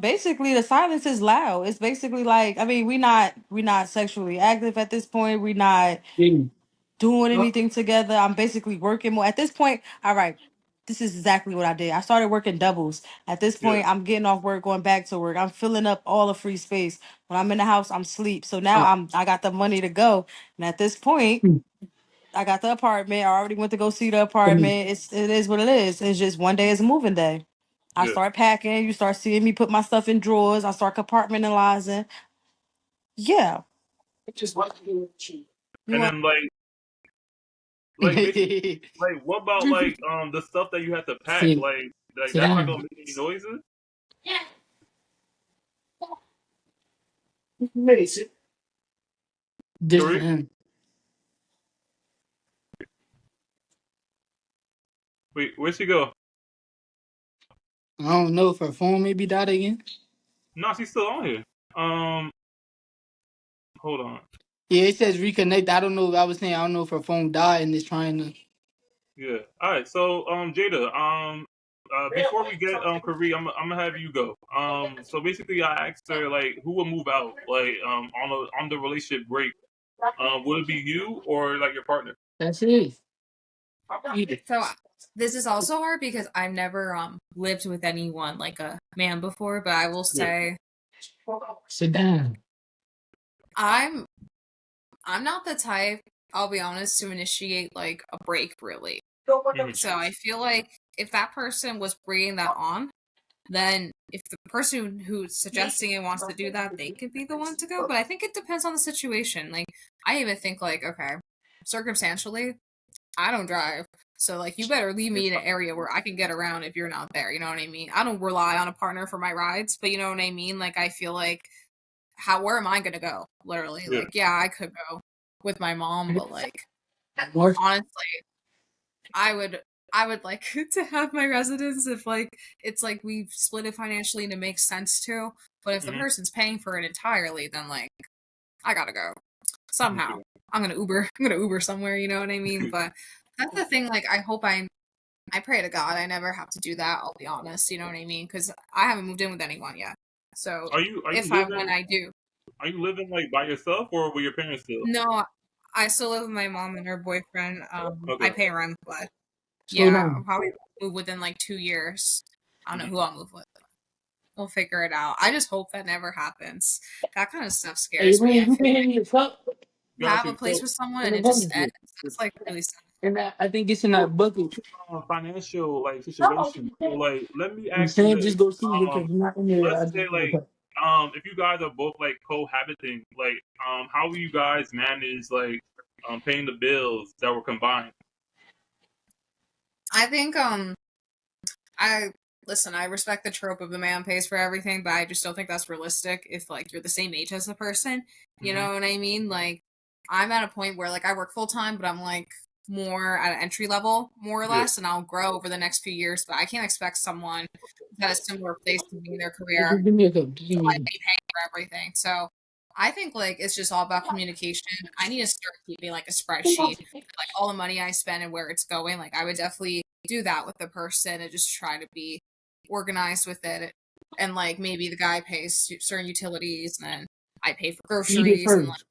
[SPEAKER 4] Basically the silence is loud. It's basically like, I mean, we not sexually active at this point. We not
[SPEAKER 3] Mm.
[SPEAKER 4] doing
[SPEAKER 3] Oh,
[SPEAKER 4] anything together. I'm basically working more. At this point, all right, this is exactly what I did. I started working doubles. At this
[SPEAKER 2] Yeah.
[SPEAKER 4] point, I'm getting off work, going back to work. I'm filling up all the free space. When I'm in the house, I'm sleep. So now
[SPEAKER 3] oh,
[SPEAKER 4] I got the money to go. And at this point,
[SPEAKER 3] mm,
[SPEAKER 4] I got the apartment. I already went to go see the
[SPEAKER 3] mm.
[SPEAKER 4] apartment. It is what it is. It's just one day is a moving day. I
[SPEAKER 2] Yeah.
[SPEAKER 4] start packing. You start seeing me put my stuff in drawers. I start compartmentalizing. Yeah.
[SPEAKER 3] Just what you
[SPEAKER 4] You
[SPEAKER 2] And
[SPEAKER 4] want
[SPEAKER 2] then like basically like what about like the stuff that you have to pack?
[SPEAKER 3] sit,
[SPEAKER 2] Like
[SPEAKER 3] sit
[SPEAKER 2] that's not gonna
[SPEAKER 3] down.
[SPEAKER 2] make any noises?
[SPEAKER 3] Just for
[SPEAKER 2] Kharie?
[SPEAKER 3] him.
[SPEAKER 2] Wait, where'd she go?
[SPEAKER 3] I don't know if her phone maybe died again.
[SPEAKER 2] No, she's still on here. Um, hold on.
[SPEAKER 3] Yeah, it says reconnect. I don't know. I was saying I don't know if her phone died and it's trying to.
[SPEAKER 2] Yeah. All right. So, Jada, before we get Kharie, I'm gonna have you go. So basically, I asked her like, who will move out, like, on the relationship break. Would it be you or like your partner?
[SPEAKER 3] That's it. Either.
[SPEAKER 5] So this is also hard because I've never lived with anyone like a man before, but I will
[SPEAKER 2] Yeah.
[SPEAKER 5] say
[SPEAKER 3] Sit down.
[SPEAKER 5] I'm I'm not the type, I'll be honest, to initiate like a break really.
[SPEAKER 2] Mhm.
[SPEAKER 5] So I feel like if that person was bringing that on, then if the person who's suggesting it wants to do that, they could be the one to go. But I think it depends on the situation. Like I even think like, okay, circumstantially, I don't drive. So like you better leave me in an area where I can get around if you're not there. You know what I mean? I don't rely on a partner for my rides, but you know what I mean? Like I feel like where am I gonna go? Literally.
[SPEAKER 2] Yeah.
[SPEAKER 5] Like, yeah, I could go with my mom, but like
[SPEAKER 3] More.
[SPEAKER 5] honestly, I would like to have my residence if like it's like we've split it financially and it makes sense to. But if the
[SPEAKER 2] Hmm.
[SPEAKER 5] person's paying for it entirely, then like I gotta go.
[SPEAKER 2] Okay.
[SPEAKER 5] Somehow. I'm gonna Uber somewhere, you know what I mean? But that's the thing, like I pray to God I never have to do that, I'll be honest, you know what I mean? Because I haven't moved in with anyone yet. So
[SPEAKER 2] Are you
[SPEAKER 5] when
[SPEAKER 2] living
[SPEAKER 5] I do.
[SPEAKER 2] like by yourself or with your parents still?
[SPEAKER 5] No, I still live with my mom and her boyfriend. I
[SPEAKER 2] Okay.
[SPEAKER 5] pay rent, but
[SPEAKER 3] Slow
[SPEAKER 5] yeah, I'll
[SPEAKER 3] down.
[SPEAKER 5] probably move within like 2 years. I don't know
[SPEAKER 2] Mhm.
[SPEAKER 5] who I'll move with. We'll figure it out. I just hope that never happens. That kind of stuff
[SPEAKER 3] Hey,
[SPEAKER 5] scares me.
[SPEAKER 3] man,
[SPEAKER 5] I
[SPEAKER 3] you
[SPEAKER 5] feel
[SPEAKER 3] can
[SPEAKER 5] like
[SPEAKER 3] hear your cup
[SPEAKER 2] Got
[SPEAKER 5] have a
[SPEAKER 2] you.
[SPEAKER 5] place
[SPEAKER 2] So,
[SPEAKER 5] with someone
[SPEAKER 3] in
[SPEAKER 5] and
[SPEAKER 3] the
[SPEAKER 5] it just
[SPEAKER 3] bucket.
[SPEAKER 5] ends. That's like really sad.
[SPEAKER 3] And I think it's in that bucket.
[SPEAKER 2] financial like situation. So like, let me
[SPEAKER 3] I'm
[SPEAKER 2] ask you
[SPEAKER 3] saying
[SPEAKER 2] this.
[SPEAKER 3] just go see it because you're not in there.
[SPEAKER 2] Let's
[SPEAKER 3] I
[SPEAKER 2] say
[SPEAKER 3] just
[SPEAKER 2] like, if you guys are both like cohabiting, like, how will you guys manage like, paying the bills that were combined?
[SPEAKER 5] I think I listen, I respect the trope of the man pays for everything, but I just don't think that's realistic if like you're the same age as the person. You
[SPEAKER 2] Hmm.
[SPEAKER 5] know what I mean? Like I'm at a point where like I work full time, but I'm like more at an entry level, more or
[SPEAKER 2] Yeah.
[SPEAKER 5] less, and I'll grow over the next few years. But I can't expect someone who's at a similar place to me in their career
[SPEAKER 3] just give me a cup. Just give
[SPEAKER 5] to
[SPEAKER 3] me a
[SPEAKER 5] like
[SPEAKER 3] cup.
[SPEAKER 5] be paying for everything. So I think like it's just all about communication. I need to start keeping like a spreadsheet, like all the money I spend and where it's going. Like I would definitely do that with the person and just try to be organized with it. And like maybe the guy pays certain utilities and then I pay for
[SPEAKER 3] Eat it
[SPEAKER 5] groceries and like
[SPEAKER 3] first.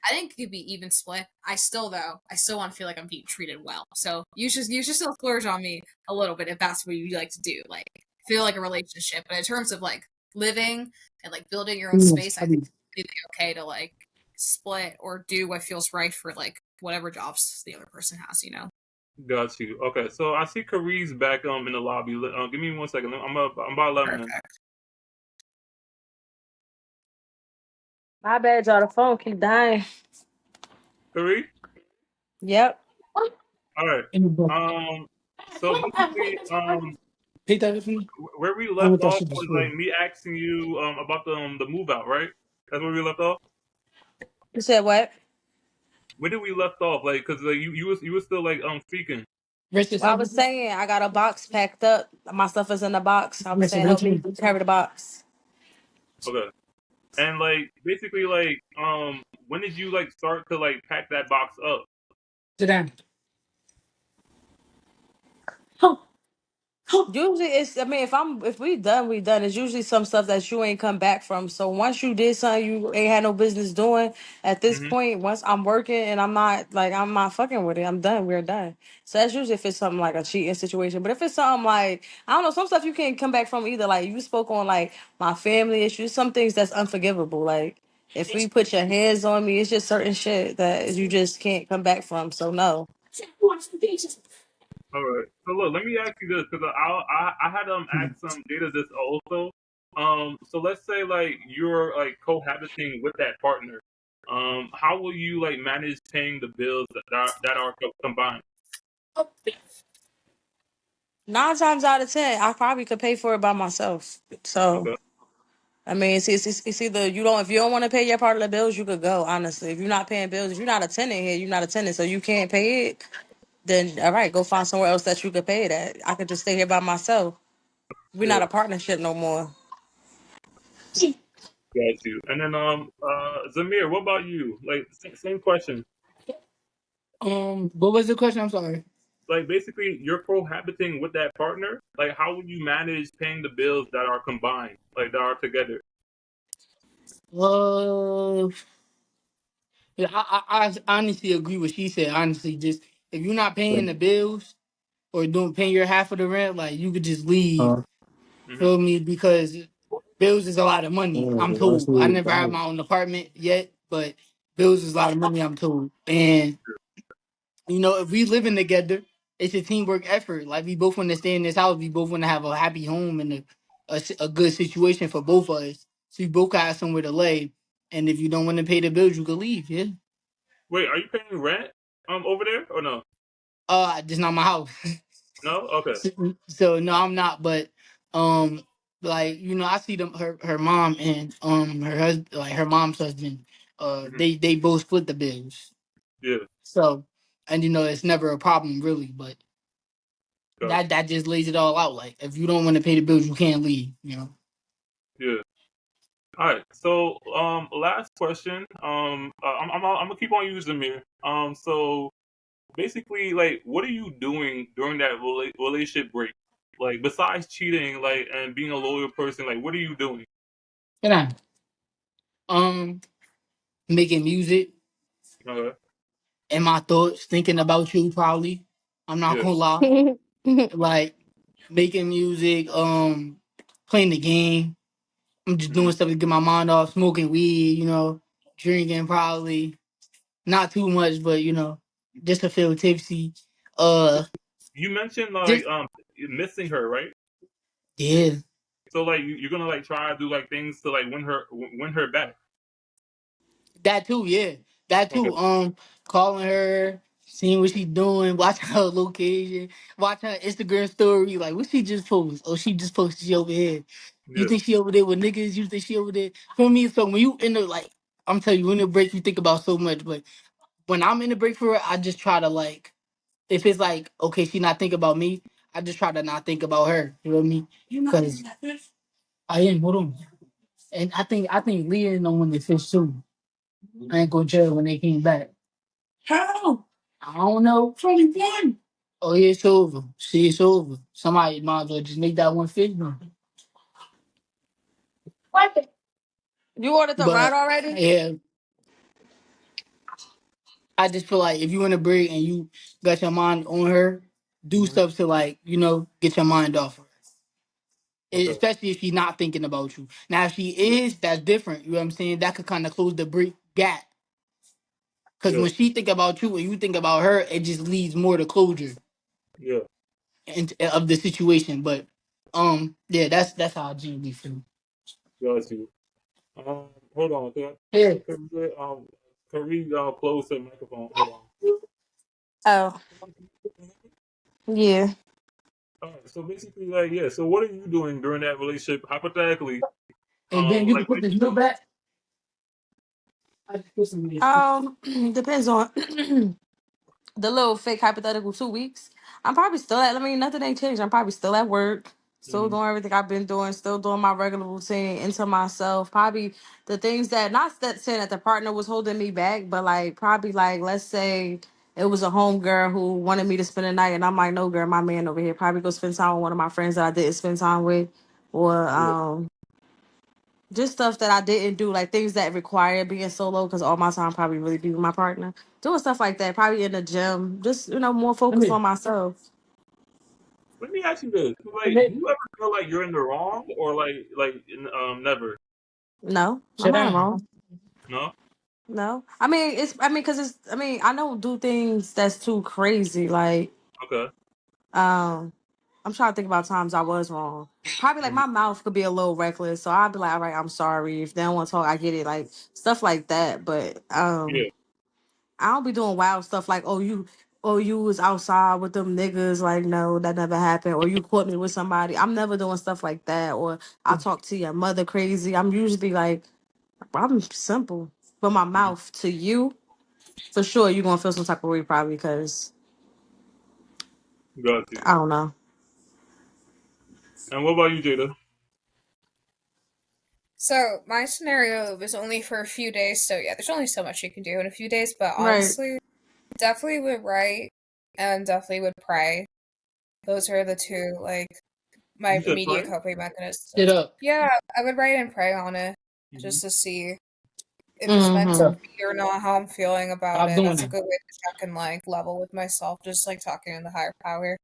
[SPEAKER 5] I think it could be even split. I still want to feel like I'm being treated well. So you should still splurge on me a little bit if that's what you like to do. Like feel like a relationship. But in terms of like living and like building your own space, I think it's completely okay to like split or do what feels right for like whatever jobs the other person has, you know?
[SPEAKER 2] Got you. Okay. So I see Karie's back in the lobby. Give me 1 second. I'm about 11 minutes.
[SPEAKER 5] Perfect.
[SPEAKER 4] My bad, y'all. The phone keep dying.
[SPEAKER 2] Karie.
[SPEAKER 4] Yep.
[SPEAKER 2] All right.
[SPEAKER 3] In the bucket.
[SPEAKER 2] So basically,
[SPEAKER 3] Take that for me.
[SPEAKER 2] where we
[SPEAKER 3] I
[SPEAKER 2] left
[SPEAKER 3] want that
[SPEAKER 2] off
[SPEAKER 3] shit to
[SPEAKER 2] was
[SPEAKER 3] spoil.
[SPEAKER 2] like me asking you about the move out, right? That's where we left off.
[SPEAKER 4] You said what?
[SPEAKER 2] Where did we left off? Like, cause like you was still like speaking.
[SPEAKER 3] Rest your
[SPEAKER 4] Well, I
[SPEAKER 3] side.
[SPEAKER 4] was saying I got a box packed up. My stuff is in the box. I was
[SPEAKER 3] Rest your
[SPEAKER 4] saying
[SPEAKER 3] right
[SPEAKER 4] help me
[SPEAKER 3] hand.
[SPEAKER 4] carry the box.
[SPEAKER 2] Okay. And like basically like when did you like start to like pack that box up?
[SPEAKER 3] Sit down.
[SPEAKER 4] Usually it's I mean if we done, we done. It's usually some stuff that you ain't come back from. So once you did something you ain't had no business doing, at this
[SPEAKER 2] Hmm.
[SPEAKER 4] point, once I'm working and I'm not fucking with it, I'm done. We're done. So that's usually if it's something like a cheating situation. But if it's something like I don't know, some stuff you can't come back from either. Like you spoke on like my family issues, some things that's unforgivable. Like if we put your hands on me, it's just certain shit that you just can't come back from. So no.
[SPEAKER 2] All right. So look, let me ask you this because I had asked some Jada this also. So let's say like you're like cohabiting with that partner. How will you like manage paying the bills that are combined?
[SPEAKER 4] 9 times out of 10, I probably could pay for it by myself. So
[SPEAKER 2] Okay.
[SPEAKER 4] I mean, it's either you don't, if you don't want to pay your part of the bills, you could go, honestly. If you're not paying bills, if you're not attending here, you're not attending, so you can't pay it, then all right, go find somewhere else that you could pay it at. I could just stay here by myself. We're not
[SPEAKER 2] Yeah,
[SPEAKER 4] a partnership no more.
[SPEAKER 2] got you. And then Zahmir, what about you? Like same question.
[SPEAKER 3] What was the question? I'm sorry.
[SPEAKER 2] Like basically you're cohabiting with that partner. Like how would you manage paying the bills that are combined, like that are together?
[SPEAKER 3] Uh, yeah, I honestly agree with she said. Honestly, just if you're not paying the bills or don't paying your half of the rent, like you could just leave.
[SPEAKER 2] Hmm.
[SPEAKER 3] Feel me? Because bills is a lot of money. I'm told. I never have my own apartment yet, but bills is a lot of money. I'm told. And if we living together, it's a teamwork effort. Like we both want to stay in this house. We both want to have a happy home and a good situation for both of us. So we both got have somewhere to lay. And if you don't want to pay the bills, you can leave. Yeah.
[SPEAKER 2] Wait, are you paying rent over there or no?
[SPEAKER 3] Just not my house.
[SPEAKER 2] No? Okay.
[SPEAKER 3] So no, I'm not. But like I see them, her mom and her husband, like her mom's husband.
[SPEAKER 2] Hmm.
[SPEAKER 3] They both split the bills.
[SPEAKER 2] Yeah,
[SPEAKER 3] So, and it's never a problem really. But
[SPEAKER 2] got
[SPEAKER 3] that just lays it all out. Like if you don't want to pay the bills, you can't leave.
[SPEAKER 2] you. Yeah. All right. So last question. I'm gonna keep on using Zahmir. So basically, like, what are you doing during that relationship break? Like, besides cheating, like, and being a loyal person, like, what are you doing?
[SPEAKER 3] Can I? Um, Making music
[SPEAKER 2] Okay.
[SPEAKER 3] and my thoughts, thinking about you. Probably. I'm not
[SPEAKER 2] Yeah.
[SPEAKER 3] gonna lie. Like making music, playing the game. I'm just
[SPEAKER 2] Hmm.
[SPEAKER 3] doing stuff to get my mind off, smoking weed, drinking probably. Not too much, but just to feel tipsy. Uh
[SPEAKER 2] You mentioned like
[SPEAKER 3] just
[SPEAKER 2] missing her, right?
[SPEAKER 3] yeah.
[SPEAKER 2] So like you're gonna like try to do like things to like win her back.
[SPEAKER 3] That too, yeah. That
[SPEAKER 2] Okay.
[SPEAKER 3] too. Calling her, seeing what she doing, watching her location, watching her Instagram story, like what she just posted. Oh, she just posted she over here. You
[SPEAKER 2] Yeah.
[SPEAKER 3] think she over there with niggas? You think she over there? For me, so when you in the like I'm telling you, in the break you think about so much, but when I'm in the break for her, I just try to like if it's like okay, she not think about me, I just try to not think about her. You know what I mean? Because I am. Hold on. And I think Leah know when they fish too. I ain't go to jail when they came back. How? I don't know. 21. Oh yeah, it's over. See, it's over. Somebody might as well just make that one fish now. What?
[SPEAKER 4] You ordered the ride
[SPEAKER 3] But
[SPEAKER 4] already?
[SPEAKER 3] yeah, I just feel like if you in a break and you got your mind on her, do
[SPEAKER 2] Hmm.
[SPEAKER 3] stuff to like get your mind off her.
[SPEAKER 2] Okay.
[SPEAKER 3] Especially if she's not thinking about you. Now, if she is, that's different. You know what I'm saying? That could kind of close the break gap. Because
[SPEAKER 2] Yeah.
[SPEAKER 3] when she think about you and you think about her, it just leads more to closure
[SPEAKER 2] Yeah.
[SPEAKER 3] of the situation. But yeah, that's how I genuinely feel.
[SPEAKER 2] Got you. Hold on.
[SPEAKER 3] Yeah.
[SPEAKER 2] Can we close the microphone? Hold on.
[SPEAKER 4] Oh, yeah.
[SPEAKER 2] All right. So basically, like, yeah. So what are you doing during that relationship? Hypothetically,
[SPEAKER 3] And then you can
[SPEAKER 2] like, what
[SPEAKER 3] put
[SPEAKER 2] are
[SPEAKER 3] this
[SPEAKER 2] you
[SPEAKER 3] milk
[SPEAKER 2] doing?
[SPEAKER 3] back. I just put some of this.
[SPEAKER 4] Depends on the little fake hypothetical 2 weeks. I'm probably still at. I mean, nothing ain't changed. I'm probably still at work, still
[SPEAKER 2] Hmm.
[SPEAKER 4] doing everything I've been doing, still doing my regular routine into myself. Probably the things that not that saying that the partner was holding me back, but like probably like let's say it was a home girl who wanted me to spend the night, and I'm like, no, girl, my man over here. Probably go spend time with one of my friends that I didn't spend time with, or
[SPEAKER 2] Yeah.
[SPEAKER 4] just stuff that I didn't do, like things that require being solo, because all my time probably really be with my partner. Doing stuff like that, probably in the gym, just more
[SPEAKER 3] Come
[SPEAKER 4] focused
[SPEAKER 3] here.
[SPEAKER 4] on myself.
[SPEAKER 2] Let me ask you this:
[SPEAKER 3] Come
[SPEAKER 2] like,
[SPEAKER 3] here.
[SPEAKER 2] do you ever feel like you're in the wrong, or never?
[SPEAKER 4] No, I'm
[SPEAKER 3] Sit
[SPEAKER 4] not
[SPEAKER 3] down.
[SPEAKER 4] wrong.
[SPEAKER 2] No.
[SPEAKER 4] No, I mean because it's. I mean, I don't do things that's too crazy. Like,
[SPEAKER 2] Okay.
[SPEAKER 4] um, I'm trying to think about times I was wrong. Probably like
[SPEAKER 2] Mhm.
[SPEAKER 4] my mouth could be a little reckless, so I'd be like, all right, I'm sorry if they don't want to talk. I get it, like stuff like that. But
[SPEAKER 2] Yeah.
[SPEAKER 4] I don't be doing wild stuff like, oh, you. oh, you was outside with them niggas, like, no, that never happened. Or you caught me with somebody. I'm never doing stuff like that. Or I talk to your mother crazy. I'm usually like, I'm simple. But my mouth to you, for sure, you're gonna feel some type of way probably because
[SPEAKER 2] Got you.
[SPEAKER 4] I don't know.
[SPEAKER 2] And what about you, Jada?
[SPEAKER 5] So my scenario was only for a few days, so yeah, there's only so much you can do in a few days, but
[SPEAKER 4] Right.
[SPEAKER 5] honestly, definitely would write and definitely would pray. Those are the two, like, my
[SPEAKER 2] You said
[SPEAKER 5] immediate
[SPEAKER 2] pray.
[SPEAKER 5] coping mechanisms.
[SPEAKER 3] Sit up.
[SPEAKER 5] Yeah, I would write and pray on it
[SPEAKER 2] Mm-hmm.
[SPEAKER 5] just to see if it's meant to
[SPEAKER 4] Mm-hmm.
[SPEAKER 5] be or not, how I'm feeling about
[SPEAKER 3] Stop
[SPEAKER 5] it.
[SPEAKER 3] doing
[SPEAKER 5] That's a
[SPEAKER 3] it.
[SPEAKER 5] good way to check and like level with myself, just like talking to the higher power.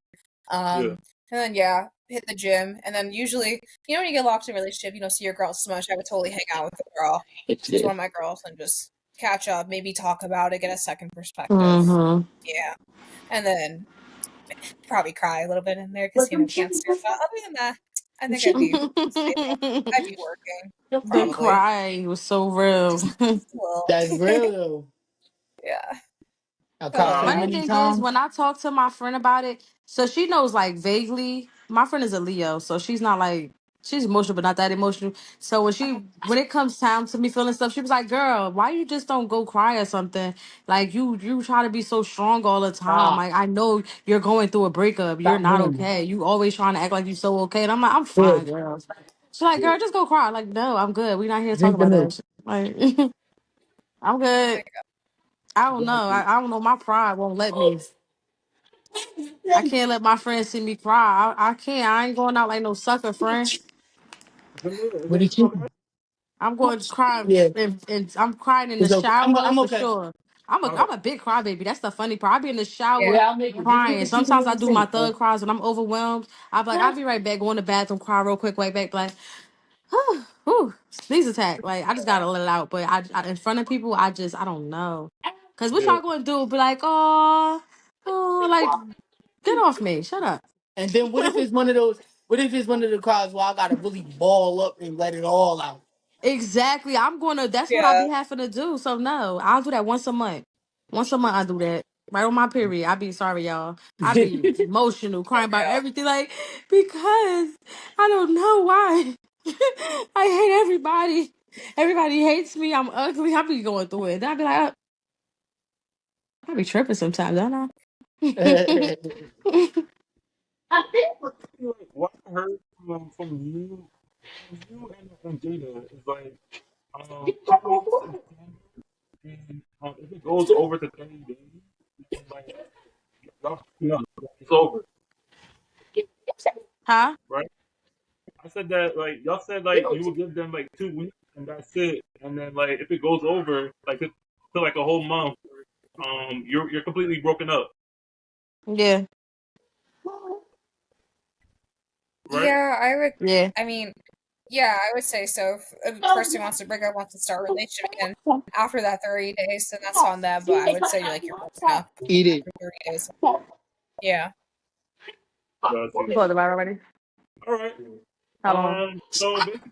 [SPEAKER 2] Yeah.
[SPEAKER 5] And then yeah, hit the gym, and then usually, when you get locked in a relationship, you don't see your girl so much. I would totally hang out with the girl, just one of my girls, and just catch up, maybe talk about it, get a second perspective.
[SPEAKER 4] Mm-hmm.
[SPEAKER 5] Yeah, and then probably cry a little bit in there because can't stand. But other than that, I think I'd be stable. I'd be working
[SPEAKER 4] The
[SPEAKER 5] probably.
[SPEAKER 4] cry was so real.
[SPEAKER 5] Well,
[SPEAKER 3] That's real though.
[SPEAKER 5] yeah.
[SPEAKER 3] I
[SPEAKER 5] What
[SPEAKER 3] cried
[SPEAKER 5] about
[SPEAKER 3] so
[SPEAKER 5] y'all?
[SPEAKER 4] Funny
[SPEAKER 3] many
[SPEAKER 4] thing is,
[SPEAKER 3] times.
[SPEAKER 4] when I talk to my friend about it, so she knows like vaguely. My friend is a Leo, so she's not like she's emotional, but not that emotional. So when it comes time to me feeling stuff, she was like, "Girl, why you just don't go cry or something? Like you try to be so strong all the time.
[SPEAKER 3] Stop.
[SPEAKER 4] Like I know you're going through a breakup. You're
[SPEAKER 3] Stop
[SPEAKER 4] not
[SPEAKER 3] doing it.
[SPEAKER 4] okay. You always trying to act like you so okay." And I'm like, "I'm fine,
[SPEAKER 3] Good.
[SPEAKER 4] girl." She's like, "Girl, just go cry." I'm like, no, I'm good. We're not here to talk
[SPEAKER 3] Drink the
[SPEAKER 4] about
[SPEAKER 3] milk.
[SPEAKER 4] that. Like, I'm good. I don't know. I don't know. My pride won't let me. I can't let my friends see me cry. I can't. I ain't going out like no sucker friend.
[SPEAKER 2] Zahmir, is
[SPEAKER 3] What did
[SPEAKER 2] everything
[SPEAKER 3] you?
[SPEAKER 2] okay?
[SPEAKER 4] I'm going to cry
[SPEAKER 3] Yeah,
[SPEAKER 4] and I'm crying in the
[SPEAKER 3] it's okay.
[SPEAKER 4] shower
[SPEAKER 3] I'm
[SPEAKER 4] for
[SPEAKER 3] okay.
[SPEAKER 4] sure.
[SPEAKER 2] All right.
[SPEAKER 4] I'm a big crybaby. That's the funny part. I be in the
[SPEAKER 5] Yeah.
[SPEAKER 4] shower
[SPEAKER 3] Yeah, I'll make it. Just get
[SPEAKER 4] crying.
[SPEAKER 3] the chicken
[SPEAKER 4] Sometimes
[SPEAKER 3] in
[SPEAKER 4] I
[SPEAKER 3] the
[SPEAKER 4] do my
[SPEAKER 3] sink.
[SPEAKER 4] thug cries when I'm overwhelmed. I'll be right back, go in the bathroom, cry real quick, right back, like, whew, sneeze attack. Like I just gotta let it out. But in front of people, I don't know. Cause what
[SPEAKER 2] Yeah.
[SPEAKER 4] y'all gonna do? Be like, like get off me. Shut up.
[SPEAKER 3] And then what if it's one of those? What if it's one of the cries where I gotta really ball up and let it all out?
[SPEAKER 4] Exactly. That's what I
[SPEAKER 5] Yeah.
[SPEAKER 4] be having to do. So no, I'll do that once a month. Once a month I do that. Right on my period. I be sorry, y'all. I be emotional, crying about
[SPEAKER 5] Yeah.
[SPEAKER 4] everything, like because I don't know why. I hate everybody. Everybody hates me. I'm ugly. I be going through it. Then I be like, I be tripping sometimes, don't I?
[SPEAKER 2] Like, what I heard from you and Jada is like 2 weeks is standard, and if it goes over to 30 days, then like y'all no, it's over,
[SPEAKER 4] Huh?
[SPEAKER 2] right? I said that like y'all said like you would give them like 2 weeks and that's it, and then like if it goes over like to like a whole month, you're completely broken up,
[SPEAKER 4] Yeah.
[SPEAKER 2] right?
[SPEAKER 5] Yeah, I would.
[SPEAKER 4] Yeah.
[SPEAKER 5] I mean, yeah, I would say so. If a person wants to break up, wants to start a relationship again after that 30 days, then that's on them. But I would say like you're broken up
[SPEAKER 3] Eat it.
[SPEAKER 5] after 30 days. Yeah.
[SPEAKER 2] Got
[SPEAKER 4] You
[SPEAKER 2] you.
[SPEAKER 4] close the bar already?
[SPEAKER 2] All right.
[SPEAKER 4] How long?
[SPEAKER 2] So basically,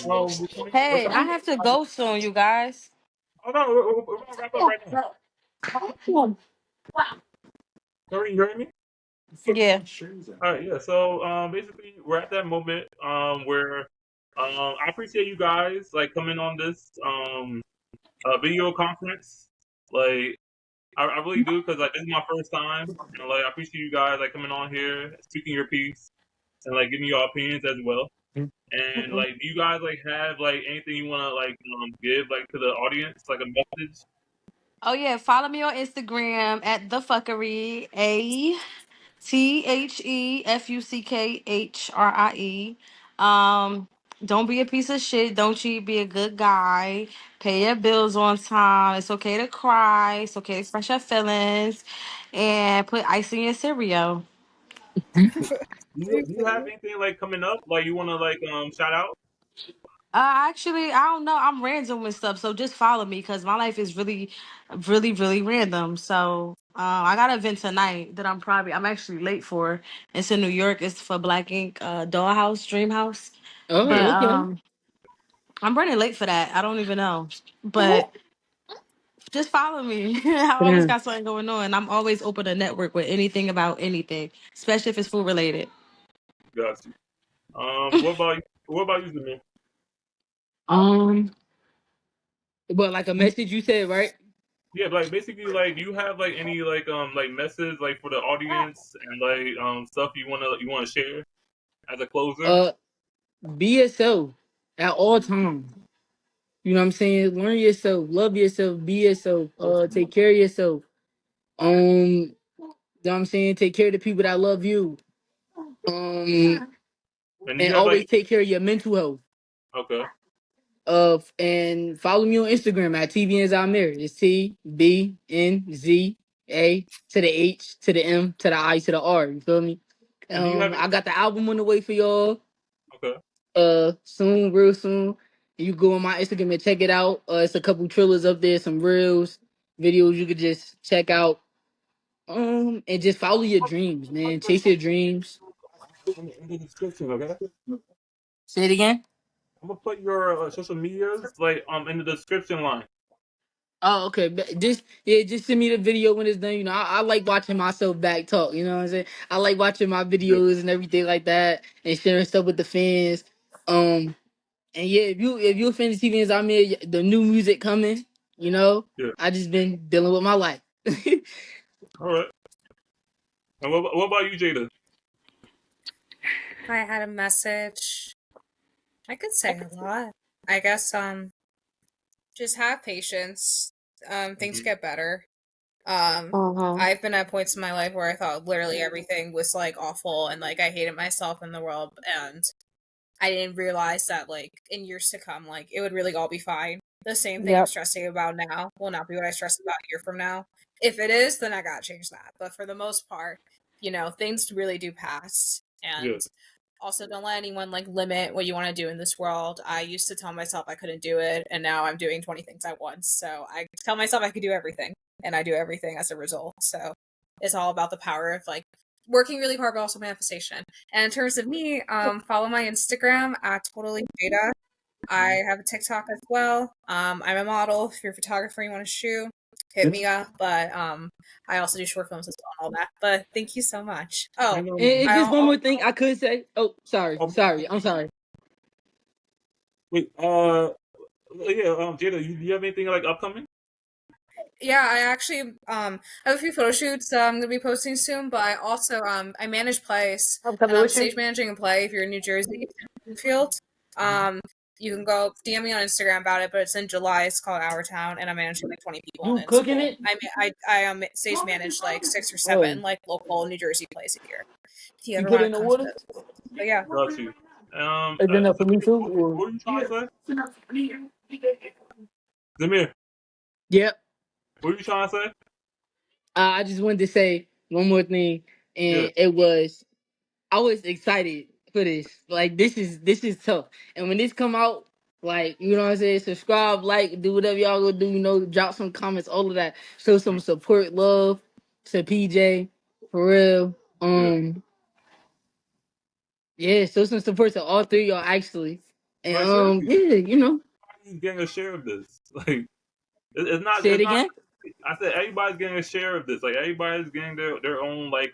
[SPEAKER 2] we're
[SPEAKER 4] Hey, I
[SPEAKER 2] coming.
[SPEAKER 4] have to go soon, you guys.
[SPEAKER 2] Oh no, we're gonna wrap up right now. Sorry, you heard me?
[SPEAKER 4] Yeah.
[SPEAKER 2] All right, yeah. So basically, we're at that moment where I appreciate you guys like coming on this video conference. Like I really do because like this is my first time, and like I appreciate you guys like coming on here, speaking your piece, and like giving your opinions as well. And
[SPEAKER 4] Mm-mm.
[SPEAKER 2] like, do you guys like have like anything you want to like give like to the audience, like a message?
[SPEAKER 4] Oh yeah, follow me on Instagram at the fuckery TheFuckHrie. Don't be a piece of shit. Don't cheat. Be a good guy. Pay your bills on time. It's okay to cry. It's okay to express your feelings, and put ice in your cereal.
[SPEAKER 2] Do you have anything like coming up like you want to like shout out?
[SPEAKER 4] Actually, I don't know. I'm random with stuff, so just follow me because my life is really, really, really random. So, I got an event tonight that I'm actually late for. It's in New York. It's for Black Ink, Dollhouse, Dream House. But
[SPEAKER 2] Yeah.
[SPEAKER 3] Oh, okay.
[SPEAKER 4] I'm running late for that. I don't even know, but Just follow me. I always got something going on. I'm always open to network with anything about anything, especially if it's food related.
[SPEAKER 2] Got you. What about you, Zahmir?
[SPEAKER 3] But like a message you said, right?
[SPEAKER 2] Yeah, like basically, like, do you have like any like message like for the audience and like stuff you wanna share as a closer?
[SPEAKER 3] Uh, be yourself at all times. You know what I'm saying? Learn yourself, love yourself, be yourself. Take care of yourself. You know what I'm saying? Take care of the people that love you.
[SPEAKER 2] And do
[SPEAKER 3] And
[SPEAKER 2] you have
[SPEAKER 3] always
[SPEAKER 2] like
[SPEAKER 3] take care of your mental health.
[SPEAKER 2] okay,
[SPEAKER 3] And follow me on Instagram at TBN Zahmir. It's TBNZA to the H to the M to the I to the R. You feel me?
[SPEAKER 2] and do you have
[SPEAKER 3] I got the album on the way for y'all.
[SPEAKER 2] okay?
[SPEAKER 3] Soon, real soon. You go on my Instagram and check it out. It's a couple trailers up there, some reels, videos you could just check out. And just follow your dreams, man. Chase your dreams.
[SPEAKER 2] In the description, okay?
[SPEAKER 3] Say it again.
[SPEAKER 2] I'm gonna put your social medias like in the description line.
[SPEAKER 3] Oh, okay. Just send me the video when it's done. You know, I like watching myself back talk. You know what I'm saying? I like watching my
[SPEAKER 2] Yeah,
[SPEAKER 3] videos and everything like that, and sharing stuff with the fans. And yeah, if you a fan of TV I'm here, the new music coming. You know,
[SPEAKER 2] yeah.
[SPEAKER 3] I just been dealing with my life.
[SPEAKER 2] All right. And what about you, Jada?
[SPEAKER 5] If I had a message, I could say a lot. I guess just have patience. Things
[SPEAKER 2] Hmm.
[SPEAKER 5] get better.
[SPEAKER 4] Uh-huh.
[SPEAKER 5] I've been at points in my life where I thought literally everything was like awful and like I hated myself in the world, and I didn't realize that like in years to come, like it would really all be fine. The same thing I'm
[SPEAKER 4] Yep.
[SPEAKER 5] stressing about now will not be what I stress about a year from now. If it is, then I gotta change that. But for the most part, things really do pass.
[SPEAKER 2] Yeah,
[SPEAKER 5] And also don't let anyone like limit what you want to do in this world. I used to tell myself I couldn't do it, and now I'm doing 20 things at once. So I tell myself I could do everything, and I do everything as a result. So it's all about the power of like working really hard, but also manifestation. And in terms of me, follow my Instagram at totally Jada. I have a TikTok as well. I'm a model. If you're a photographer, you want to shoot, hit me up. But I also do short films as well and all that. But thank you so much. Oh,
[SPEAKER 2] and
[SPEAKER 3] And
[SPEAKER 5] I
[SPEAKER 3] just one
[SPEAKER 5] al-
[SPEAKER 3] more thing I could say. Oh, sorry,
[SPEAKER 2] oh,
[SPEAKER 3] I'm sorry.
[SPEAKER 2] wait, yeah, Jada, you have anything like upcoming?
[SPEAKER 5] yeah, I actually have a few photo shoots I'm gonna be posting soon. But I also I manage plays
[SPEAKER 4] I'm
[SPEAKER 5] and
[SPEAKER 4] coming
[SPEAKER 5] I'm
[SPEAKER 4] with you.
[SPEAKER 5] stage managing a play. If you're in New Jersey, field. Um, you can go DM me on Instagram about it, but it's in July. It's called Our Town, and I'm managing like 20 people, and
[SPEAKER 3] You
[SPEAKER 5] it's
[SPEAKER 3] cooking
[SPEAKER 5] cool.
[SPEAKER 3] it?
[SPEAKER 5] I stage manage like 6 or 7
[SPEAKER 3] Oh,
[SPEAKER 5] like local New Jersey plays a year. If you
[SPEAKER 3] you
[SPEAKER 5] ever
[SPEAKER 3] put
[SPEAKER 5] want
[SPEAKER 3] it
[SPEAKER 5] to
[SPEAKER 3] in the
[SPEAKER 5] come to
[SPEAKER 3] water?
[SPEAKER 5] this, but yeah,
[SPEAKER 2] Got you.
[SPEAKER 3] Is it enough for me
[SPEAKER 2] Zamir,
[SPEAKER 3] too?
[SPEAKER 2] what
[SPEAKER 3] Or?
[SPEAKER 2] were you trying to say? Zamir,
[SPEAKER 3] Yep.
[SPEAKER 2] what were you trying to say?
[SPEAKER 3] I just wanted to say one more thing,
[SPEAKER 2] Yeah,
[SPEAKER 3] and I was excited for this. Like this is tough, and when this come out, like you know what I'm saying, subscribe, like, do whatever y'all gonna do. You know, drop some comments, all of that. Show some support, love to PJ for real.
[SPEAKER 2] yeah.
[SPEAKER 3] Yeah, show some support to all three of y'all actually, and
[SPEAKER 2] Like seriously,
[SPEAKER 3] yeah, you know,
[SPEAKER 2] everybody's getting a share of this. Like it's not,
[SPEAKER 3] say it
[SPEAKER 2] it's not.
[SPEAKER 3] again.
[SPEAKER 2] I said everybody's getting a share of this. Like everybody's getting their own like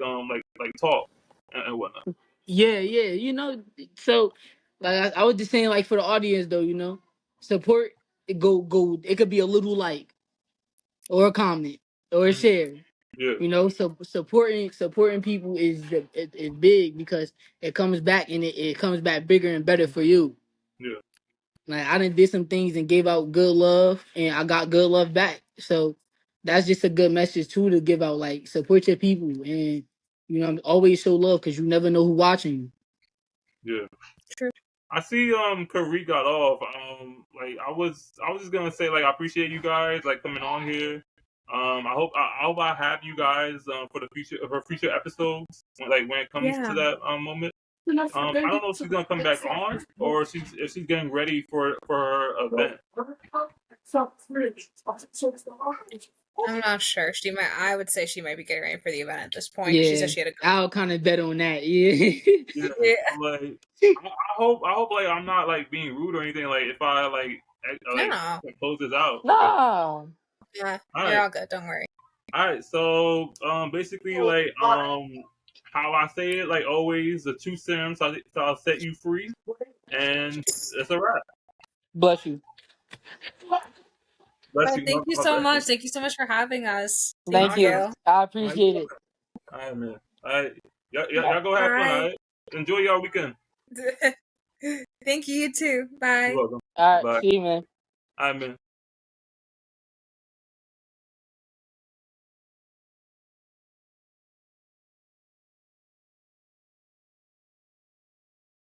[SPEAKER 2] talk and whatnot.
[SPEAKER 3] Yeah, yeah, you know. So, like, I was just saying, like, for the audience, though, you know, support. Go. It could be a little like, or a comment, or a
[SPEAKER 2] Hmm.
[SPEAKER 3] share.
[SPEAKER 2] Yeah,
[SPEAKER 3] You know, so supporting people is big because it comes back and it comes back bigger and better for you.
[SPEAKER 2] yeah,
[SPEAKER 3] Like I done did some things and gave out good love, and I got good love back. So that's just a good message too to give out. Like support your people, and you know, always show love because you never know who watching you.
[SPEAKER 2] yeah.
[SPEAKER 5] true.
[SPEAKER 2] I see Kharie got off. Like I was just gonna say like I appreciate you guys like coming on here. I hope I have you guys for the future episodes when it comes to
[SPEAKER 5] Yeah.
[SPEAKER 2] that moment. I don't know if she's gonna come back on or if she's getting ready for her event.
[SPEAKER 5] I'm not sure. She might. I would say she might be getting ready for the event at this point. 'Cause she
[SPEAKER 3] Yeah,
[SPEAKER 5] said she had a.
[SPEAKER 3] I'll kind of bet on that. Yeah.
[SPEAKER 2] Yeah,
[SPEAKER 5] Yeah.
[SPEAKER 2] so, like I hope like I'm not like being rude or anything. Like if I like
[SPEAKER 5] No.
[SPEAKER 2] close this out. But
[SPEAKER 4] No.
[SPEAKER 5] Yeah,
[SPEAKER 2] All
[SPEAKER 5] you're
[SPEAKER 2] right.
[SPEAKER 5] all good. Don't worry.
[SPEAKER 2] All right. So basically like how I say it, like always, the two serums I'll set you free, and it's a wrap.
[SPEAKER 3] Bless you.
[SPEAKER 2] Bless
[SPEAKER 5] Oh,
[SPEAKER 2] you.
[SPEAKER 5] thank you
[SPEAKER 2] My
[SPEAKER 5] so
[SPEAKER 2] bless
[SPEAKER 5] much.
[SPEAKER 2] you.
[SPEAKER 5] Thank you so much for having us.
[SPEAKER 3] Thank
[SPEAKER 5] Thank
[SPEAKER 2] Nah,
[SPEAKER 3] you.
[SPEAKER 5] you.
[SPEAKER 3] I
[SPEAKER 2] nah, you
[SPEAKER 3] appreciate it.
[SPEAKER 2] welcome. All right, man. All right. Y'all go have fun. All
[SPEAKER 5] Bye.
[SPEAKER 2] right. Enjoy y'all weekend.
[SPEAKER 5] Thank you, you too.
[SPEAKER 2] You're
[SPEAKER 5] Bye.
[SPEAKER 2] welcome.
[SPEAKER 3] All right,
[SPEAKER 2] Bye.
[SPEAKER 3] see you, man.
[SPEAKER 2] All right, man.